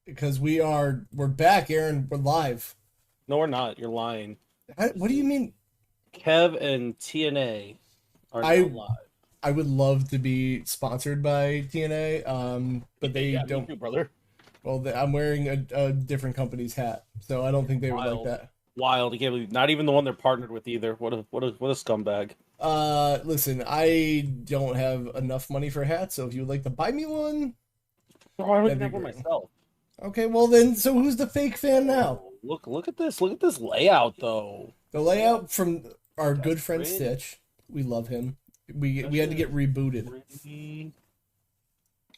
Because we're back, Aaron. We're live. No, we're not. You're lying. What do you mean? Kev and TNA are not live. I would love to be sponsored by TNA, but they don't. Me too, brother. Well, I'm wearing a different company's hat, so I don't think they would like that. Wild. I can't believe not even the one they're partnered with either. What a scumbag. Listen, I don't have enough money for hats, so if you would like to buy me one, I don't even have one myself. Okay, well then, so who's the fake fan now? Look at this. Look at this layout, though. The layout from our good friend Stitch. We love him. We had to get rebooted.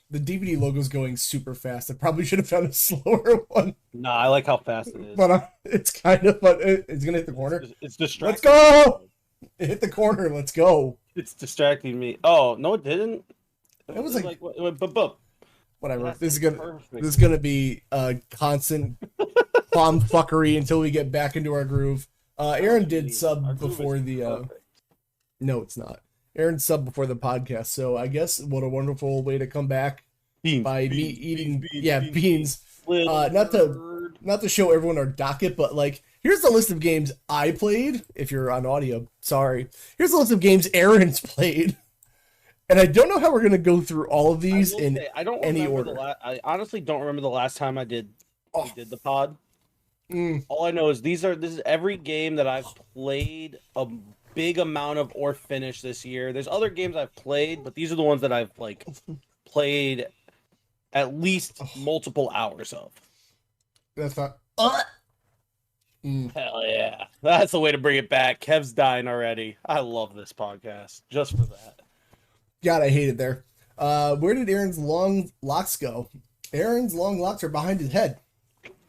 The DVD logo's going super fast. I probably should have found a slower one. Nah, I like how fast it is. But it's kind of fun. It's gonna hit the corner. It's distracting. Let's go! It hit the corner. Let's go. It's distracting me. Oh no, it didn't. It was like it went bup. Whatever. This is gonna be constant plum fuckery until we get back into our groove. Aaron did sub before the. No, it's not. Aaron subbed before the podcast, so I guess what a wonderful way to come back by me eating beans. Not to show everyone our docket, but like here's the list of games I played. If you're on audio, sorry. Here's the list of games Aaron's played. And I don't know how we're gonna go through all of these in any order. I honestly don't remember the last time I did the pod. All I know is this is every game that I've played a big amount of or finished this year. There's other games I've played, but these are the ones that I've like played at least multiple hours of. That's not. Hell yeah, that's the way to bring it back. Kev's dying already. I love this podcast just for that. God, I hate it there. Where did Aaron's long locks go? Aaron's long locks are behind his head.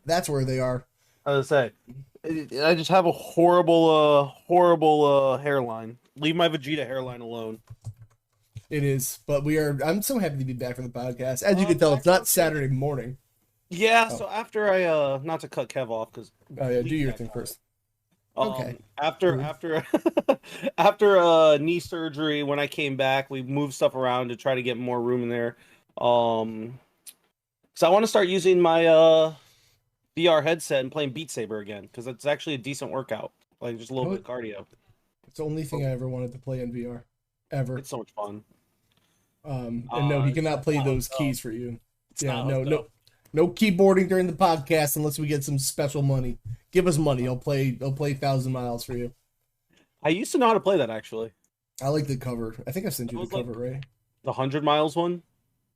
That's where they are. I was gonna say, I just have a horrible hairline. Leave my Vegeta hairline alone. It is, but I'm so happy to be back for the podcast. As you can tell, it's not Saturday morning. Yeah, so after I, not to cut Kev off, because... Oh yeah, do your thing first. Okay. After after knee surgery, when I came back, we moved stuff around to try to get more room in there. So I want to start using my VR headset and playing Beat Saber again because it's actually a decent workout, like just a little bit of cardio. It's the only thing I ever wanted to play in VR, ever. It's so much fun. And no, he cannot play those keys for you. Yeah, no keyboarding during the podcast unless we get some special money. Give us money. I'll play 1,000 Miles for you. I used to know how to play that actually. I like the cover. I think I sent you the cover, right? The 100 Miles one?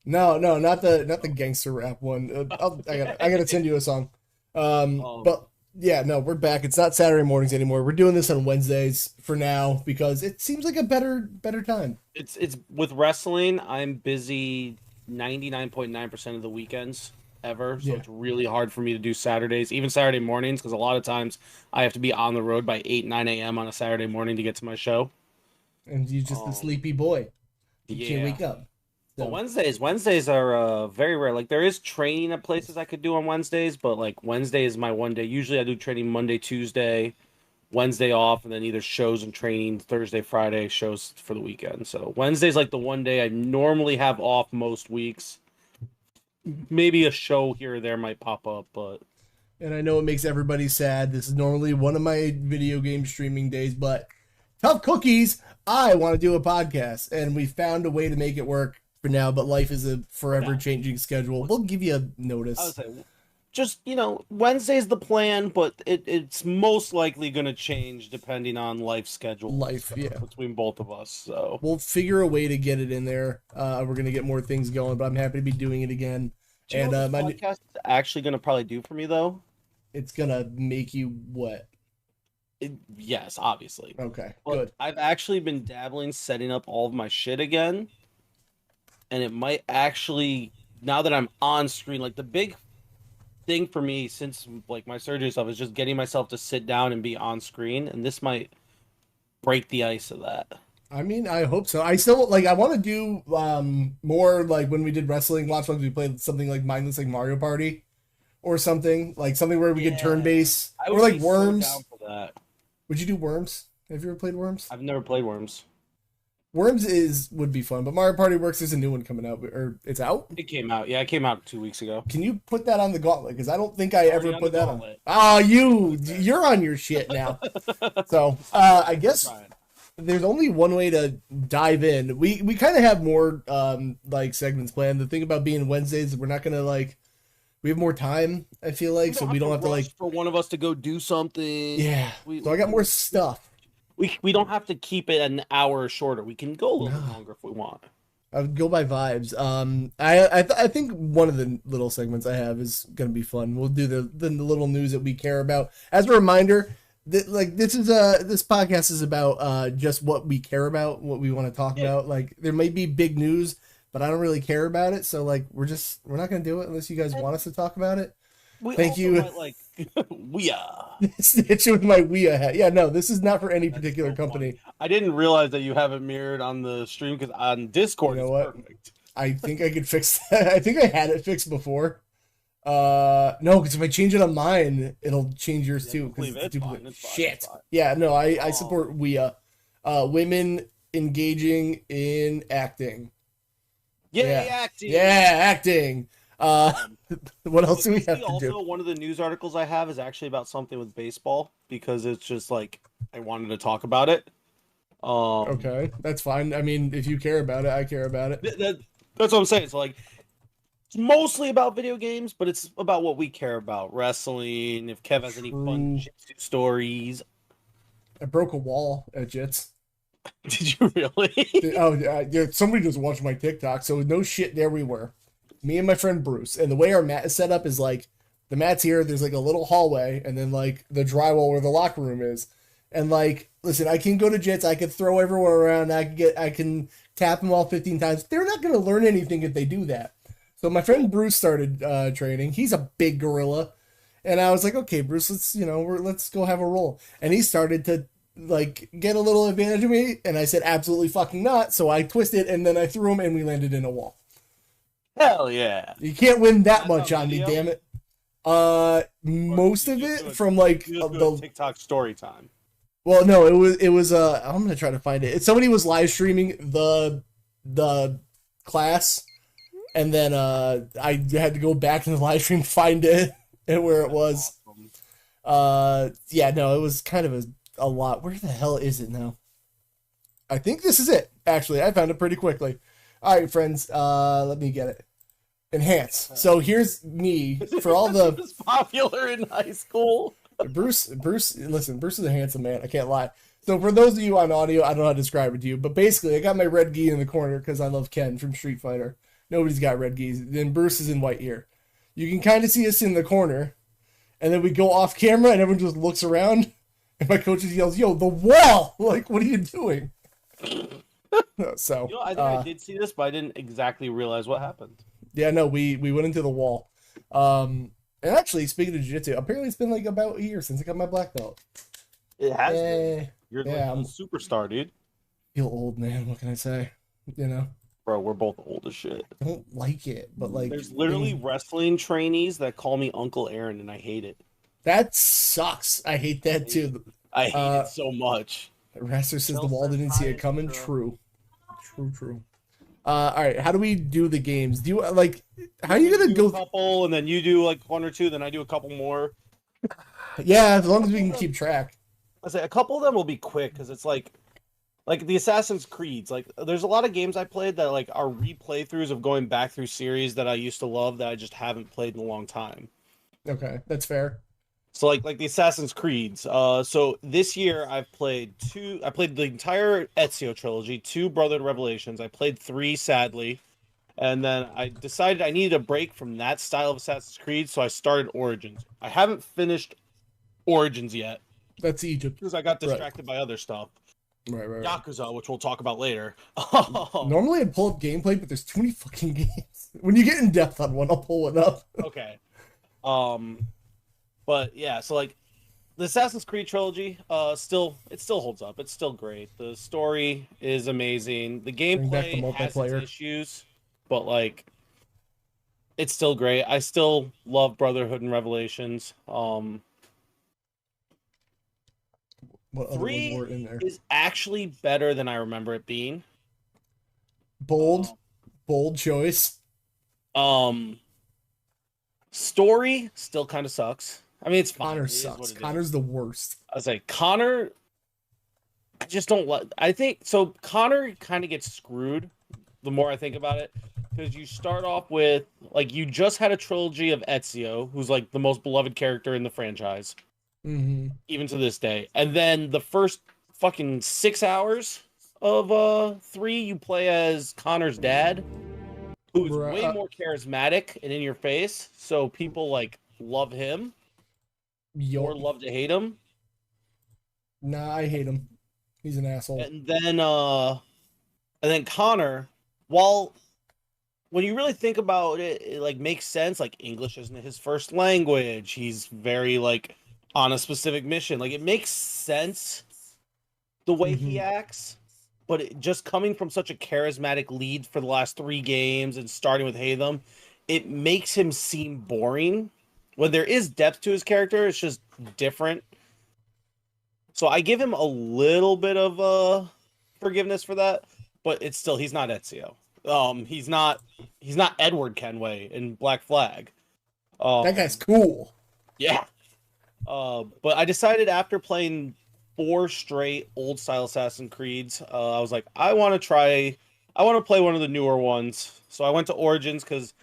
No, not the gangster rap one. I gotta send you a song. But yeah, no, we're back. It's not Saturday mornings anymore. We're doing this on Wednesdays for now because it seems like a better time. It's with wrestling. I'm busy 99.9% of the weekends ever, so it's really hard for me to do Saturdays, even Saturday mornings, because a lot of times I have to be on the road by 9 a.m. on a Saturday morning to get to my show. And you're just a sleepy boy. You can't wake up. So. But Wednesdays are very rare. Like there is training at places I could do on Wednesdays, but like Wednesday is my one day. Usually I do training Monday, Tuesday, Wednesday off, and then either shows and training Thursday, Friday, shows for the weekend. So Wednesday's like the one day I normally have off most weeks. Maybe a show here or there might pop up, but... And I know it makes everybody sad. This is normally one of my video game streaming days, but tough cookies, I want to do a podcast, and we found a way to make it work for now, but life is a forever changing schedule. We'll give you a notice. I would say, just, Wednesday's the plan, but it's most likely going to change depending on life schedule. Between both of us, so. We'll figure a way to get it in there. We're going to get more things going, but I'm happy to be doing it again. Do you know what this podcast is actually going to probably do for me, though? It's going to make you what? Yes, obviously. Okay, but good. I've actually been dabbling, setting up all of my shit again. And it might actually, now that I'm on screen, like the big thing for me since like my surgery stuff is just getting myself to sit down and be on screen. And this might break the ice of that. I mean, I hope so. I still, I want to do more like when we did wrestling watch dogs, we played something like mindless, like Mario Party or something. Like something where we could turn base. Or like Worms. So down for that. Would you do Worms? Have you ever played Worms? I've never played Worms. Worms would be fun, but Mario Party Works is a new one coming out, or it's out? It came out. Yeah, it came out 2 weeks ago. Can you put that on the gauntlet? Because I don't think I ever put that on. Oh, you're on your shit now. So, I guess there's only one way to dive in. We kind of have more, segments planned. The thing about being Wednesdays, we're not going to, we have more time, I feel like, so we don't have to, for one of us to go do something. Yeah. So I got more stuff. We don't have to keep it an hour shorter. We can go a little bit longer if we want. I would go by vibes. I think one of the little segments I have is gonna be fun. We'll do the little news that we care about. As a reminder, this podcast is about just what we care about, what we want to talk about. Like there might be big news, but I don't really care about it. So we're not gonna do it unless you guys want us to talk about it. Thank you. Snitch with my Ouija hat. Yeah, no, this is not for any particular company. I didn't realize that you have it mirrored on the stream because on Discord, you know what? Perfect. I think I could fix that. I think I had it fixed before. No, because if I change it on mine, it'll change yours too. It's fine. Shit. Yeah, no, I support Ouija. Women engaging in acting. Yay, acting. Yeah, acting. What else do we have to do? One of the news articles I have is actually about something with baseball because it's just I wanted to talk about it. Okay, that's fine. I mean, if you care about it, I care about it. That's what I'm saying. So it's mostly about video games, but it's about what we care about: wrestling. If Kev has any fun jiu-jitsu stories, I broke a wall at Jits. Did you really? Oh yeah, somebody just watched my TikTok, so no shit. There we were. Me and my friend Bruce, and the way our mat is set up is the mat's here, there's a little hallway, and then the drywall where the locker room is. And listen, I can go to Jits, I can throw everywhere around, I can tap them all 15 times. They're not going to learn anything if they do that. So my friend Bruce started training. He's a big gorilla. And I was like, okay, Bruce, let's go have a roll. And he started to get a little advantage of me, and I said, absolutely fucking not. So I twisted, and then I threw him, and we landed in a wall. Hell yeah. You can't win that much on me, damn it. Most of it from like the TikTok story time. Well, no, it was I'm gonna try to find it. Somebody was live streaming the class, and then I had to go back in the live stream, find it and where it was. Yeah, no, it was kind of a lot. Where the hell is it now? I think this is it. Actually, I found it pretty quickly. All right, friends, let me get it. Enhance. So here's me for all the was popular in high school. Bruce, listen, Bruce is a handsome man. I can't lie. So for those of you on audio, I don't know how to describe it to you, but basically I got my red gi in the corner because I love Ken from Street Fighter. Nobody's got red gis. Then Bruce is in white ear. You can kind of see us in the corner, and then we go off camera and everyone just looks around, and my coach just yells, "Yo, the wall!" Like, what are you doing? So, I think I did see this, but I didn't exactly realize what happened. Yeah, no, we went into the wall. And actually, speaking of jiu-jitsu, apparently it's been like about a year since I got my black belt. It has been. You're like a superstar, dude. Feel old, man. What can I say? You know? Bro, we're both old as shit. I don't like it, but like... There's literally wrestling trainees that call me Uncle Aren, and I hate it. That sucks. I hate that, too. I hate it so much. Wrestler says the wall didn't see it coming. True. True. All right, how do we do the games? Do you like? How are you gonna go? A couple, and then you do like one or two, then I do a couple more. Yeah, as long as we can keep track. I say a couple of them will be quick because it's like the Assassin's Creeds. Like, there's a lot of games I played that like are replaythroughs of going back through series that I used to love that I just haven't played in a long time. Okay, that's fair. So like the Assassin's Creeds. So this year I played the entire Ezio trilogy, 2 Brotherhood Revelations. I played 3, sadly, and then I decided I needed a break from that style of Assassin's Creed, so I started Origins. I haven't finished Origins yet. That's Egypt because I got distracted by other stuff. Right. Yakuza, which we'll talk about later. Normally I'd pull up gameplay, but there's too many fucking games. When you get in depth on one, I'll pull it up. Okay. But yeah, so like the Assassin's Creed trilogy, it still holds up. It's still great. The story is amazing. The gameplay has its issues, but like it's still great. I still love Brotherhood and Revelations. What other 3 ones were in there? Is actually better than I remember it being. Bold choice. Story still kind of sucks. I mean, it's fine. Connor sucks. Connor's the worst. I was like, Connor, I just don't like. I think so. Connor kind of gets screwed the more I think about it, because you start off with like you just had a trilogy of Ezio, who's like the most beloved character in the franchise, even to this day. And then the first fucking 6 hours of 3, you play as Connor's dad, who's way more charismatic and in your face, so people like love him. Or love to hate him. Nah, I hate him. He's an asshole. And then Connor, while when you really think about it, it like makes sense. Like English isn't his first language. He's very like on a specific mission. Like it makes sense the way he acts. But just coming from such a charismatic lead for the last 3 games and starting with Haytham, it makes him seem boring. When there is depth to his character, it's just different. So I give him a little bit of forgiveness for that, but it's still, he's not Ezio. He's not Edward Kenway in Black Flag. That guy's cool. Yeah. But I decided after playing 4 straight old style Assassin's Creeds, I was like, I want to play one of the newer ones. So I went to Origins because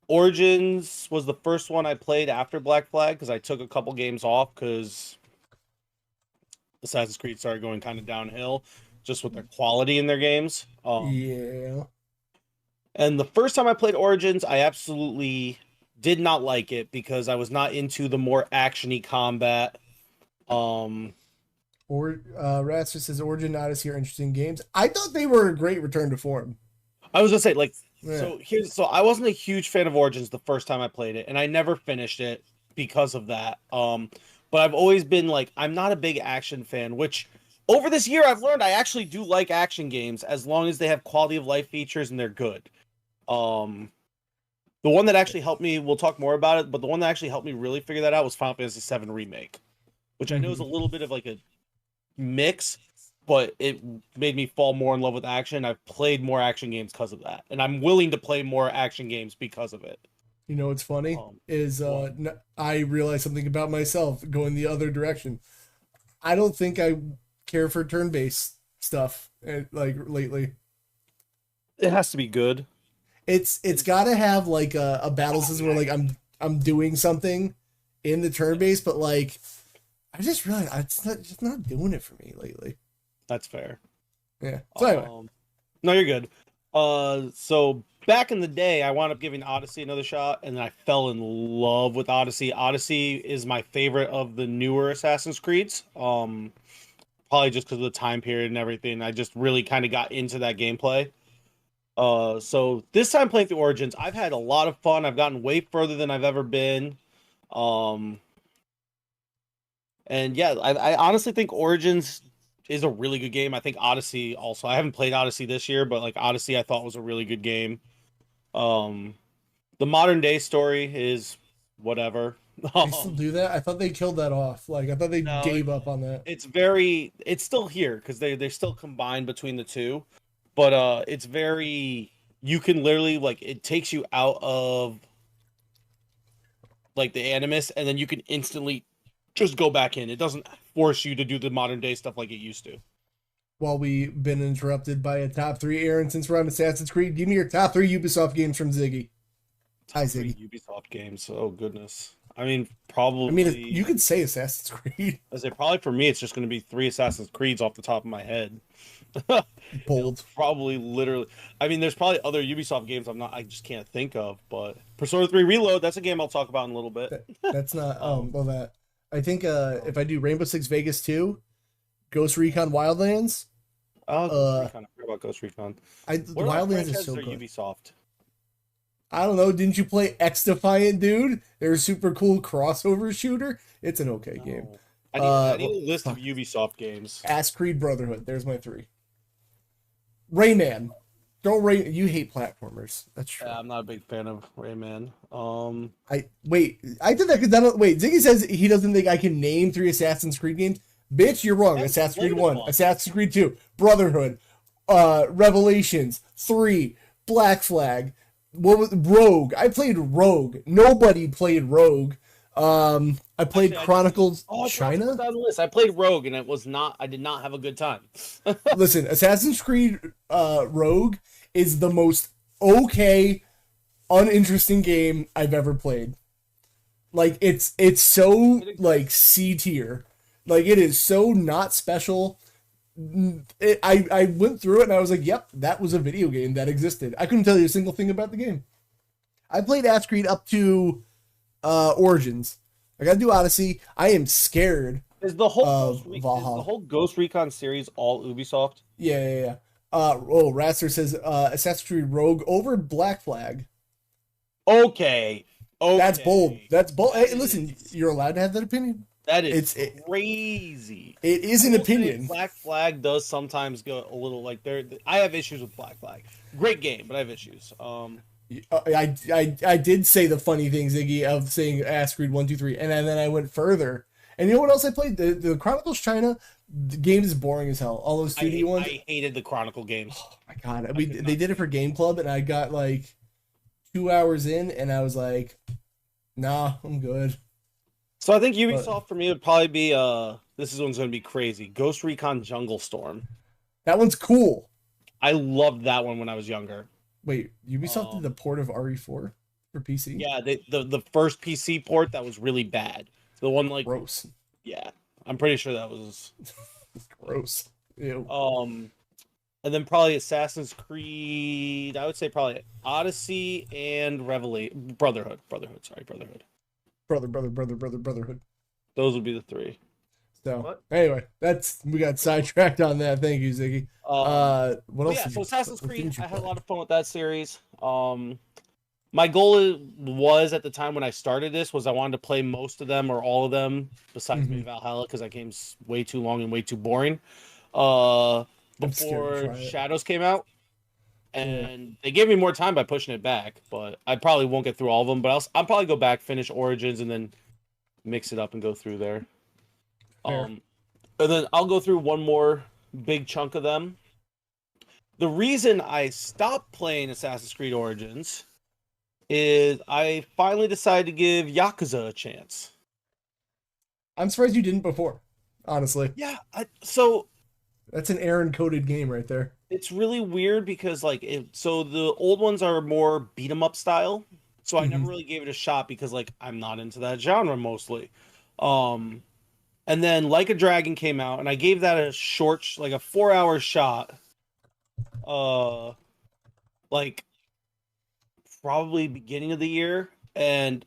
Origins was the first one I played after Black Flag because I took a couple games off because Assassin's Creed started going kind of downhill just with their quality in their games. Yeah. And the first time I played Origins, I absolutely did not like it because I was not into the more action-y combat. Ratster says Origin Odyssey are interesting games. I thought they were a great return to form. I was gonna say, like, so I wasn't a huge fan of Origins the first time I played it, and I never finished it because of that. But I've always been like, I'm not a big action fan, which over this year I've learned I actually do like action games as long as they have quality of life features and they're good. The one that actually helped me, we'll talk more about it, but the one that actually helped me really figure that out was Final Fantasy VII Remake, which I know is a little bit of like a mix, but it made me fall more in love with action. I've played more action games because of that, and I'm willing to play more action games because of it. You know what's funny is I realized something about myself going the other direction. I don't think I care for turn-based stuff like lately. It has to be good. It's got to have like a battle system where like I'm doing something in the turn-based, but like I just realized it's just not doing it for me lately. That's fair. Yeah. So anyway. No, you're good. So back in the day, I wound up giving Odyssey another shot, and then I fell in love with Odyssey. Odyssey is my favorite of the newer Assassin's Creeds. Probably just because of the time period and everything. I just really kind of got into that gameplay. So this time playing through Origins, I've had a lot of fun. I've gotten way further than I've ever been. And yeah, I honestly think Origins is a really good game. I think Odyssey also. I haven't played Odyssey this year, but like Odyssey I thought was a really good game. The modern day story is whatever. They still do that? I thought they killed that off. Like I thought they gave up on that. It's still here because they're still combined between the two. But it's very, you can literally like, it takes you out of like the Animus, and then you can instantly just go back in. It doesn't force you to do the modern day stuff like it used to. While we've been interrupted by a top 3, Aaron, since we're on Assassin's Creed, give me your top 3 Ubisoft games from Ziggy. Hi, Ziggy. Ubisoft games. Oh, goodness. I mean, probably. I mean, you could say Assassin's Creed. I say probably for me, it's just going to be 3 Assassin's Creeds off the top of my head. Bold. Probably literally. I mean, there's probably other Ubisoft games I just can't think of, but Persona 3 Reload, that's a game I'll talk about in a little bit. That's not well that. I think if I do Rainbow Six Vegas 2, Ghost Recon Wildlands. I forgot about Ghost Recon. Wildlands is so good. Ubisoft. I don't know. Didn't you play X Defiant, dude? They're a super cool crossover shooter. It's an okay game. I need a list of Ubisoft games. Ass Creed Brotherhood. There's my 3. Rayman. You hate platformers. That's true. Yeah, I'm not a big fan of Rayman. I did that because Ziggy says he doesn't think I can name 3 Assassin's Creed games. Bitch, you're wrong. Assassin's Creed 1, Assassin's Creed 2, Brotherhood, Revelations, 3, Black Flag. What was Rogue? I played Rogue. Nobody played Rogue. I played Chronicles China. I played Rogue, and I did not have a good time. Listen, Assassin's Creed Rogue is the most okay, uninteresting game I've ever played. Like it's so like C tier. Like it is so not special. I went through it and I was like, yep, that was a video game that existed. I couldn't tell you a single thing about the game. I played Assassin's Creed up to Origins. I gotta do Odyssey. I am scared. Is the whole Ghost Recon series all Ubisoft? Yeah. Ratzer says Assassin's Creed Rogue over Black Flag. Okay. That's bold. Hey, listen, you're allowed to have that opinion. That is crazy. It is an opinion. Black Flag does sometimes go a little like I have issues with Black Flag. Great game, but I have issues. I did say the funny thing, Ziggy, of saying Assassin's Creed 1, 2, 3, and then I went further. And you know what else I played? The Chronicles China. The game is boring as hell. All those 2D ones. I hated the Chronicle games. Oh my god! They did it for Game Club, and I got like 2 hours in, and I was like, "Nah, I'm good." So I think Ubisoft for me would probably be this one's going to be crazy. Ghost Recon Jungle Storm. That one's cool. I loved that one when I was younger. Wait, Ubisoft did the port of RE4 for PC? Yeah, the first PC port that was really bad. The one like gross. Yeah, I'm pretty sure that was gross. Ew. And then probably Assassin's Creed. I would say probably Odyssey and Brotherhood. Brotherhood. Brotherhood. Those would be the 3. So anyway, we got sidetracked on that. Thank you, Ziggy. What else? Yeah, so Assassin's Creed. I had a lot of fun with that series. My goal was at the time when I started this was I wanted to play most of them or all of them besides maybe Valhalla because that game's way too long and way too boring. Before Shadows came out. and they gave me more time by pushing it back. But I probably won't get through all of them. But I'll probably go back, finish Origins, and then mix it up and go through there. Fair. And then I'll go through one more big chunk of them. The reason I stopped playing Assassin's Creed Origins is I finally decided to give Yakuza a chance. I'm surprised you didn't before, honestly. Yeah, so that's an Aren coded game right there. It's really weird because so the old ones are more beat 'em up style. So I never really gave it a shot because I'm not into that genre mostly. And then Like a Dragon came out and I gave that a short, like a 4-hour shot. Probably beginning of the year, and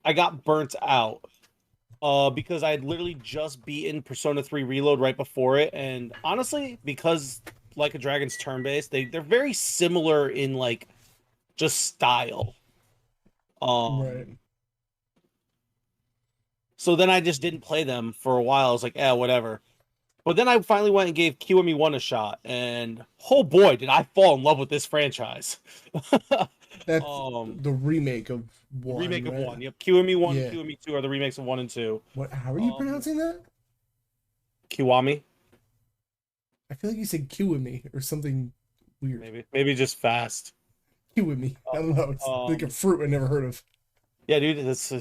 I got burnt out. Because I had literally just beaten Persona 3 Reload right before it, and honestly, because Like a Dragon's turn-based, they're very similar in just style. Right. So then I just didn't play them for a while. I was like, whatever. But then I finally went and gave QME1 a shot, and oh boy, did I fall in love with this franchise. That's the remake of 1. Remake right? of 1. Yep. QME1 and QME2 are the remakes of 1 and 2. What? How are you pronouncing that? Kiwami? I feel like you said QME or something weird. Maybe just fast. QME. I don't know. It's like a fruit I never heard of. Yeah, dude, it's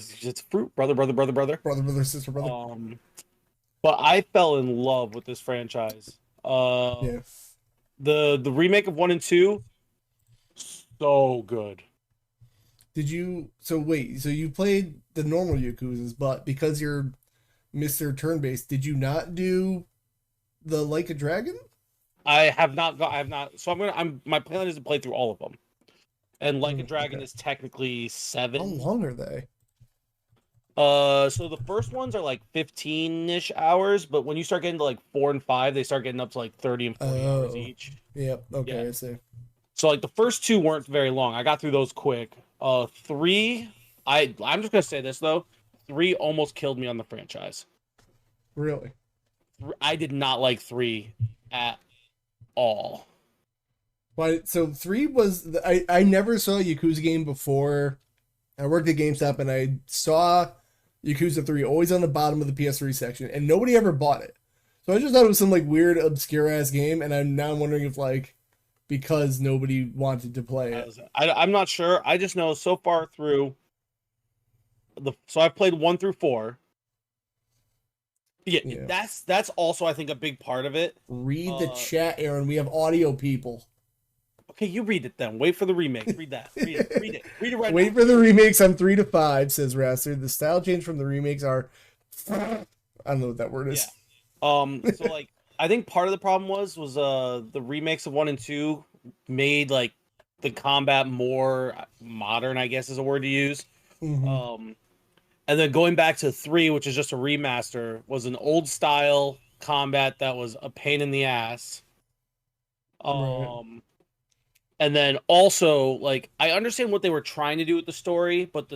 fruit. Brother. Brother, sister, brother. But I fell in love with this franchise. The remake of 1 and 2, so good. Did you? So wait. So you played the normal Yakuzas, but because you're Mr. Turn-based, did you not do the Like a Dragon? I have not. So my plan is to play through all of them. And Like a Dragon is technically 7. How long are they? So the first ones are 15-ish hours, but when you start getting to 4 and 5, they start getting up to 30 and 40 hours each. Yep. Okay, yeah. I see. So the first 2 weren't very long. I got through those quick. 3, I'm just gonna say this though, 3 almost killed me on the franchise. Really? I did not like 3 at all. But so 3 was I never saw a Yakuza game before. I worked at GameStop and I saw Yakuza 3 always on the bottom of the PS3 section, and nobody ever bought it. So I just thought it was some weird obscure ass game, and I'm now wondering if because nobody wanted to play it. I'm not sure. I just know so far through so I've played 1 through 4. Yeah. That's also I think a big part of it. Read the chat, Aren. We have audio people. Okay, you read it then. Wait for the remake. Read that. Read it. Read it. Read it right now. Wait for the remakes. I'm 3 to 5, says Raster. The style change from the remakes are I don't know what that word is. Yeah. So I think part of the problem was the remakes of 1 and 2 made the combat more modern, I guess is a word to use. And then going back to 3, which is just a remaster, was an old style combat that was a pain in the ass. And then also I understand what they were trying to do with the story, but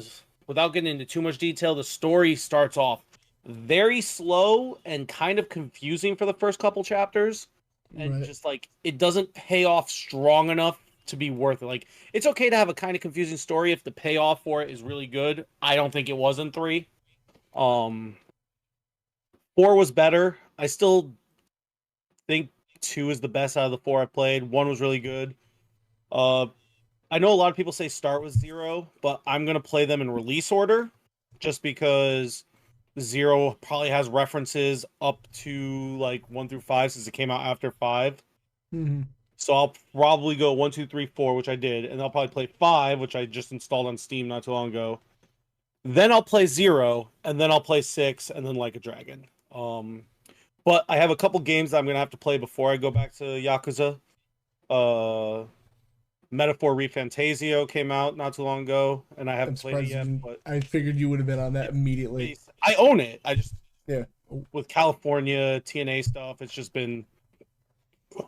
without getting into too much detail, the story starts off very slow and kind of confusing for the first couple chapters, and just it doesn't pay off strong enough to be worth it. It's okay to have a kind of confusing story if the payoff for it is really good. I don't think it was in 3. 4 was better. I still think 2 is the best out of the 4 I played. 1 was really good. I know a lot of people say start with 0, but I'm gonna play them in release order, just because 0 probably has references up to 1 through 5 since it came out after 5. So I'll probably go 1, 2, 3, 4, which I did, and I'll probably play 5, which I just installed on Steam not too long ago. Then I'll play 0, and then I'll play 6, and then Like a Dragon. But I have a couple games that I'm gonna have to play before I go back to Yakuza. Metaphor ReFantasio came out not too long ago, and I haven't played it yet. But I figured you would have been on that immediately. I own it. I just Yeah. With California TNA stuff, it's just been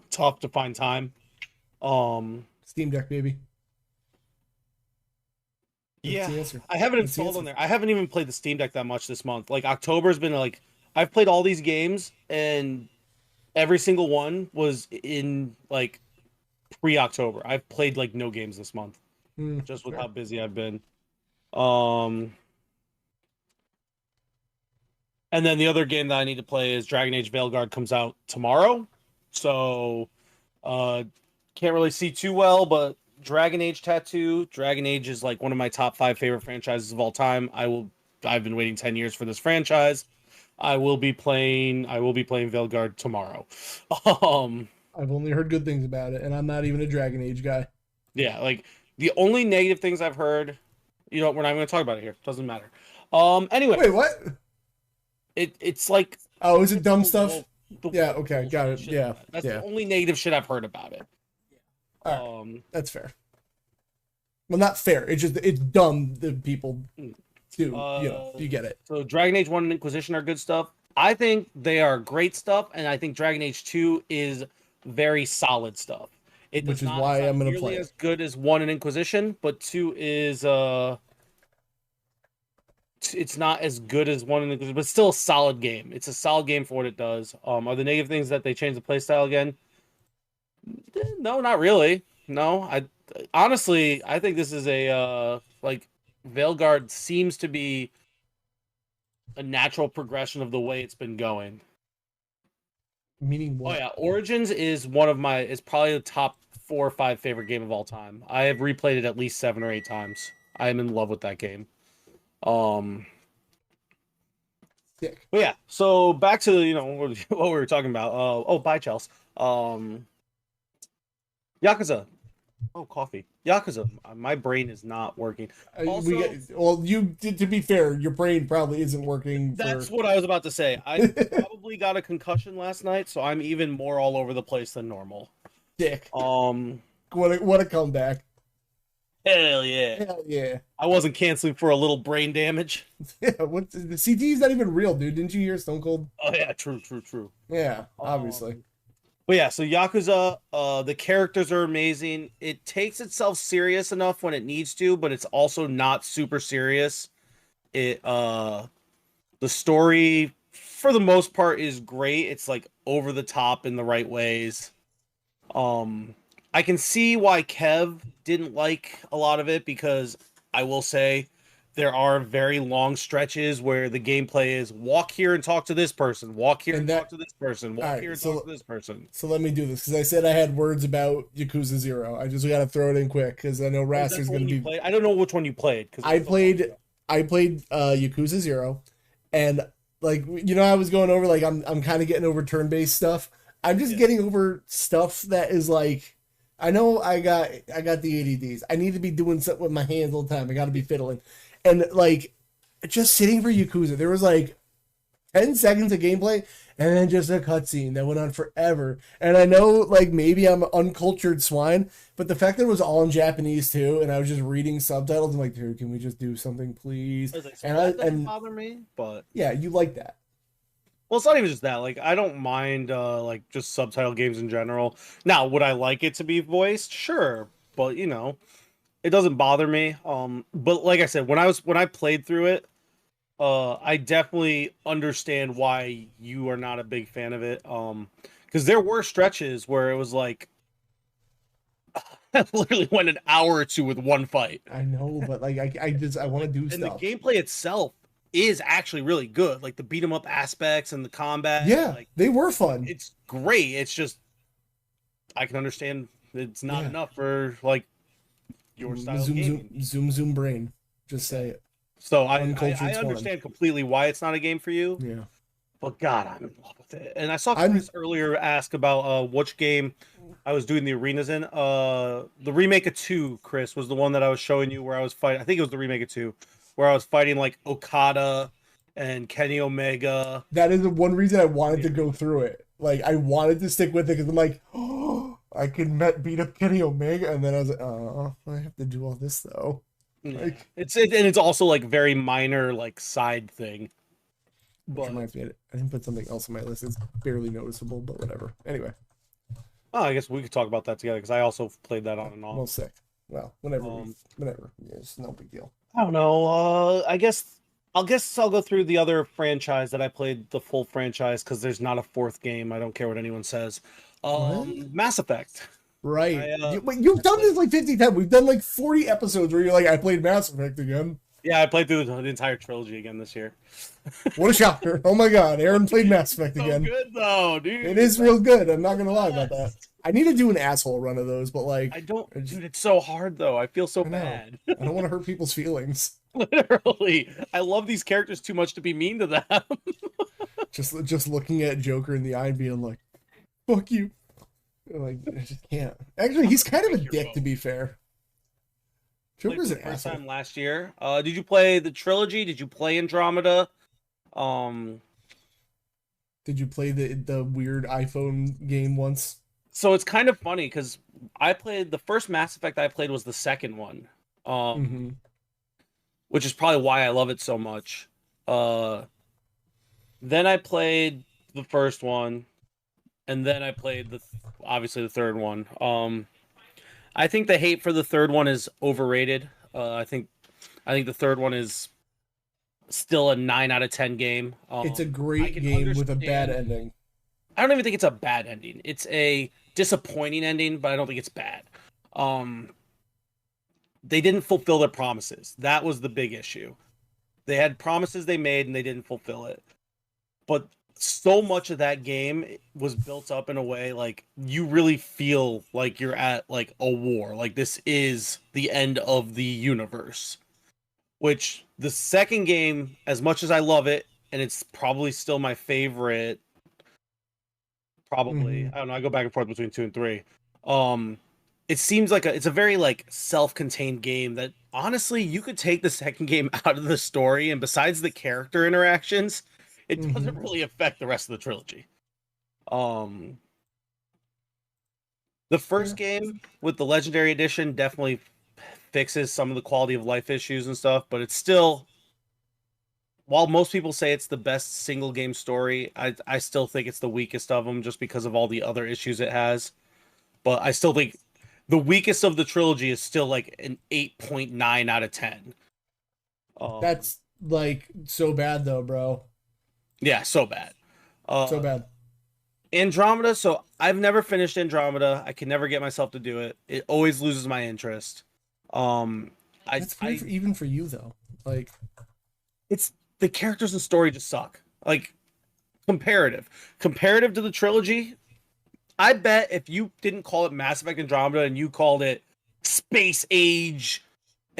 tough to find time. Steam Deck, baby. Yeah, I haven't installed on there. I haven't even played the Steam Deck that much this month. October's been I've played all these games, and every single one was in pre-October. I've played like no games this month, just with how busy I've been. And then the other game that I need to play is Dragon Age Veilguard comes out tomorrow. So can't really see too well, but Dragon Age Tattoo. Dragon Age is like one of my top 5 favorite franchises of all time. I've been waiting 10 years for this franchise. I will be playing Veilguard tomorrow. I've only heard good things about it, and I'm not even a Dragon Age guy. Yeah, like the only negative things I've heard, we're not going to talk about it here. Doesn't matter. Anyway. Wait, what? It's like, oh, is it dumb stuff? Yeah, okay, got it. Yeah, that's the only negative shit I've heard about it. Right. That's fair. Well, not fair. It's dumb. The people do. You get it. So Dragon Age 1 and Inquisition are good stuff. I think they are great stuff, and I think Dragon Age 2 is very solid stuff. Which is why I'm going to play as good as 1 and Inquisition, but 2 is it's not as good as 1 and Inquisition, but still a solid game. It's a solid game for what it does. Are the negative things that they changed the playstyle again? No, not really. No, honestly, I think this is a like Veilguard seems to be a natural progression of the way it's been going. Meaning what? Oh yeah, Origins is probably the top 4 or 5 favorite game of all time. I have replayed it at least 7 or 8 times. I am in love with that game. Sick. But yeah, so back to what we were talking about. Bye, Chels. Yakuza. Oh, coffee. Yakuza. My brain is not working. To be fair, your brain probably isn't working. That's what I was about to say. I probably got a concussion last night, so I'm even more all over the place than normal. Dick. What a comeback. Hell yeah. Hell yeah. I wasn't canceling for a little brain damage. Yeah, the CT is not even real, dude. Didn't you hear Stone Cold? Oh yeah, true. Yeah, obviously. But yeah, so Yakuza, the characters are amazing. It takes itself serious enough when it needs to, but it's also not super serious. The story, for the most part, is great. It's like over the top in the right ways. I can see why Kev didn't like a lot of it, because I will say there are very long stretches where the gameplay is walk here and talk to this person, walk here and talk to this person, walk here and talk to this person. So let me do this, because I said I had words about Yakuza 0. I just got to throw it in quick, because I know Raster's going to be... I don't know which one you played. I played Yakuza 0, and like, I was going over, like, I'm kind of getting over turn-based stuff. I'm just getting over stuff that is like... I know I got the ADDs. I need to be doing something with my hands all the time. I got to be fiddling. And like, just sitting for Yakuza, there was like 10 seconds of gameplay and then just a cutscene that went on forever. And I know, like, maybe I'm an uncultured swine, but the fact that it was all in Japanese too, and I was just reading subtitles, I'm like, dude, can we just do something, please? That doesn't bother me, but yeah, you like that. Well, it's not even just that. Like, I don't mind like just subtitle games in general. Now, would I like it to be voiced? Sure, but it doesn't bother me. But like I said, when I played through it, I definitely understand why you are not a big fan of it. Because there were stretches where it was like I literally went an hour or two with one fight. I know, but like I want to do and stuff. And the gameplay itself is actually really good. Like the beat 'em up aspects and the combat. Yeah, like, they were fun. It's great. It's just I can understand it's not enough for like your style of gaming. Zoom brain. Just say it. So I understand completely why it's not a game for you. Yeah. But God, I'm in love with it. And I saw Chris earlier ask about which game I was doing the arenas in. The remake of 2, Chris, was the one that I was showing you where I was fighting. I think it was the remake of 2, where I was fighting like Okada and Kenny Omega. That is the one reason I wanted to go through it. Like, I wanted to stick with it because I'm like, oh, I can beat up Kenny Omega, and then I was like, oh, I have to do all this though. Like, it's also like very minor like side thing. But reminds me, I didn't put something else on my list. It's barely noticeable, but whatever. Anyway. Oh, I guess we could talk about that together because I also played that on and off. Well, sick. Well, whenever. Yeah, it's no big deal. I don't know. I guess I'll go through the other franchise that I played the full franchise because there's not a 4th game. I don't care what anyone says. Mass Effect. Right. You've done this like 50 times. We've done like 40 episodes where you're like, I played Mass Effect again. Yeah, I played through the entire trilogy again this year. What a shocker. Oh my god, Aren played Mass Effect again. So good though, dude. It is real good. I'm not gonna lie about that. I need to do an asshole run of those, but like I don't dude, it's so hard though. I feel so bad. I don't want to hurt people's feelings. Literally. I love these characters too much to be mean to them. just looking at Joker in the eye and being like, fuck you. Like, I just can't. Actually, he's kind of a dick, to be fair. Joker's an first asshole. time last year. Did you play the trilogy? Did you play Andromeda? Did you play the weird iPhone game once? So it's kind of funny because I played the first Mass Effect I played was the second one. Which is probably why I love it so much. Then I played the first one, and then I played obviously the third one. I think the hate for the third one is overrated. I think the third one is still a 9 out of 10 game. It's a great game with a bad ending. I don't even think it's a bad ending. It's a disappointing ending, but I don't think it's bad. They didn't fulfill their promises. That was the big issue. They had promises they made and they didn't fulfill it. But so much of that game was built up in a way like you really feel like you're at like a war. Like this is the end of the universe. Which the second game, as much as I love it, and it's probably still my favorite, I don't know, I go back and forth between 2 and 3. It seems like it's a very like self-contained game that honestly you could take the second game out of the story, and besides the character interactions, it doesn't really affect the rest of the trilogy. The first game with the Legendary Edition definitely fixes some of the quality of life issues and stuff, but it's still, while most people say it's the best single game story, I still think it's the weakest of them just because of all the other issues it has. But I still think the weakest of the trilogy is still like an 8.9 out of 10. That's like so bad though, bro. Yeah, so bad. So bad. Andromeda, so I've never finished Andromeda. I can never get myself to do it. It always loses my interest. That's weird even for you though. Like, it's the characters and story just suck. Like comparative to the trilogy. I bet if you didn't call it Mass Effect Andromeda and you called it space age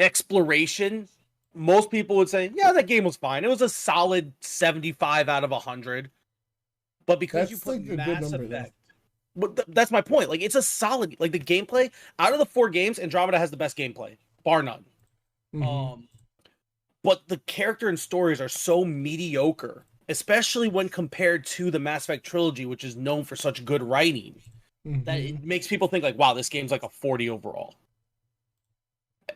exploration, most people would say, yeah, that game was fine. It was a solid 75 out of 100. But because you put like Mass Effect, but that's my point. Like, it's a solid, like the gameplay out of the 4 games, Andromeda has the best gameplay, bar none. But the character and stories are so mediocre, especially when compared to the Mass Effect trilogy, which is known for such good writing, that it makes people think like, wow, this game's like a 40 overall.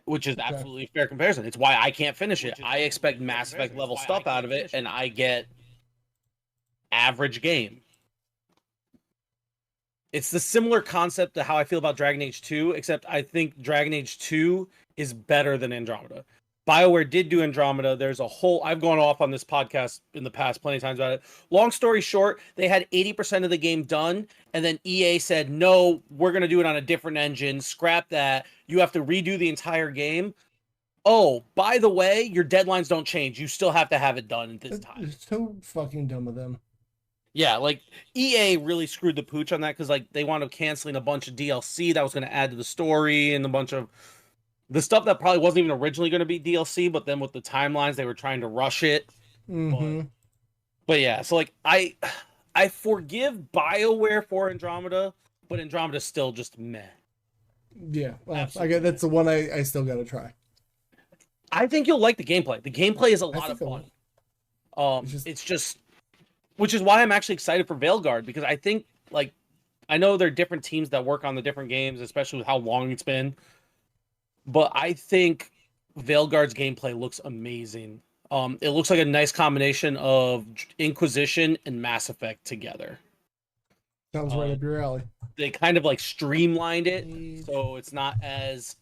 Which is absolutely a fair comparison. It's why I can't finish it. I expect Mass Effect level stuff out of it, and I get average game. It's the similar concept to how I feel about Dragon Age 2, except I think Dragon Age 2 is better than Andromeda. BioWare did do Andromeda. There's a whole... I've gone off on this podcast in the past plenty of times about it. Long story short, they had 80% of the game done, and then EA said, no, we're going to do it on a different engine. Scrap that. You have to redo the entire game. Oh, by the way, your deadlines don't change. You still have to have it done at this time. It's so fucking dumb of them. Yeah, like, EA really screwed the pooch on that because, like, they wound up canceling a bunch of DLC that was going to add to the story and a bunch of... the stuff that probably wasn't even originally going to be DLC, but then with the timelines, they were trying to rush it. But yeah, so like I forgive BioWare for Andromeda, but Andromeda's still just meh. Yeah, well, I get that's the one I still got to try. I think you'll like the gameplay. The gameplay is a lot of fun. It's just, which is why I'm actually excited for Veilguard, because I think, like, I know there are different teams that work on the different games, especially with how long it's been. But I think Veilguard's gameplay looks amazing. It looks like a nice combination of Inquisition and Mass Effect together. Sounds right up your alley. They kind of like streamlined it, so it's not as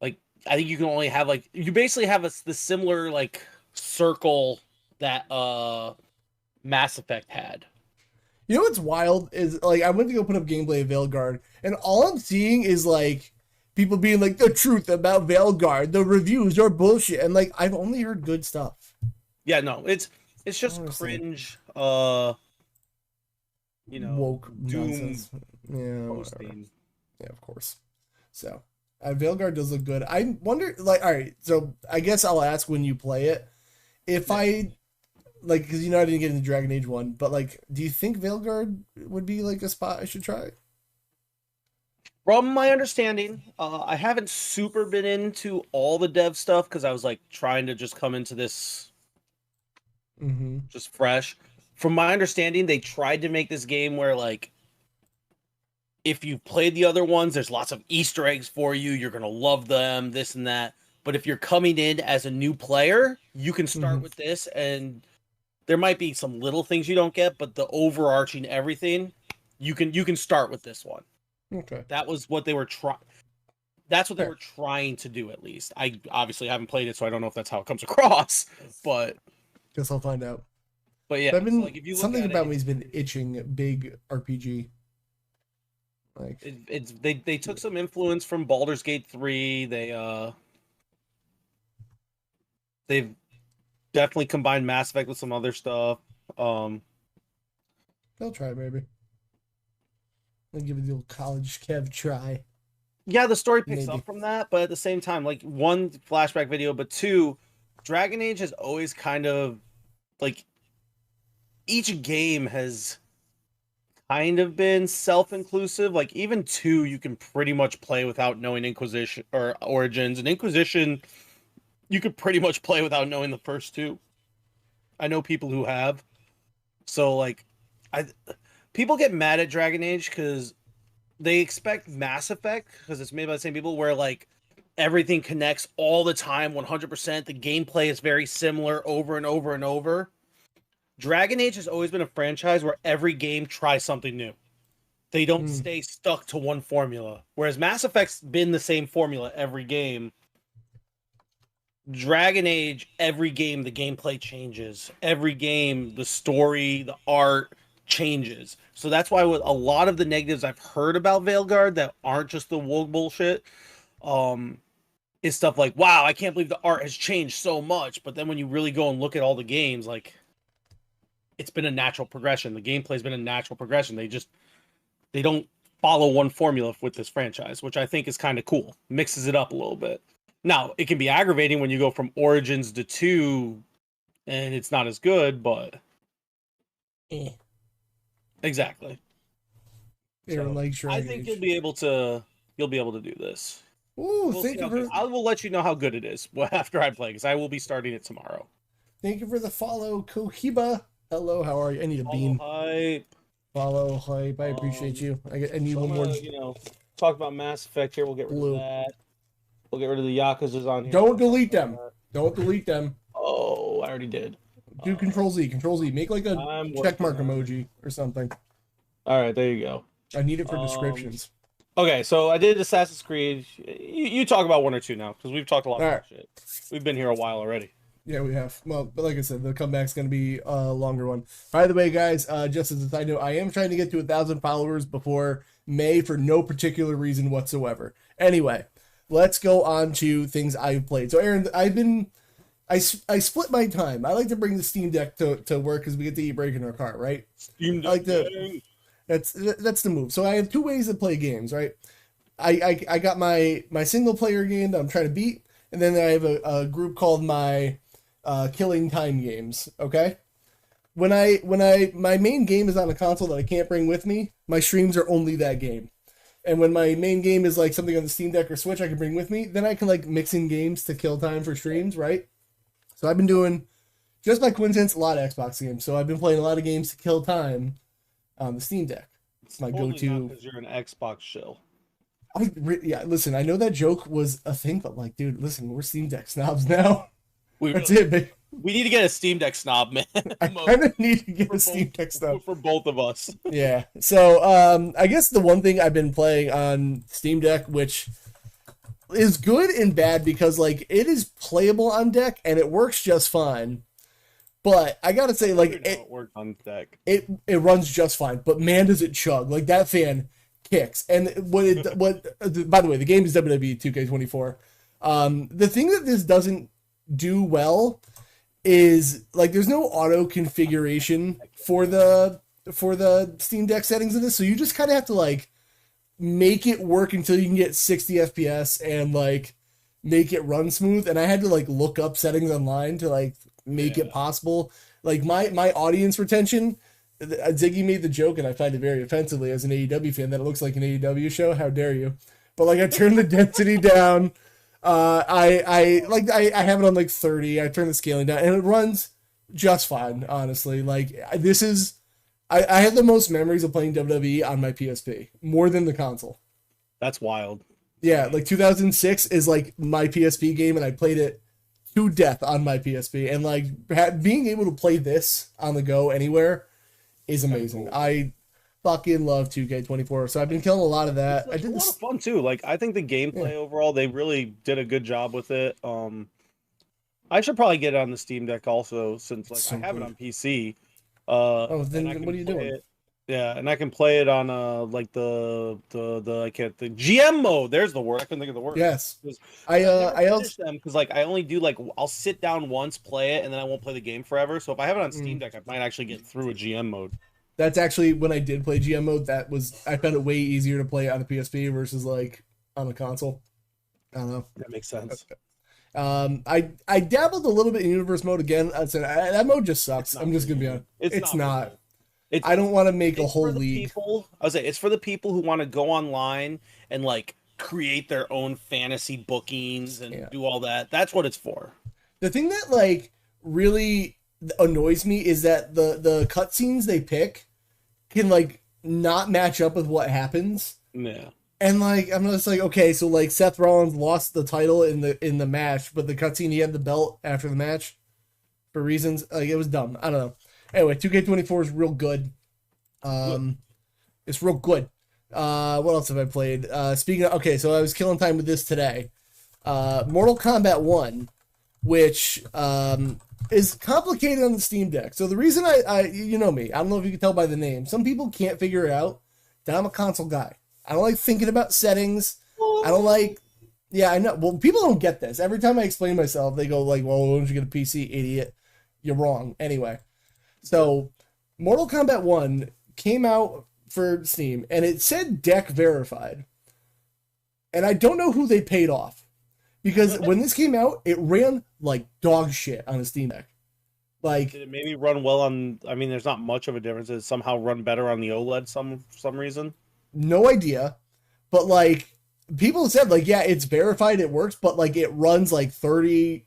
like, I think you can only have like, you basically have the similar like circle that Mass Effect had. You know what's wild is like I went to go put up gameplay of Veilguard, and all I'm seeing is like people being like the truth about Veilguard. The reviews are bullshit, and like I've only heard good stuff. Yeah, no, it's just Honestly. cringe. Woke doom nonsense. Yeah, posting. Yeah, of course. So, Veilguard does look good. I wonder, like, all right. So I guess I'll ask when you play it if I like, because you know I didn't get into Dragon Age 1, but like, do you think Veilguard would be like a spot I should try? From my understanding, I haven't super been into all the dev stuff because I was like trying to just come into this just fresh. From my understanding, they tried to make this game where like if you've played the other ones, there's lots of Easter eggs for you. You're gonna love them, this and that. But if you're coming in as a new player, you can start with this, and there might be some little things you don't get, but the overarching everything, you can start with this one. Okay. That was what they were trying. That's what they were trying to do, at least. I obviously haven't played it, so I don't know if that's how it comes across. But guess I'll find out. But yeah, I've been, like if you look something at about it, me's been itching big RPG. Like they took some influence from Baldur's Gate 3. They've definitely combined Mass Effect with some other stuff. They'll try maybe. I'll give it the old college Kev try. Yeah, the story picks up from that, but at the same time, like one, flashback video, but two, Dragon Age has always kind of like each game has kind of been self-inclusive. Like even 2 you can pretty much play without knowing Inquisition or Origins, and Inquisition you could pretty much play without knowing the first 2. I know people who have. So like people get mad at Dragon Age because they expect Mass Effect, because it's made by the same people, where like everything connects all the time 100%. The gameplay is very similar over and over and over. Dragon Age has always been a franchise where every game tries something new. They don't stay stuck to one formula. Whereas Mass Effect's been the same formula every game. Dragon Age, every game, the gameplay changes. Every game, the story, the art changes. So that's why with a lot of the negatives I've heard about Veilguard that aren't just the woke bullshit, is stuff like, wow, I can't believe the art has changed so much. But then when you really go and look at all the games, like, it's been a natural progression. The gameplay's been a natural progression. They don't follow one formula with this franchise, which I think is kind of cool. Mixes it up a little bit. Now, it can be aggravating when you go from Origins to 2 and it's not as good, but exactly. So, I think you'll be able to do this. Ooh, I will let you know how good it is after I play, because I will be starting it tomorrow. Thank you for the follow, Kohiba. Hello, how are you? I need a bean. Follow hype. I appreciate you. I need one more. Talk about Mass Effect here. We'll get rid of that. We'll get rid of the Yakuza's on here. Don't delete them. Don't delete them. Oh, I already did. Do Control Z. Control Z. Make like a checkmark emoji or something. All right, there you go. I need it for descriptions. Okay, so I did Assassin's Creed. You talk about 1 or 2 now, because we've talked a lot about shit. We've been here a while already. Yeah, we have. Well, but like I said, the comeback's going to be a longer one. By the way, guys, just as a side note, I am trying to get to 1,000 followers before May for no particular reason whatsoever. Anyway, let's go on to things I've played. So, Aren, I split my time. I like to bring the Steam Deck to work because we get to eat break in our car, right? Steam Deck. I like to, that's the move. So I have 2 ways to play games, right? I got my single player game that I'm trying to beat, and then I have a group called my killing time games. Okay, when my main game is on a console that I can't bring with me, my streams are only that game. And when my main game is like something on the Steam Deck or Switch I can bring with me, then I can like mix in games to kill time for streams, right? So I've been doing, just by coincidence, a lot of Xbox games. So I've been playing a lot of games to kill time on the Steam Deck. It's my go-to. Because you're an Xbox shill. Yeah, listen, I know that joke was a thing, but like, dude, listen, we're Steam Deck snobs now. That's it, babe. We need to get a Steam Deck snob, man. I kind of need to get a Steam Deck snob. For both of us. Yeah. So, I guess the one thing I've been playing on Steam Deck, which is good and bad because, like, it is playable on deck and it works just fine. But I gotta say, like, it works on deck. It runs just fine, but man, does it chug! Like that fan kicks. And by the way, the game is WWE 2K24. The thing that this doesn't do well is like there's no auto configuration for the Steam Deck settings of this, so you just kind of have to like make it work until you can get 60 FPS and like make it run smooth. And I had to like look up settings online to like make it possible. Like my audience retention, Ziggy made the joke, and I find it very offensively as an AEW fan that it looks like an AEW show. How dare you? But like I turned the density down. I have it on like 30. I turn the scaling down, and it runs just fine. Honestly, like this is, I have the most memories of playing WWE on my PSP more than the console. That's wild. Yeah, like 2006 is like my PSP game, and I played it to death on my PSP, and like being able to play this on the go anywhere is amazing. Cool. I fucking love 2K24, so I've been killing a lot of that. It's a lot of fun too. Like I think the gameplay overall, they really did a good job with it. I should probably get it on the Steam Deck also, since like I have it on PC. Then what are you doing? Yeah, and I can play it on like the GM mode. There's the word. I couldn't think of the word. Yes. I finish them because like I only do like I'll sit down once, play it, and then I won't play the game forever. So if I have it on Steam Deck, I might actually get through a GM mode. That's actually when I did play GM mode. I found it way easier to play on the PSP versus like on the console. I don't know. That makes sense. I dabbled a little bit in universe mode again. I said that mode just sucks. I'm just gonna be honest. It's not. I don't want to make a whole league. I was say it's for the people who want to go online and like create their own fantasy bookings and do all that. That's what it's for. The thing that like really annoys me is that the cutscenes they pick can like not match up with what happens. Yeah. And like I'm just like, okay, so like Seth Rollins lost the title in the match, but the cutscene he had the belt after the match for reasons like it was dumb. I don't know. Anyway, 2K24 is real good. It's real good. What else have I played? Speaking of, okay, so I was killing time with this today. Mortal Kombat 1, which is complicated on the Steam Deck. So the reason I you know me, I don't know if you can tell by the name. Some people can't figure it out that I'm a console guy. I don't like thinking about settings. I don't like, yeah, I know. Well, people don't get this. Every time I explain myself, they go like, well, why don't you get a PC, idiot? You're wrong. Anyway. So, Mortal Kombat 1 came out for Steam, and it said deck verified. And I don't know who they paid off. Because when this came out, it ran like dog shit on a Steam Deck. Like, did it maybe run well on, I mean, there's not much of a difference. Did it somehow run better on the OLED some reason? No idea. But, like, people said, like, yeah, it's verified, it works, but, like, it runs like 30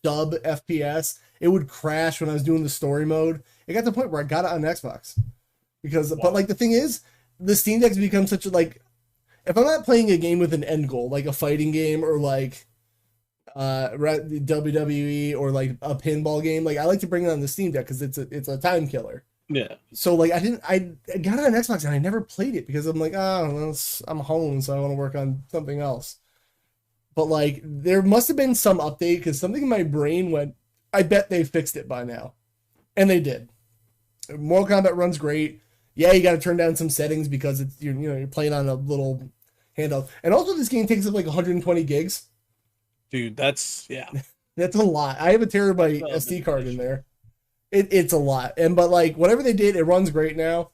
sub FPS. It would crash when I was doing the story mode. It got to the point where I got it on Xbox because, but like the thing is, the Steam Deck's become such a like, if I'm not playing a game with an end goal, like a fighting game or like WWE or like a pinball game, like I like to bring it on the Steam Deck because it's a time killer. Yeah. So like I got it on Xbox and I never played it because I'm like, oh, I'm home, so I want to work on something else. But like there must have been some update because something in my brain went, I bet they fixed it by now. And they did. Mortal Kombat runs great. Yeah, you got to turn down some settings because it's you're playing on a little handheld. And also this game takes up like 120 gigs. Dude, that's that's a lot. I have a terabyte SD card in there. It's a lot. But like whatever they did, it runs great now.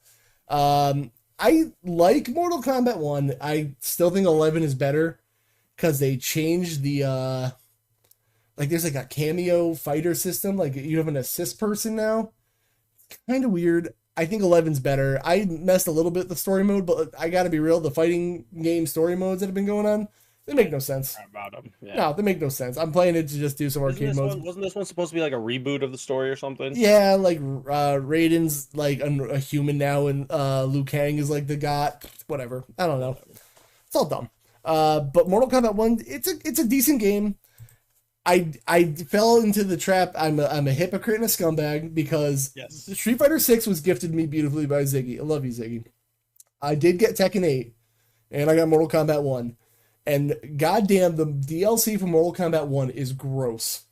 I like Mortal Kombat 1. I still think 11 is better because they changed the like there's like a cameo fighter system. Like you have an assist person now. It's kind of weird. I think 11's better. I messed a little bit with the story mode, but I gotta be real. The fighting game story modes that have been going on, they make no sense. About them. Yeah. No, they make no sense. I'm playing it to just do some arcade modes. Wasn't this one supposed to be like a reboot of the story or something? Yeah, like Raiden's like a human now, and Liu Kang is like the god. Whatever. I don't know. It's all dumb. But Mortal Kombat 1, it's a decent game. I fell into the trap. I'm a hypocrite and a scumbag because Street Fighter 6 was gifted me beautifully by Ziggy. I love you, Ziggy. I did get Tekken 8, and I got Mortal Kombat 1. And goddamn, the DLC for Mortal Kombat 1 is gross.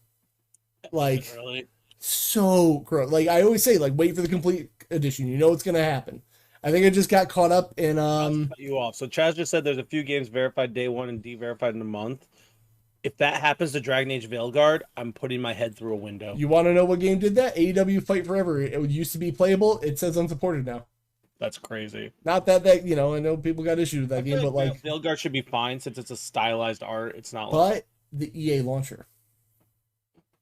Like, really? So gross. Like I always say, like wait for the complete edition. You know what's gonna happen. I think I just got caught up in I'll cut you off. So Chaz just said there's a few games verified day one and de-verified in a month. If that happens to Dragon Age Veilguard, I'm putting my head through a window. You want to know what game did that? AEW Fight Forever. It used to be playable. It says unsupported now. That's crazy. Not that you know. I know people got issues with that game, but like Veilguard should be fine since it's a stylized art. It's not. But the EA launcher.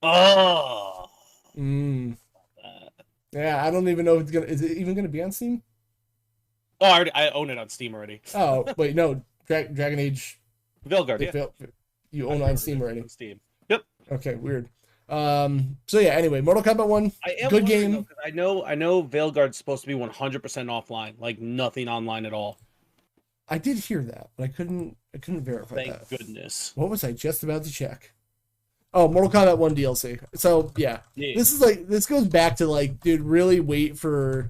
Oh. Yeah, I don't even know if it's gonna. Is it even gonna be on Steam? Oh, I own it on Steam already. Oh wait, no, Dragon Age. Veilguard. Yeah. You own it on Steam already. On Steam. Yep. Okay, weird. So yeah, anyway, Mortal Kombat 1, good game. Though, I know Veilguard's supposed to be 100% offline, like nothing online at all. I did hear that, but I couldn't verify that. Thank goodness. What was I just about to check? Oh, Mortal Kombat 1 DLC. So yeah. This goes back to like, dude, really wait for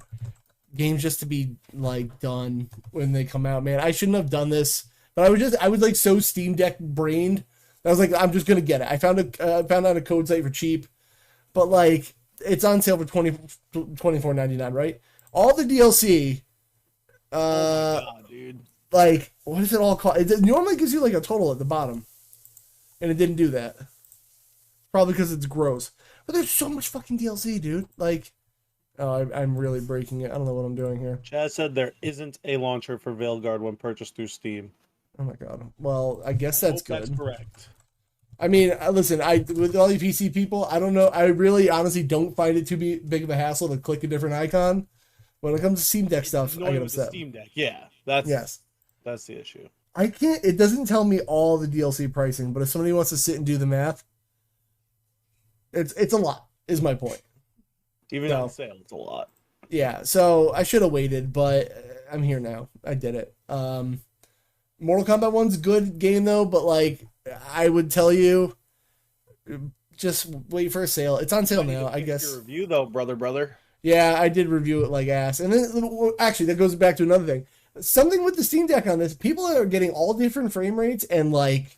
games just to be like done when they come out, man. I shouldn't have done this, but I was like so Steam Deck brained. I was like, I'm just gonna get it. I found out a code site for cheap, but like it's on sale for $24.99, right? All the DLC. Oh my God, dude. Like, what is it all called? It normally gives you like a total at the bottom, and it didn't do that. Probably because it's gross. But there's so much fucking DLC, dude. Like, oh, I'm really breaking it. I don't know what I'm doing here. Chaz said there isn't a launcher for Veilguard when purchased through Steam. Oh my God. Well, I guess that's good. That's correct. I mean, listen, with all you PC people, I don't know. I really honestly don't find it too big of a hassle to click a different icon. When it comes to Steam Deck stuff, I get upset. Steam Deck, yeah. That's the issue. I can't. It doesn't tell me all the DLC pricing, but if somebody wants to sit and do the math, it's a lot. Is my point. Even on sale, it's a lot. Yeah. So I should have waited, but I'm here now. I did it. Mortal Kombat 1's a good game though, but like I would tell you, just wait for a sale. It's on sale now, I guess. Your review though, brother. Yeah, I did review it like ass. And then actually that goes back to another thing. Something with the Steam Deck on this, people are getting all different frame rates and like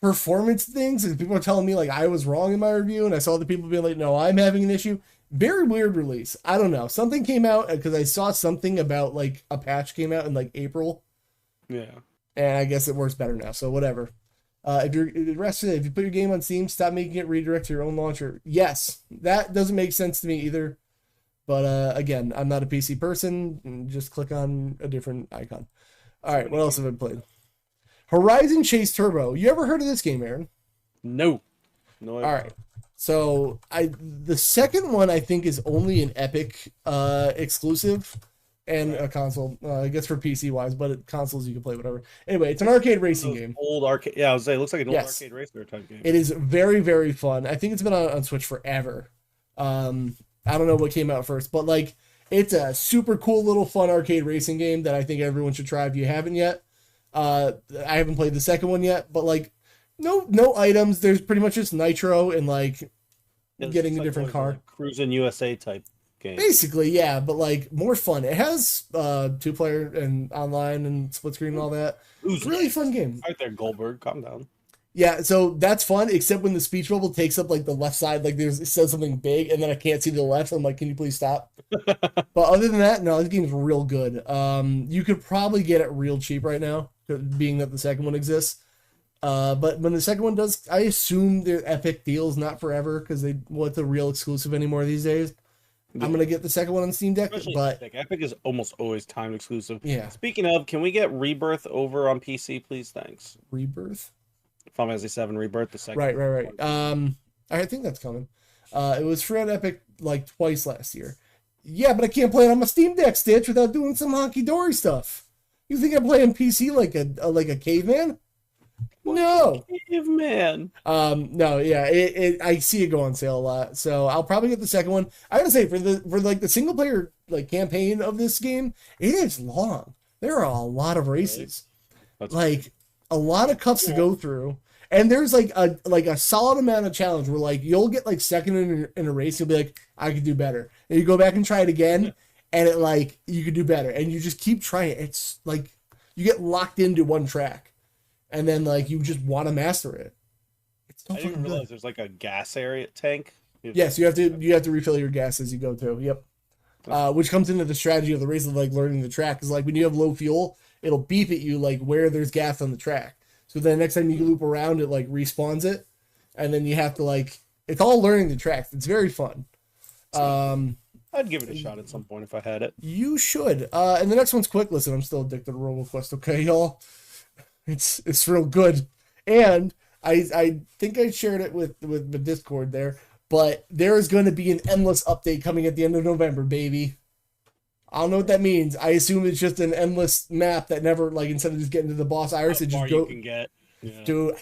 performance things, and people are telling me like I was wrong in my review, and I saw the people being like, no, I'm having an issue. Very weird release. I don't know. Something came out because I saw something about like a patch came out in like April. Yeah. And I guess it works better now. So whatever. If you put your game on Steam, stop making it redirect to your own launcher. Yes, that doesn't make sense to me either. But again, I'm not a PC person. Just click on a different icon. All right, what else have I played? Horizon Chase Turbo. You ever heard of this game, Aaron? No. All right. So the second one I think is only an Epic exclusive and a console. I guess for PC wise, but consoles you can play whatever. Anyway, it's an arcade racing game. Old arcade. Yeah, I was saying it looks like an old arcade racer type game. It is very, very fun. I think it's been on Switch forever. I don't know what came out first, but like it's a super cool little fun arcade racing game that I think everyone should try if you haven't yet. I haven't played the second one yet, but like no items. There's pretty much just nitro and like getting a different car. Like Cruising USA type game. Basically, yeah, but like more fun. It has 2-player and online and split screen and all that. It's a really fun game. Right there, Goldberg. Calm down. Yeah, so that's fun, except when the speech bubble takes up like the left side, like it says something big, and then I can't see the left. So I'm like, can you please stop? But other than that, no, this game's real good. You could probably get it real cheap right now, being that the second one exists. But when the second one does, I assume their Epic deal's not forever because they want the real exclusive anymore these days. Yeah. I'm gonna get the second one on Steam Deck, especially but Epic is almost always timed exclusive. Yeah. Speaking of, can we get Rebirth over on PC, please? Thanks. Rebirth. Final Fantasy 7 Rebirth, the second. Right. I think that's coming. It was free on Epic like twice last year. Yeah, but I can't play it on my Steam Deck, Stitch, without doing some honky dory stuff. You think I'm playing PC like a caveman? No, caveman. No, yeah, I see it go on sale a lot, so I'll probably get the second one. I gotta say, for the single player like campaign of this game, it is long. There are a lot of races, like a lot of cuts to go through, and there's like a solid amount of challenge where like you'll get like second in a race, you'll be like, I could do better, and you go back and try it again, and it like you could do better, and you just keep trying. It's like you get locked into one track. And then, like, you just want to master it. I didn't realize there's, like, a gas area tank. Yes, you have to refill your gas as you go too. Yep. Which comes into the strategy of the race of like learning the track is like when you have low fuel, it'll beep at you like where there's gas on the track. So then next time you loop around, it like respawns it, and then you have to like it's all learning the tracks. It's very fun. I'd give it a shot at some point if I had it. You should. And the next one's quick. Listen, I'm still addicted to RoboQuest. Okay, y'all. It's real good. And I think I shared it with the Discord there. But there is going to be an endless update coming at the end of November, baby. I don't know what that means. I assume it's just an endless map that never, like, instead of just getting to the boss iris, it just go. You can get. Yeah. Dude,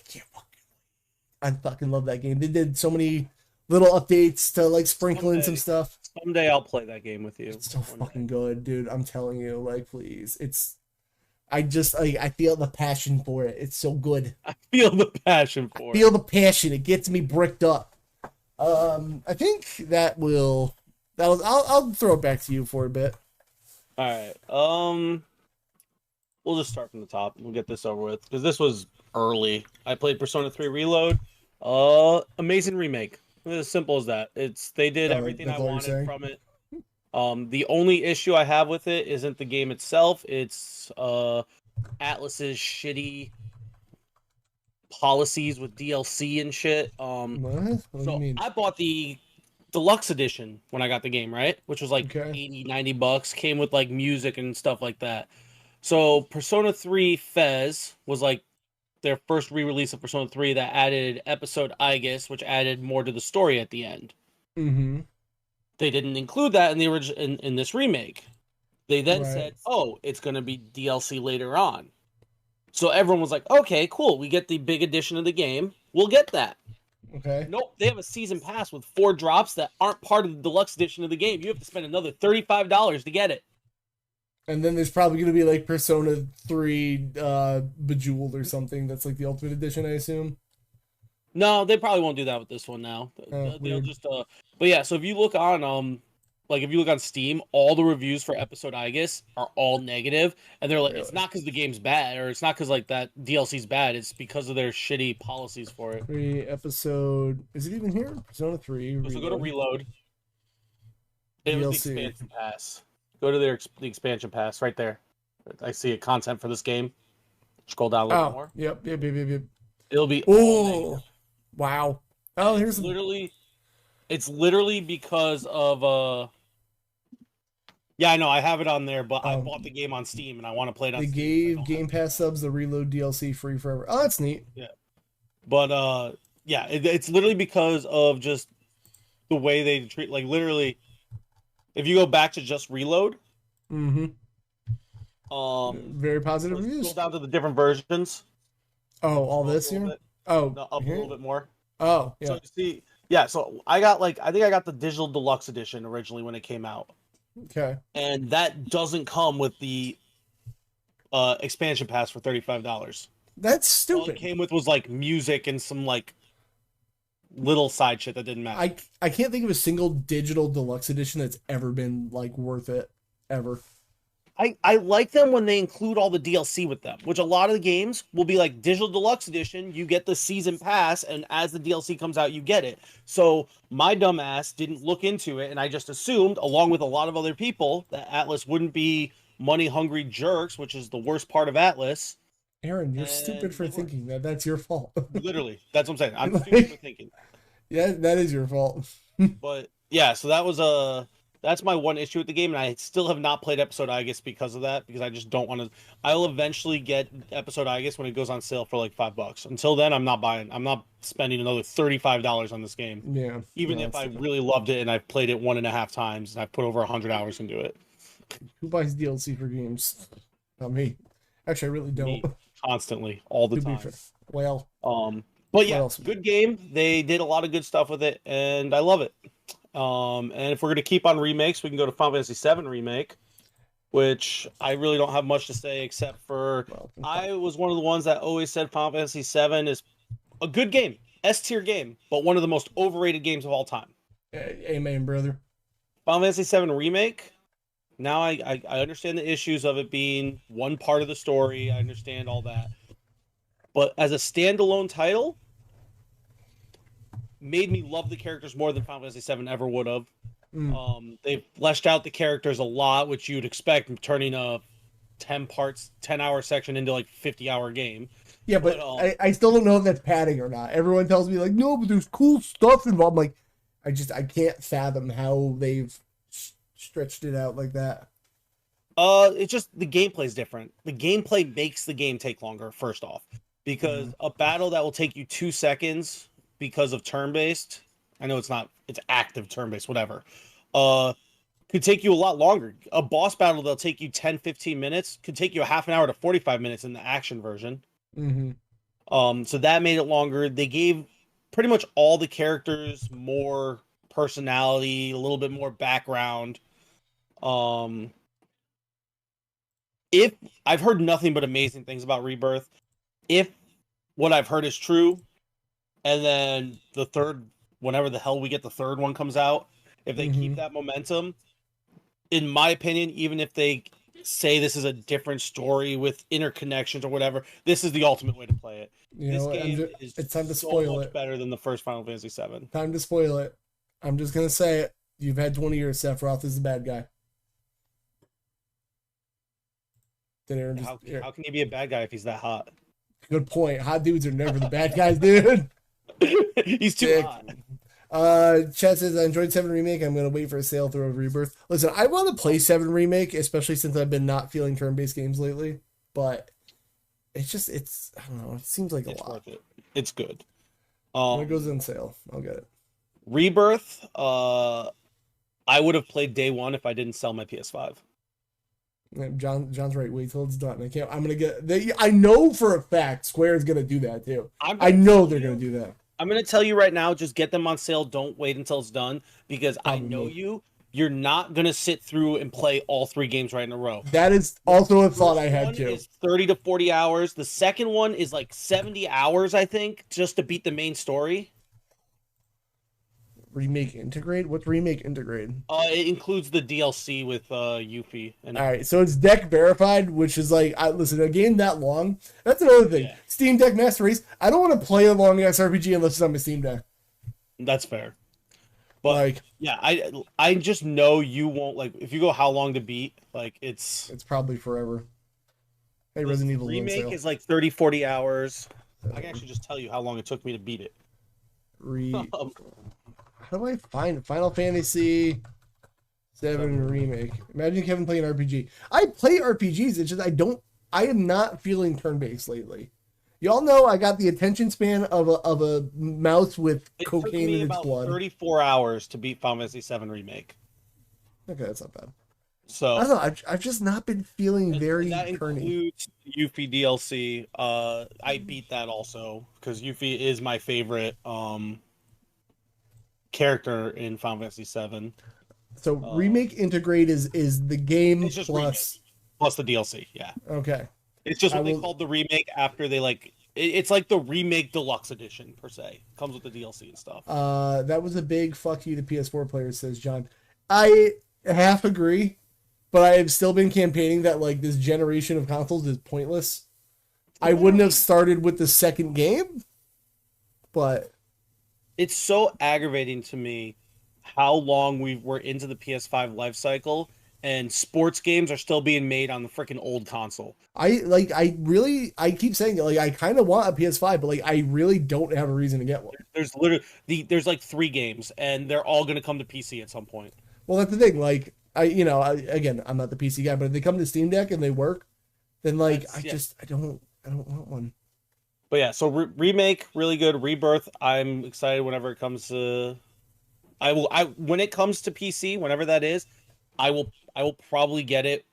I fucking love that game. They did so many little updates to like sprinkle in some stuff. Someday I'll play that game with you. It's so fucking good, dude. I'm telling you, like, please. I feel the passion for it. It's so good. I feel the passion for it. Feel the passion. It gets me bricked up. I think that'll I'll throw it back to you for a bit. All right. We'll just start from the top. We'll get this over with because this was early. I played Persona 3 Reload. Amazing remake. It's as simple as that. They did everything I wanted from it. The only issue I have with it isn't the game itself. It's Atlus's shitty policies with DLC and shit. What do you mean? I bought the deluxe edition when I got the game, right? Which was like $80-$90. Came with like music and stuff like that. So Persona 3 Fez was like their first re-release of Persona 3 that added episode Aegis, which added more to the story at the end. Mm-hmm. They didn't include that in the in this remake. They then said, "Oh, it's going to be DLC later on." So everyone was like, "Okay, cool. We get the big edition of the game. We'll get that." Okay. Nope. They have a season pass with 4 drops that aren't part of the deluxe edition of the game. You have to spend another $35 to get it. And then there's probably going to be like Persona 3 Bejeweled or something. That's like the Ultimate Edition, I assume. No, they probably won't do that with this one now. They'll just but yeah, so if you look on if you look on Steam, all the reviews for episode Aegis are all negative, and they're like, It's not because the game's bad, or it's not because like that DLC's bad, it's because of their shitty policies for it. 3 episode, is it even here? Persona 3 So go to Reload. It was the expansion pass. Go to the expansion pass right there. I see a content for this game. Scroll down a little more. Yep. It'll be wow. Oh, here's it's literally because of yeah, I know I have it on there, but I bought the game on Steam and I want to play it on Steam. They gave Game Pass subs the Reload DLC free forever. Oh, that's neat. Yeah. But yeah, it's literally because of just the way they treat, like, literally if you go back to just Reload, very positive reviews. Scroll down to the different versions. Oh, all this here? Oh, no, up a little bit more. Oh, yeah. So you see, yeah, so I got I think I got the digital deluxe edition originally when it came out. Okay. And that doesn't come with the expansion pass for $35. That's stupid. All it came with was like music and some like little side shit that didn't matter. I can't think of a single digital deluxe edition that's ever been like worth it ever. I like them when they include all the DLC with them, which a lot of the games will be like digital deluxe edition. You get the season pass, and as the DLC comes out, you get it. So my dumb ass didn't look into it, and I just assumed, along with a lot of other people, that Atlus wouldn't be money-hungry jerks, which is the worst part of Atlus. Aren, you're stupid for thinking that. That's your fault. Literally, that's what I'm saying. I'm stupid for thinking. Yeah, that is your fault. But yeah, so that was that's my one issue with the game, and I still have not played episode Aegis because of that, because I just don't want to. I'll eventually get episode Aegis when it goes on sale for like $5. Until then, I'm not buying. I'm not spending another $35 on this game. Yeah. Even if I really loved it and I've played it 1.5 times and I've put over 100 hours into it. Who buys DLC for games? Not me. Actually, I really don't. Me, constantly, all the time. Well. But yeah, good game. They did a lot of good stuff with it, and I love it. And if we're going to keep on remakes, we can go to Final Fantasy VII Remake, which I really don't have much to say except for I was one of the ones that always said Final Fantasy VII is a good game, S-tier game, but one of the most overrated games of all time. Amen, brother. Final Fantasy VII Remake, now I understand the issues of it being one part of the story. I understand all that. But as a standalone title, made me love the characters more than Final Fantasy VII ever would have. Mm. They've fleshed out the characters a lot, which you'd expect from turning a 10-hour section into like 50-hour game. Yeah, but I still don't know if that's padding or not. Everyone tells me like, no, but there's cool stuff involved. I'm like, I can't fathom how they've stretched it out like that. It's just the gameplay's different. The gameplay makes the game take longer, first off, because a battle that will take you 2 seconds because of turn-based, I know it's not, it's active turn-based, whatever, could take you a lot longer. A boss battle that'll take you 10, 15 minutes could take you a half an hour to 45 minutes in the action version. So that made it longer. They gave pretty much all the characters more personality, a little bit more background. If I've heard nothing but amazing things about Rebirth, if what I've heard is true, and then the third, whenever the hell we get the third one comes out, if they keep that momentum, in my opinion, even if they say this is a different story with interconnections or whatever, this is the ultimate way to play it. This game is it's time to so spoil much it. better than the first Final Fantasy VII. Time to spoil it. I'm just gonna say it. You've had 20 years. Sephiroth is the bad guy. How can he be a bad guy if he's that hot? Good point. Hot dudes are never the bad guys, dude. He's too hot. Chad says, I enjoyed 7 Remake. I'm going to wait for a sale through Rebirth. Listen, I want to play 7 Remake, especially since I've been not feeling turn-based games lately. But it's I don't know. It seems like a lot. Worth it. It's good. When it goes on sale, I'll get it. Rebirth, I would have played day one if I didn't sell my PS5. John's right. Wait till it's done. I'm gonna get. I know for a fact Square is gonna do that too. I know they're gonna do that. I'm gonna tell you right now. Just get them on sale. Don't wait until it's done because I know you. You're not gonna sit through and play all 3 games right in a row. That is also a thought I had too. Is 30 to 40 hours. The second one is like 70 hours, I think, just to beat the main story. Remake Integrate? What's Remake Integrate? It includes the DLC with Yuffie. All right, so it's deck verified, which is like, listen, a game that long. That's another thing. Yeah. Steam Deck Master Race. I don't want to play a long ass RPG unless it's on my Steam Deck. That's fair. But like, yeah, I just know you won't like if you go how long to beat. Like it's probably forever. Hey, Resident Evil Remake is like 30, 40 hours. I can actually just tell you how long it took me to beat it. How do I find Final Fantasy 7 Remake? Imagine Kevin playing RPG. I play RPGs. It's just I am not feeling turn-based lately. Y'all know I got the attention span of a mouse with cocaine in its blood. It took me about 34 hours to beat Final Fantasy 7 Remake. Okay, that's not bad. So I don't know. I've just not been feeling very that turny. Includes Yuffie DLC. I beat that also because Yuffie is my favorite character in Final Fantasy VII. So Remake Integrate is the game plus the DLC. Yeah. Okay. It's just what they called the remake after they like. It's like the remake deluxe edition per se. Comes with the DLC and stuff. That was a big fuck you to PS4 players, says John. I half agree, but I have still been campaigning that like this generation of consoles is pointless. I wouldn't have started with the second game, but it's so aggravating to me how long we're into the PS5 life cycle and sports games are still being made on the freaking old console. I keep saying it, like I kind of want a PS5, but like I really don't have a reason to get one. There's like 3 games and they're all going to come to PC at some point. Well, that's the thing. Like again, I'm not the PC guy, but if they come to Steam Deck and they work, then like I don't want one. But yeah, so Remake really good. Rebirth, I'm excited whenever it comes to. When it comes to PC, whenever that is, I will probably get it,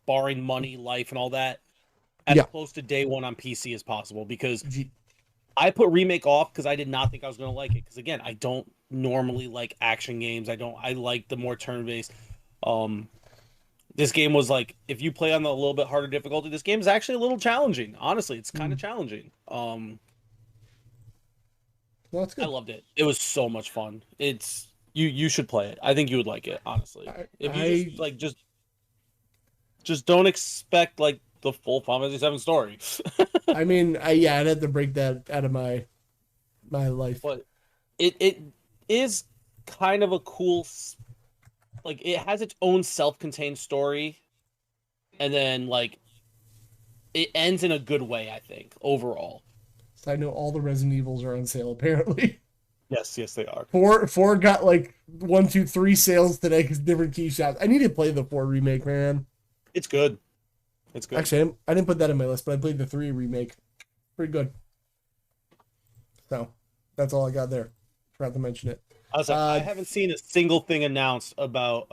barring money, life, and all that, as close to day one on PC as possible. Because I put Remake off because I did not think I was going to like it. Because again, I don't normally like action games. I like the more turn-based. This game was like, if you play on the little bit harder difficulty, this game is actually a little challenging. Honestly, it's kind of challenging. Well, that's good. I loved it. It was so much fun. It's you should play it. I think you would like it, honestly. If you just don't expect like the full Final Fantasy VII story. I mean, I'd have to break that out of my life. But it is kind of a cool, like it has its own self-contained story, and then like it ends in a good way, I think, overall. So I know all the Resident Evils are on sale apparently. Yes, they are. Four got like 1, 2, 3 sales today because different key shops. I need to play the 4 remake, man. It's good. It's good. Actually, I didn't put that in my list, but I played the 3 remake. Pretty good. So that's all I got there. Forgot to mention it. I was like, I haven't seen a single thing announced about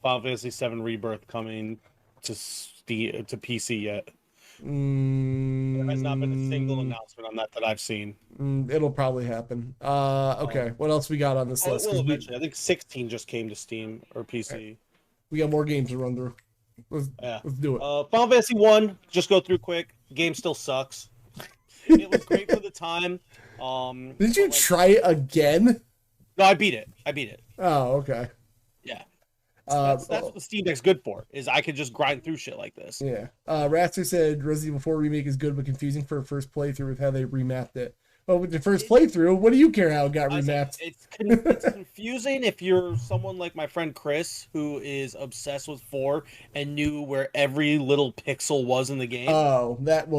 Final Fantasy VII Rebirth coming to PC yet. There has not been a single announcement on that I've seen. It'll probably happen. Okay, what else we got on this list? It will eventually. I think 16 just came to Steam or PC. Right. We got more games to run through. Let's do it. Final Fantasy 1, just go through quick. Game still sucks. It was great for the time. Did you try it again? No, I beat it. Oh, okay. Yeah. That's what the Steam Deck's good for, is I could just grind through shit like this. Yeah. Ratzer said Resident Evil 4 Remake is good but confusing for a first playthrough with how they remapped it. But with the first playthrough, what do you care how it got remapped? It's confusing if you're someone like my friend Chris, who is obsessed with 4 and knew where every little pixel was in the game. Oh, that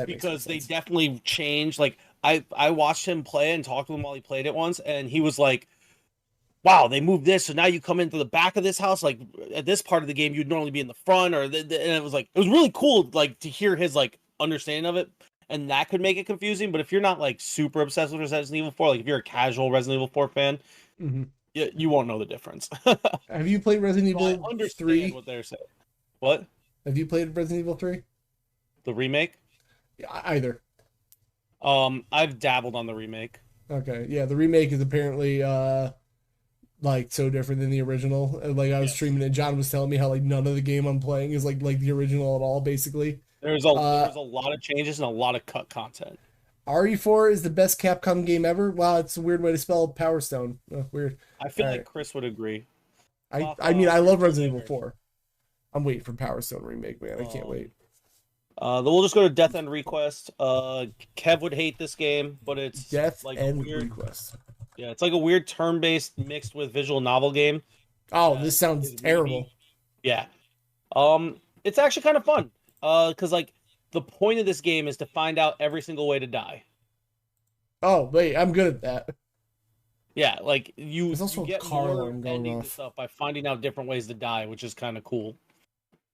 because they definitely changed. Like I watched him play and talked to him while he played it once, and he was like, wow, they moved this, so now you come into the back of this house. Like at this part of the game, you'd normally be in the front, and it was really cool, like to hear his like understanding of it, and that could make it confusing. But if you're not like super obsessed with Resident Evil 4, like if you're a casual Resident Evil 4 fan, you won't know the difference. Have you played Resident Evil 3? What they're saying. What? Have you played Resident Evil 3? The remake? Yeah, either. I've dabbled on the remake. Okay, yeah, the remake is apparently like so different than the original. Like I was streaming it, John was telling me how like none of the game I'm playing is like the original at all. Basically, there's a lot of changes and a lot of cut content. RE4 is the best Capcom game ever. Wow, it's a weird way to spell Power Stone. Weird. I feel like Chris would agree. I mean, I love Resident Evil 4. I'm waiting for Power Stone remake, man. I can't wait. Then we'll just go to Death End Request. Kev would hate this game, but it's Death like End Request. Yeah, it's like a weird turn-based mixed with visual novel game. Oh, this sounds terrible. Yeah. It's actually kind of fun. Because like the point of this game is to find out every single way to die. Oh, wait, I'm good at that. Yeah, like There's also you get a car more alarm going endings off. and stuff by finding out different ways to die, which is kind of cool.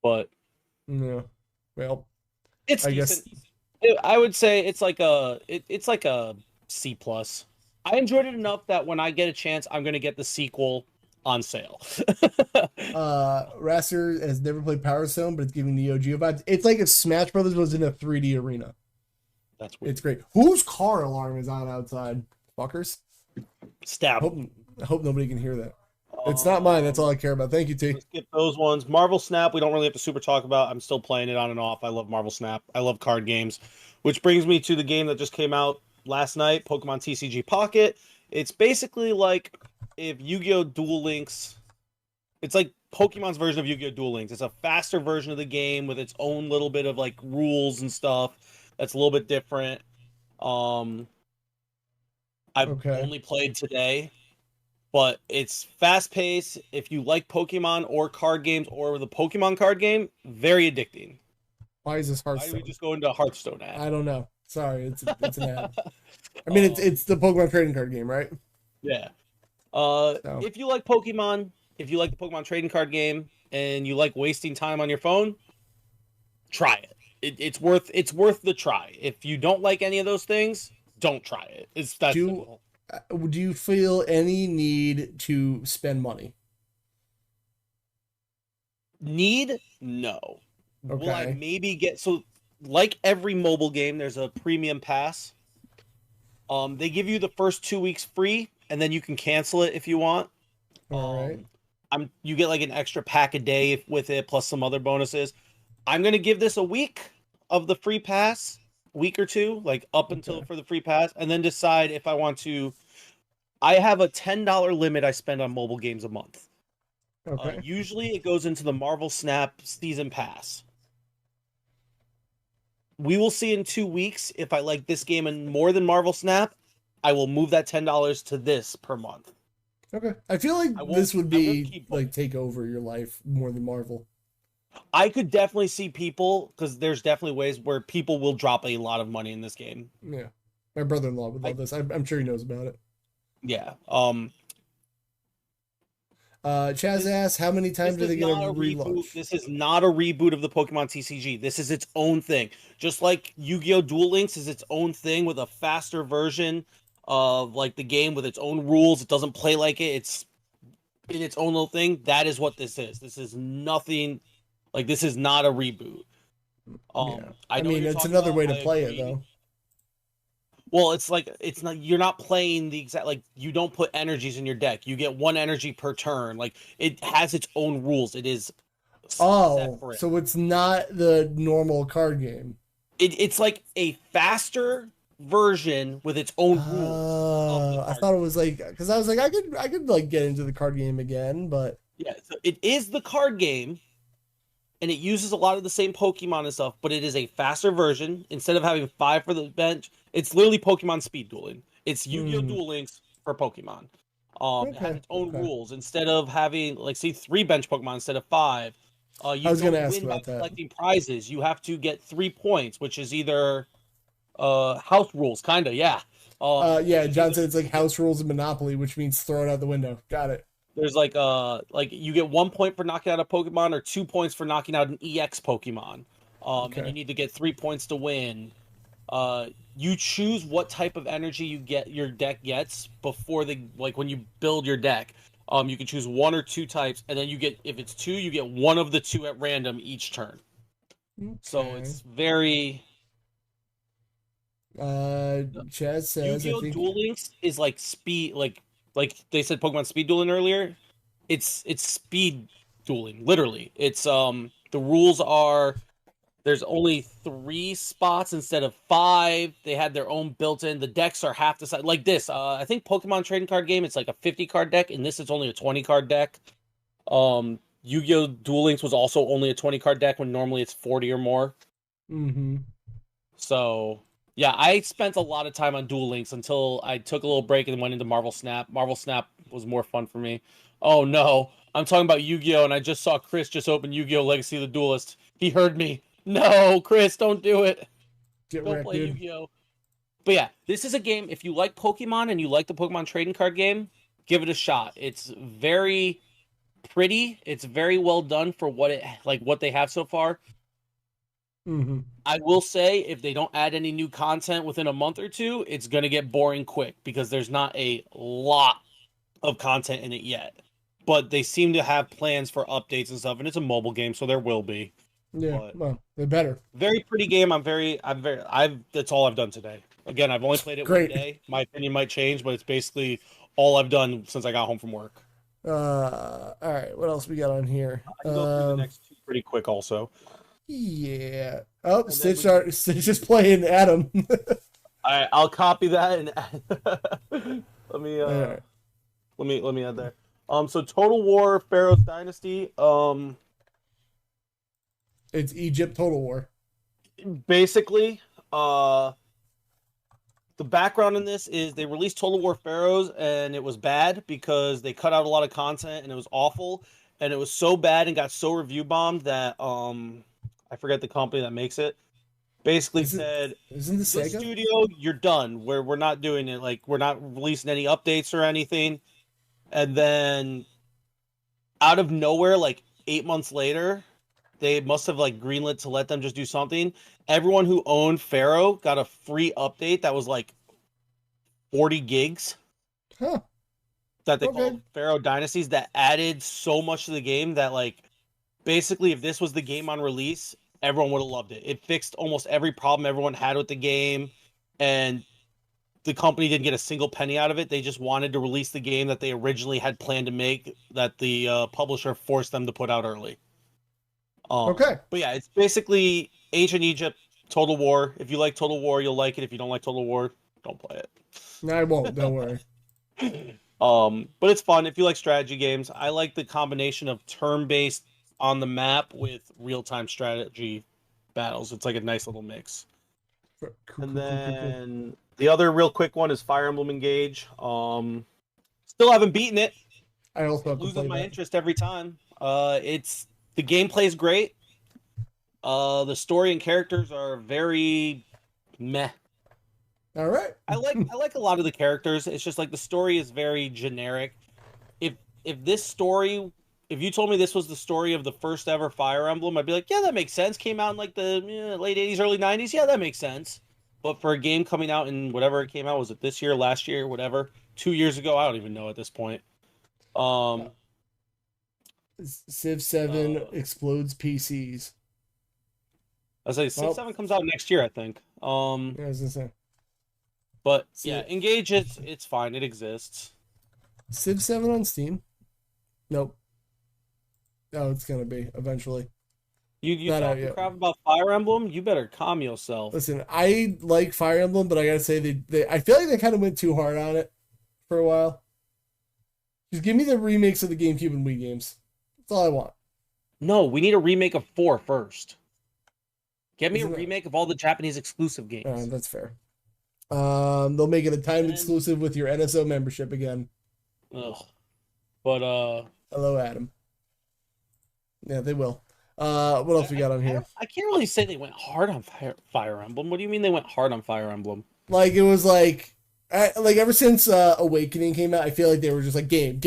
But yeah, well, it's I decent. guess I would say it's like a C+. I enjoyed it enough that when I get a chance, I'm going to get the sequel on sale. Rasser has never played Power Stone, but it's giving Neo Geo vibes. It's like if Smash Brothers was in a 3D arena. That's weird. It's great. Whose car alarm is on outside? Fuckers. Stab. I hope nobody can hear that. It's not mine. That's all I care about. Thank you, T. Let's skip those ones. Marvel Snap, we don't really have to super talk about. I'm still playing it on and off. I love Marvel Snap. I love card games. Which brings me to the game that just came out last night, Pokemon TCG Pocket. It's basically like if Yu-Gi-Oh! Duel Links. It's like Pokemon's version of Yu-Gi-Oh! Duel Links. It's a faster version of the game with its own little bit of like rules and stuff that's a little bit different. I've only played today, but it's fast-paced. If you like Pokemon or card games or the Pokemon card game, very addicting. Why is this Hearthstone? Why did we just go into a Hearthstone ad? I don't know. Sorry, it's an ad. I mean, it's the Pokemon trading card game, right? Yeah. If you like Pokemon, if you like the Pokemon trading card game, and you like wasting time on your phone, try it. It's worth the try. If you don't like any of those things, don't try it. It's that simple. Do you feel any need to spend money? Need? No. Okay. Will I maybe get like every mobile game, there's a premium pass. They give you the first 2 weeks free, and then you can cancel it if you want. All right. You get like an extra pack a day with it, plus some other bonuses. I'm gonna give this a week of the free pass, week or two, like up until for the free pass, and then decide if I want to. I have a $10 limit I spend on mobile games a month. Okay. Usually it goes into the Marvel Snap season pass. We will see in 2 weeks if I like this game and more than Marvel Snap, I will move that $10 to this per month. Okay. I feel like this would be like take over your life more than Marvel. I could definitely see people, because there's definitely ways where people will drop a lot of money in this game. Yeah. My brother-in-law would love this. I'm sure he knows about it. Yeah. Chaz asks, how many times do they get a relaunch? This is not a reboot of the Pokemon TCG. This is its own thing. Just like Yu-Gi-Oh! Duel Links is its own thing with a faster version of like the game with its own rules. It doesn't play like it. It's in its own little thing. That is what this is. This is nothing. Like, this is not a reboot. Yeah. I mean, it's another way to play it, though. Well, it's like, it's not, you're not playing the exact, like, you don't put energies in your deck. You get 1 energy per turn. Like, it has its own rules. It is separate. So it's not the normal card game. It's like a faster version with its own rules. I thought it was like, because I was like, I could like get into the card game again, but yeah, so it is the card game, and it uses a lot of the same Pokemon and stuff, but it is a faster version. Instead of having 5 for the bench, it's literally Pokemon speed dueling. It's Yu-Gi-Oh! Duel Links for Pokemon. It has its own rules. Instead of having, like, say, 3 bench Pokemon instead of 5, you don't win by collecting prizes. You have to get 3 points, which is either house rules, kind of, yeah. Yeah, John said it's like house rules and Monopoly, which means throw it out the window. Got it. There's like you get 1 point for knocking out a Pokemon or 2 points for knocking out an EX Pokemon. And you need to get 3 points to win. You choose what type of energy your deck gets before when you build your deck. You can choose 1 or 2 types, and then if it's 2, you get 1 of the 2 at random each turn. Okay. So it's very. Chaz says Yu-Gi-Oh! Duel Links is like speed, like they said Pokemon speed dueling earlier. It's speed dueling, literally. It's the rules are there's only 3 spots instead of 5. They had their own built-in. The decks are half the size. Like this, I think Pokemon trading card game, it's like a 50 card deck, and this is only a 20 card deck. Yu-Gi-Oh! Duel Links was also only a 20 card deck when normally it's 40 or more. Mm-hmm. So yeah, I spent a lot of time on Duel Links until I took a little break and went into Marvel Snap. Marvel Snap was more fun for me. Oh no, I'm talking about Yu-Gi-Oh! And I just saw Chris just open Yu-Gi-Oh! Legacy of the Duelist. He heard me. No, Chris, don't do it. Don't play Yu-Gi-Oh! But yeah, this is a game, if you like Pokemon and you like the Pokemon trading card game, give it a shot. It's very pretty. It's very well done for what they have so far. Mm-hmm. I will say, if they don't add any new content within a month or 2, it's going to get boring quick because there's not a lot of content in it yet. But they seem to have plans for updates and stuff, and it's a mobile game, so there will be. Yeah, well, they're better. Very pretty game. That's all I've done today. Again, I've only played it one day. My opinion might change, but it's basically all I've done since I got home from work. All right, what else we got on here? I can go through the next 2 pretty quick also. Yeah. Oh, Stitch is playing Adam. All right, I'll copy that and let me add there. So Total War Pharaoh's Dynasty. It's Egypt Total War. Basically, the background in this is they released Total War Pharaohs and it was bad because they cut out a lot of content and it was awful, and it was so bad and got so review bombed that I forget the company that makes it. Basically said, "Isn't the Sega studio? You're done. We're not doing it. Like, we're not releasing any updates or anything." And then, out of nowhere, like 8 months later, they must have like greenlit to let them just do something. Everyone who owned Pharaoh got a free update that was like 40 gigs. Huh. That they called Pharaoh Dynasties, that added so much to the game that, like, basically, if this was the game on release, everyone would have loved it. It fixed almost every problem everyone had with the game, and the company didn't get a single penny out of it. They just wanted to release the game that they originally had planned to make, that the publisher forced them to put out early. But yeah, it's basically Ancient Egypt, Total War. If you like Total War, you'll like it. If you don't like Total War, don't play it. No, I won't. Don't worry. But it's fun. If you like strategy games, I like the combination of turn-based on the map with real-time strategy battles. It's like a nice little mix. And then the other real quick one is Fire Emblem Engage. Still haven't beaten it. I also have to loses play my that. interest every time. It's the gameplay is great. The story and characters are very meh. All right. I like a lot of the characters. It's just like the story is very generic. If this story, if you told me this was the story of the first ever Fire Emblem, I'd be like, yeah, that makes sense. Came out in like the late 80s, early 90s. Yeah, that makes sense. But for a game coming out in whatever it came out, was it this year, last year, whatever, 2 years ago? I don't even know at this point. Civ 7 explodes PCs. I say Civ 7 comes out next year, I think. Yeah, I was gonna say. But yeah, Engage it's fine. It exists. Civ 7 on Steam? Nope. Oh, it's gonna be eventually. You talking crap about Fire Emblem? You better calm yourself. Listen, I like Fire Emblem, but I gotta say they I feel like they kind of went too hard on it for a while. Just give me the remakes of the GameCube and Wii games. That's all I want. No, we need a remake of 4 first. Get me a remake of all the Japanese exclusive games. That's fair. They'll make it a timed exclusive with your NSO membership again. Ugh. But hello, Adam. Yeah, they will. What else we got on here? I can't really say they went hard on Fire Emblem. What do you mean they went hard on Fire Emblem? Like it was like ever since Awakening came out, I feel like they were just like game.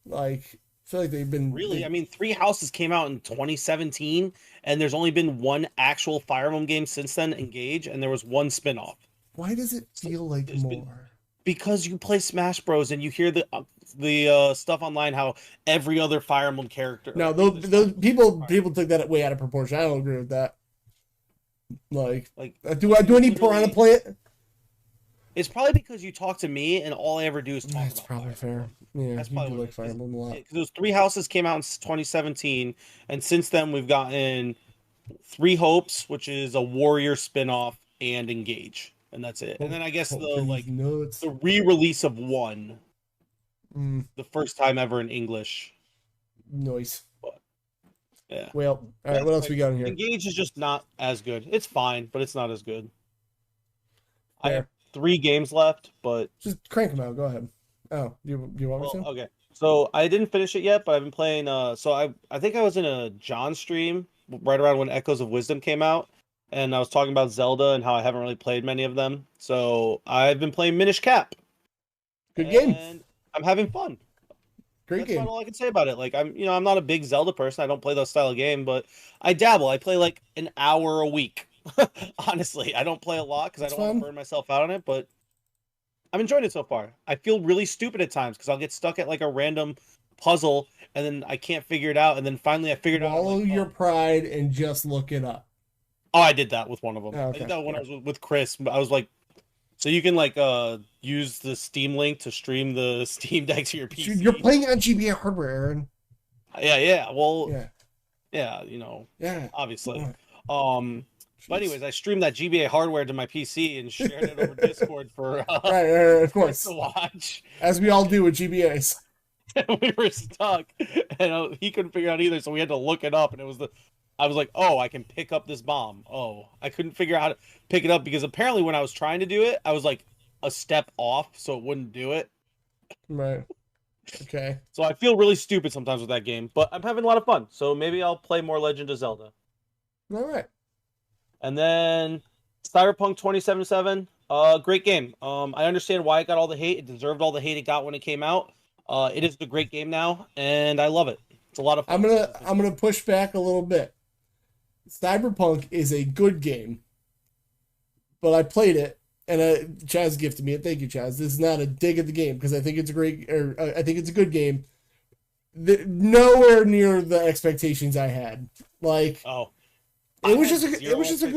Like I feel like they've been really. I mean, Three Houses came out in 2017, and there's only been one actual Fire Emblem game since then, Engage, and there was one spinoff. Why does it feel like more? Because you play Smash Bros. And you hear the stuff online how every other Fire Emblem character. No, those people took that way out of proportion. I don't agree with that. Like do I need Piranha play it? It's probably because you talk to me, and all I ever do is talk. That's probably fair. Yeah, that's probably like Fire Emblem a lot. Because those Three Houses came out in 2017, and since then we've gotten Three Hopes, which is a Warrior spinoff, and Engage, and that's it. And then I guess the re-release of 1, the first time ever in English. Nice. But, yeah. Well, all right. What else we got in here? Engage is just not as good. It's fine, but it's not as good. Fair. I have 3 games left, but just crank them out. Go ahead. Oh, you want me to? Okay. So I didn't finish it yet, but I've been playing. So I think I was in a John stream right around when Echoes of Wisdom came out, and I was talking about Zelda and how I haven't really played many of them. So I've been playing Minish Cap. Good game. And I'm having fun. Great game. That's about all I can say about it. Like I'm not a big Zelda person. I don't play that style of game, but I dabble. I play like an hour a week. Honestly, I don't play a lot because I don't want to burn myself out on it, but I'm enjoying it so far. I feel really stupid at times because I'll get stuck at like a random puzzle and then I can't figure it out, and then finally I figured it out. Follow your pride and just look it up. Oh, I did that with one of them. Okay. I did that when I was with Chris. I was like, so you can like use the Steam link to stream the Steam Deck to your PC. You're playing on GBA hardware, Aaron. Yeah. Well, yeah. Yeah. Obviously. Yeah. But anyways, I streamed that GBA hardware to my PC and shared it over Discord for right, of course, to watch. As we all do with GBAs. We were stuck, and he couldn't figure it out either, so we had to look it up. And I was like, oh, I can pick up this bomb. Oh, I couldn't figure out how to pick it up because apparently when I was trying to do it, I was like a step off, so it wouldn't do it. Right. Okay. So I feel really stupid sometimes with that game, but I'm having a lot of fun. So maybe I'll play more Legend of Zelda. All right. And then Cyberpunk 2077, great game. I understand why it got all the hate. It deserved all the hate it got when it came out. It is a great game now, and I love it. It's a lot of fun. I'm gonna push back a little bit. Cyberpunk is a good game, but I played it, and Chaz gifted me it. Thank you, Chaz. This is not a dig at the game because I think it's I think it's a good game. Nowhere near the expectations I had. Like, It was just a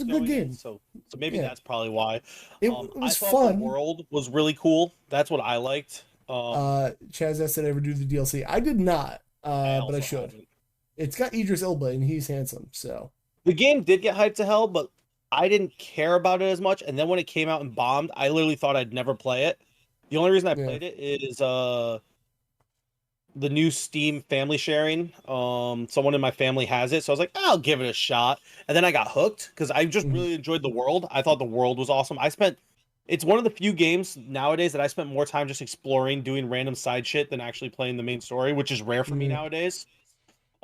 good game. So maybe that's probably why. It was I fun. The world was really cool. That's what I liked. Chaz asked did I ever do the DLC. I did not, but I should. Haven't. It's got Idris Elba and he's handsome. So the game did get hyped to hell, but I didn't care about it as much. And then when it came out and bombed, I literally thought I'd never play it. The only reason I played it is the new Steam family sharing. Someone in my family has it, so I was like, I'll give it a shot. And then I got hooked because I just really enjoyed the world. I thought the world was awesome. It's one of the few games nowadays that I spent more time just exploring, doing random side shit than actually playing the main story, which is rare for me nowadays.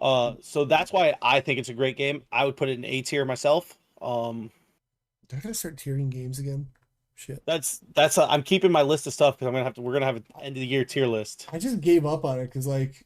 So that's why I think it's a great game. I would put it in A tier myself. They're gonna start tiering games again. Shit. I'm keeping my list of stuff because we're gonna have an end of the year tier list. I just gave up on it because, like,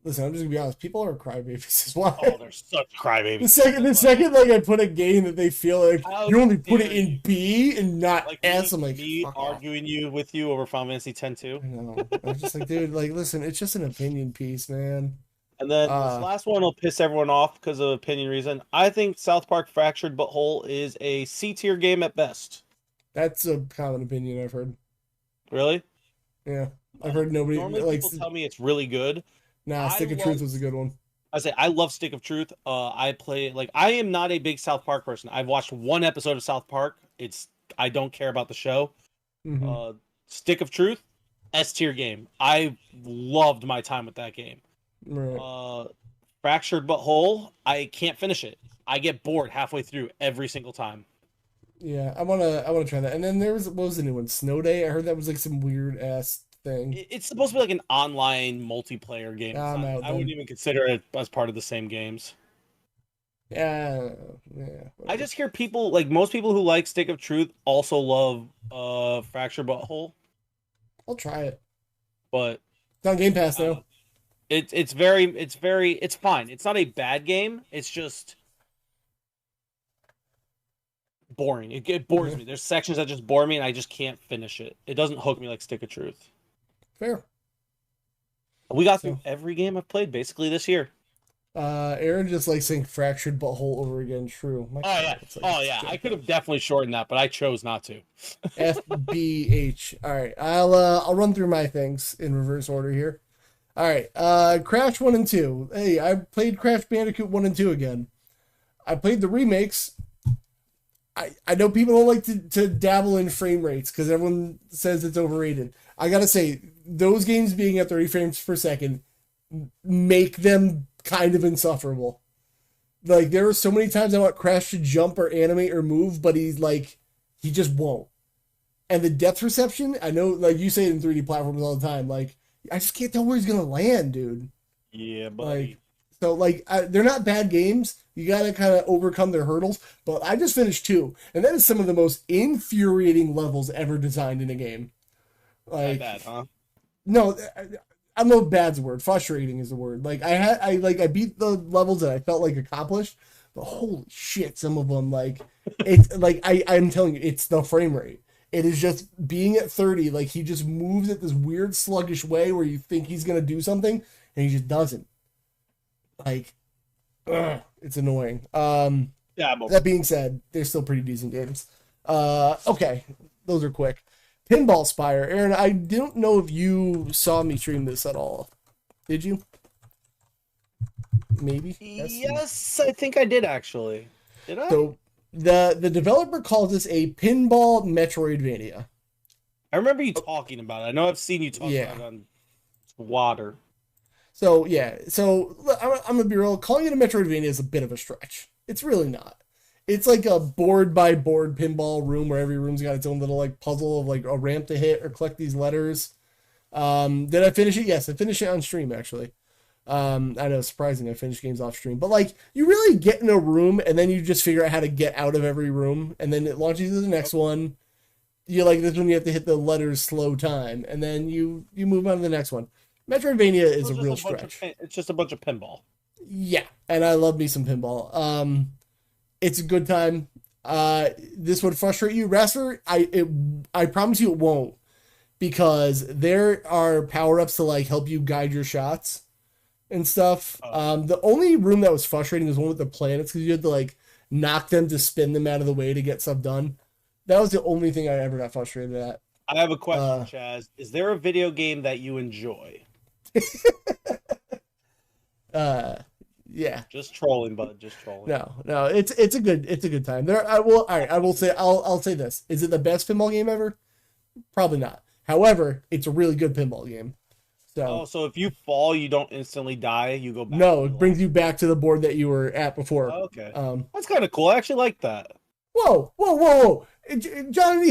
listen, I'm just gonna be honest. People are crybabies as well. Oh, they're such crybabies. The second, like, I put a game that they feel like you only put it in B and not like S, I'm like, me arguing with you over Final Fantasy X too. I know. I was just like, dude, like, listen, it's just an opinion piece, man. And then this last one will piss everyone off because of opinion reason. I think South Park Fractured But Whole is a C tier game at best. That's a common opinion I've heard. Really? Yeah. I've heard nobody normally like people tell me it's really good. Nah, Stick of Truth was a good one. I say I love Stick of Truth. I am not a big South Park person. I've watched one episode of South Park. I don't care about the show. Mm-hmm. Stick of Truth, S tier game. I loved my time with that game. Right. Fractured But Whole, I can't finish it. I get bored halfway through every single time. Yeah, I wanna try that. And then what was the new one? Snow Day? I heard that was like some weird ass thing. It's supposed to be like an online multiplayer game. I wouldn't even consider it as part of the same games. Yeah. I just hear people, like most people who like Stick of Truth also love Fractured But Whole. I'll try it. But it's on Game Pass though. It's fine. It's not a bad game. It's just boring. It bores me. There's sections that just bore me, and I just can't finish it. It doesn't hook me like Stick of Truth. Fair. We got through every game I've played basically this year. Aren just like saying Fractured But Whole over again. True. Yeah. I could have definitely shortened that, but I chose not to. FBH. All right. I'll run through my things in reverse order here. All right. Crash 1 and 2. Hey, I played Crash Bandicoot 1 and 2 again. I played the remakes. I know people don't like to dabble in frame rates because everyone says it's overrated. I gotta say, those games being at 30 frames per second make them kind of insufferable. Like, there are so many times I want Crash to jump or animate or move, but he just won't. And the depth perception, I know, like you say it in 3D platforms all the time, like, I just can't tell where he's gonna land, dude. Yeah, buddy. They're not bad games. You gotta kind of overcome their hurdles. But I just finished 2, and that is some of the most infuriating levels ever designed in a game. Like, not bad, huh? No, I don't know if bad's a word. Frustrating is the word. Like, I beat the levels that I felt like accomplished, but holy shit, some of them, like, it's like I'm telling you, it's the frame rate. It is just being at 30, like, he just moves at this weird sluggish way where you think he's gonna do something and he just doesn't. Like, it's annoying. That being said, they're still pretty decent games. Okay, those are quick. Pinball Spire. Aren, I don't know if you saw me stream this at all. Did you? Maybe? Yes, I think I did actually. Did I? So the developer calls this a pinball Metroidvania. I remember you talking about it. I know I've seen you talk about it on water. So yeah, I'm gonna be real. Calling it a Metroidvania is a bit of a stretch. It's really not. It's like a board by board pinball room where every room's got its own little like puzzle of like a ramp to hit or collect these letters. Did I finish it? Yes, I finished it on stream actually. I know, surprising. I finished games off stream, but like you really get in a room and then you just figure out how to get out of every room, and then it launches you to the next one. You like this one, you have to hit the letters slow time, and then you move on to the next one. Metroidvania is a real stretch. It's just a bunch of pinball. Yeah, and I love me some pinball. It's a good time. This would frustrate you, Rasper. I promise you it won't, because there are power-ups to like help you guide your shots and stuff. The only room that was frustrating was one with the planets, because you had to like knock them to spin them out of the way to get stuff done. That was the only thing I ever got frustrated at. I have a question, Chaz. Is there a video game that you enjoy? Yeah. Just trolling, bud. Just trolling. No. It's a good time. I'll say this. Is it the best pinball game ever? Probably not. However, it's a really good pinball game. So if you fall, you don't instantly die. You go back. No, it brings you back to the board that you were at before. Okay, that's kind of cool. I actually like that. Whoa! John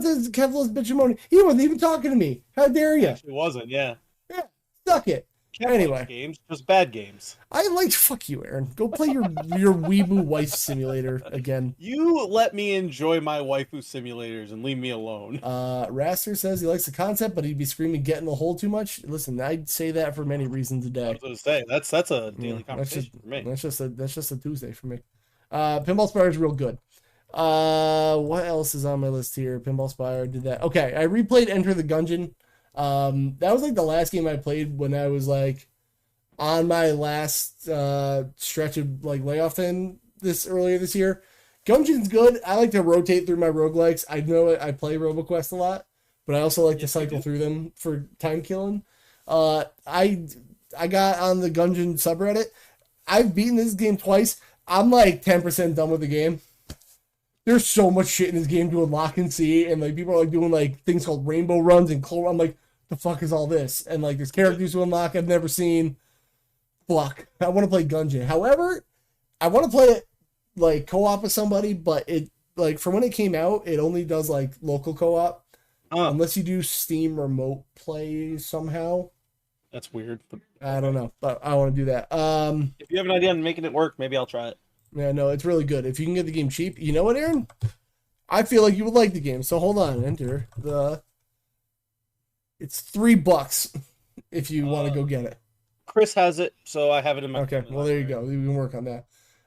says Kev loves bitch and moaning. He wasn't even talking to me. How dare you? It wasn't. Yeah. Suck it. Anyway, games, just bad games. I like fuck you, Aren. Go play your Weeboo wife simulator again. You let me enjoy my waifu simulators and leave me alone. Raster says he likes the concept, but he'd be screaming "get in the hole" too much. Listen, I'd say that for many reasons a day. I was gonna say that's a daily conversation for me. That's just a Tuesday for me. Pinball Spire is real good. What else is on my list here? Pinball Spire did that. Okay, I replayed Enter the Gungeon. That was like the last game I played when I was like on my last stretch of like layoff thing earlier this year. Gungeon's good. I like to rotate through my roguelikes. I know I play RoboQuest a lot, but I also like to cycle through them for time killing. I got on the Gungeon subreddit. I've beaten this game twice. I'm like 10% done with the game. There's so much shit in this game to unlock and see, and like people are like doing like things called rainbow runs and clone. I'm like, the fuck is all this? And like there's characters to unlock I've never seen. Fuck, I want to play Gungeon. However, I want to play it like co-op with somebody, but it like from when it came out, it only does like local co-op, unless you do Steam remote play somehow. That's weird. I don't know, but I want to do that. If you have an idea on making it work, maybe I'll try it. Yeah, no, it's really good. If you can get the game cheap, you know what, Aren? I feel like you would like the game. So hold on, enter the. It's $3 if you want to go get it. Chris has it, so I have it in my. Okay, well there you go. We can work on that.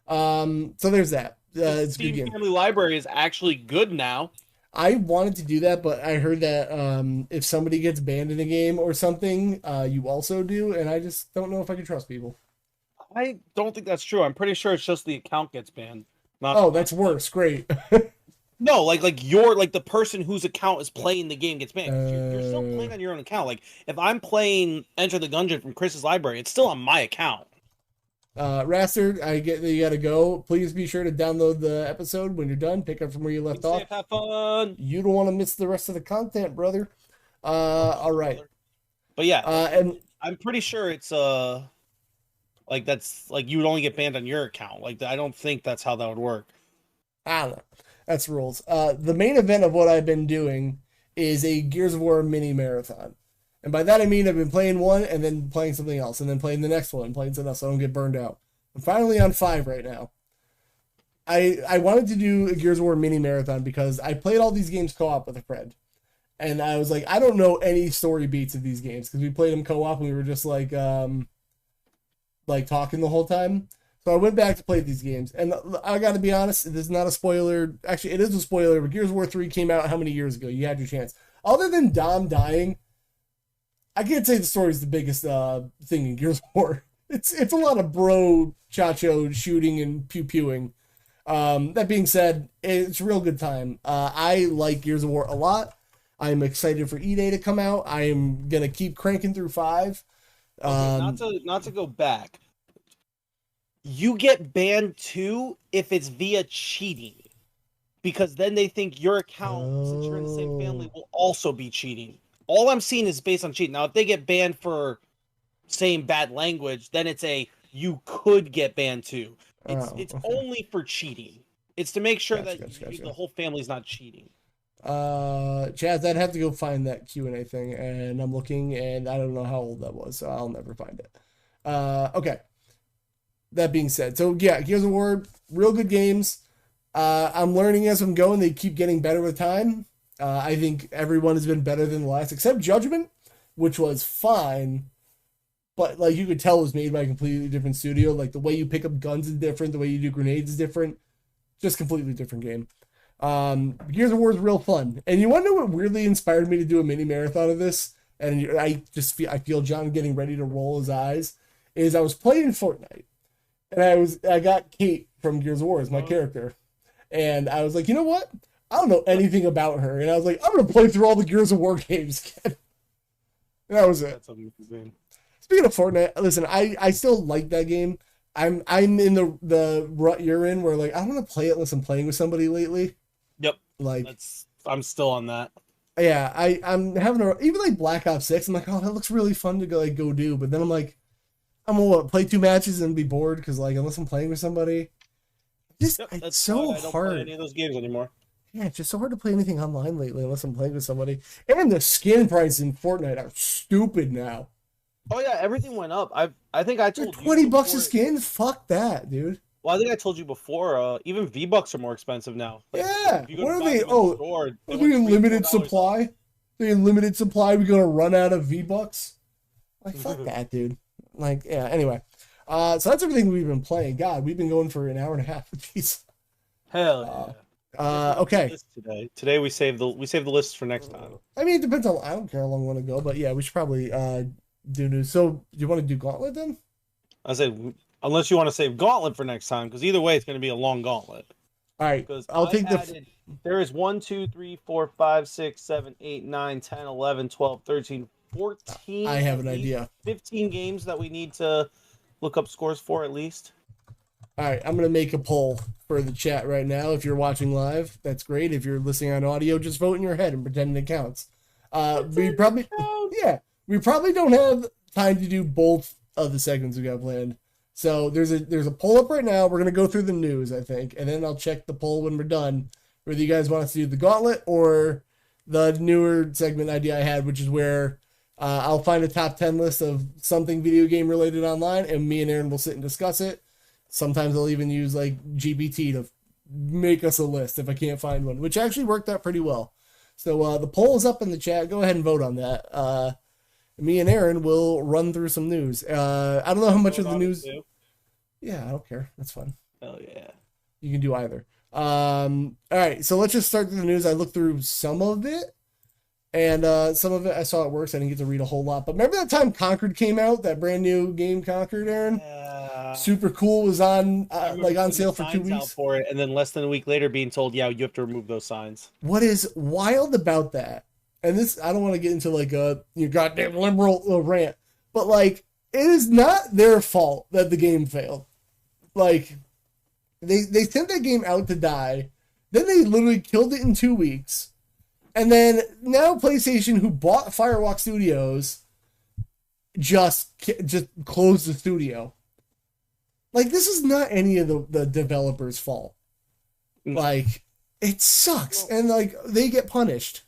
So there's that. It's a good game. Family Library is actually good now. I wanted to do that, but I heard that if somebody gets banned in a game or something, you also do, and I just don't know if I can trust people. I don't think that's true. I'm pretty sure it's just the account gets banned. That's worse. Great. No, like the person whose account is playing the game gets banned. You're still playing on your own account. Like if I'm playing Enter the Gungeon from Chris's library, it's still on my account. Raster, I get that you gotta go. Please be sure to download the episode when you're done. Pick up from where you left off. Have fun. You don't want to miss the rest of the content, brother. All right. But yeah, and I'm pretty sure it's like that's like you would only get banned on your account. Like I don't think that's how that would work. I don't know. That's rules. The main event of what I've been doing is a Gears of War mini marathon. And by that I mean I've been playing one and then playing something else and then playing the next one and playing something else so I don't get burned out. I'm finally on 5 right now. I wanted to do a Gears of War mini marathon because I played all these games co-op with a friend. And I was like, I don't know any story beats of these games because we played them co-op and we were just like talking the whole time. So I went back to play these games, and I got to be honest, this is not a spoiler. Actually, it is a spoiler, but Gears of War 3 came out how many years ago? You had your chance. Other than Dom dying, I can't say the story is the biggest thing in Gears of War. It's a lot of bro chacho shooting and pew-pewing. That being said, it's a real good time. I like Gears of War a lot. I'm excited for E-Day to come out. I am going to keep cranking through 5. Okay, not to go back. You get banned too if it's via cheating, because then they think your account, since you're in the same family, will also be cheating. All I'm seeing is based on cheating. Now, if they get banned for saying bad language, then it's you could get banned too. It's only for cheating. It's to make sure that the whole family's not cheating. Chaz, I'd have to go find that Q&A thing, and I'm looking, and I don't know how old that was, so I'll never find it. Okay. That being said, so yeah, Gears of War, real good games. I'm learning as I'm going. They keep getting better with time. I think everyone has been better than the last, except Judgment, which was fine, but like you could tell it was made by a completely different studio. Like the way you pick up guns is different, the way you do grenades is different. Just completely different game. Gears of War is real fun. And you want to know what weirdly inspired me to do a mini marathon of this? And I feel John getting ready to roll his eyes. Is I was playing Fortnite. And I got Kate from Gears of War as my character. And I was like, you know what? I don't know anything about her. And I was like, I'm going to play through all the Gears of War games again. And that was it. That's amazing. Speaking of Fortnite, listen, I still like that game. I'm in the rut you're in where like I don't want to play it unless I'm playing with somebody lately. Yep. Like I'm still on that. yeah, I'm having even like Black Ops 6. I'm like, oh, that looks really fun to go do. But then I'm like, I'm gonna play 2 matches and be bored because like unless I'm playing with somebody, just Yep, it's that's why so I don't play hard. any of those games anymore. Yeah, it's just so hard to play anything online lately unless I'm playing with somebody. And the skin prices in Fortnite are stupid now. Oh yeah, everything went up. I think I They're told you 20 bucks a before. skin. Fuck that, dude. Well, I think I told you before. Even V-Bucks are more expensive now. Like Yeah. if you go What to are buy they? them in Oh, store, they are they went in limited $3-4 up. supply? They in limited supply. We gonna run out of V-Bucks? Like fuck that, dude. Like yeah. Anyway, so that's everything we've been playing. God, we've been going for an hour and a half. Jeez. Hell Uh, yeah. I guess we don't do okay. this today. Today we save the list for next time. I mean, it depends on. I don't care how long we want to go, but yeah, we should probably do news. So, do you want to do Gauntlet then? I said unless you want to save Gauntlet for next time, because either way it's going to be a long Gauntlet. All right, Because I'll take there is 1, 2, 3, 4, 5, 6, 7, 8, 9, 10, 11, 12, 13, 14. I have an idea. 15 games that we need to look up scores for at least. All right, I'm gonna make a poll for the chat right now. If you're watching live, that's great. If you're listening on audio, just vote in your head and pretend it counts. We probably, yeah, we probably don't have time to do both of the segments we got planned. So there's a poll up right now. We're gonna go through the news, I think, and then I'll check the poll when we're done. Whether you guys want us to do the Gauntlet or the newer segment idea I had, which is where I'll find a top 10 list of something video game related online, and me and Aaron will sit and discuss it. Sometimes I'll even use like GPT to make us a list if I can't find one, which actually worked out pretty well. So the poll is up in the chat. Go ahead and vote on that. Me and Aaron will run through some news. I don't know how much of the news. Yeah, I don't care. That's fun. Oh yeah. You can do either. All right, so let's just start with the news. I looked through some of it, and some of it I saw it works. I didn't get to read a whole lot. But remember that time Conquered came out, that brand new game Conquered, Aaron? Super cool. Was on on sale for 2 weeks for it, and then less than a week later being told, yeah, you have to remove those signs. What is wild about that? And this, I don't want to get into like a you goddamn liberal rant, but like it is not their fault that the game failed. Like they sent that game out to die, then they literally killed it in 2 weeks, and then now PlayStation, who bought Firewalk Studios, just closed the studio. Like, this is not any of the developers' fault. Like, it sucks. And, like, they get punished.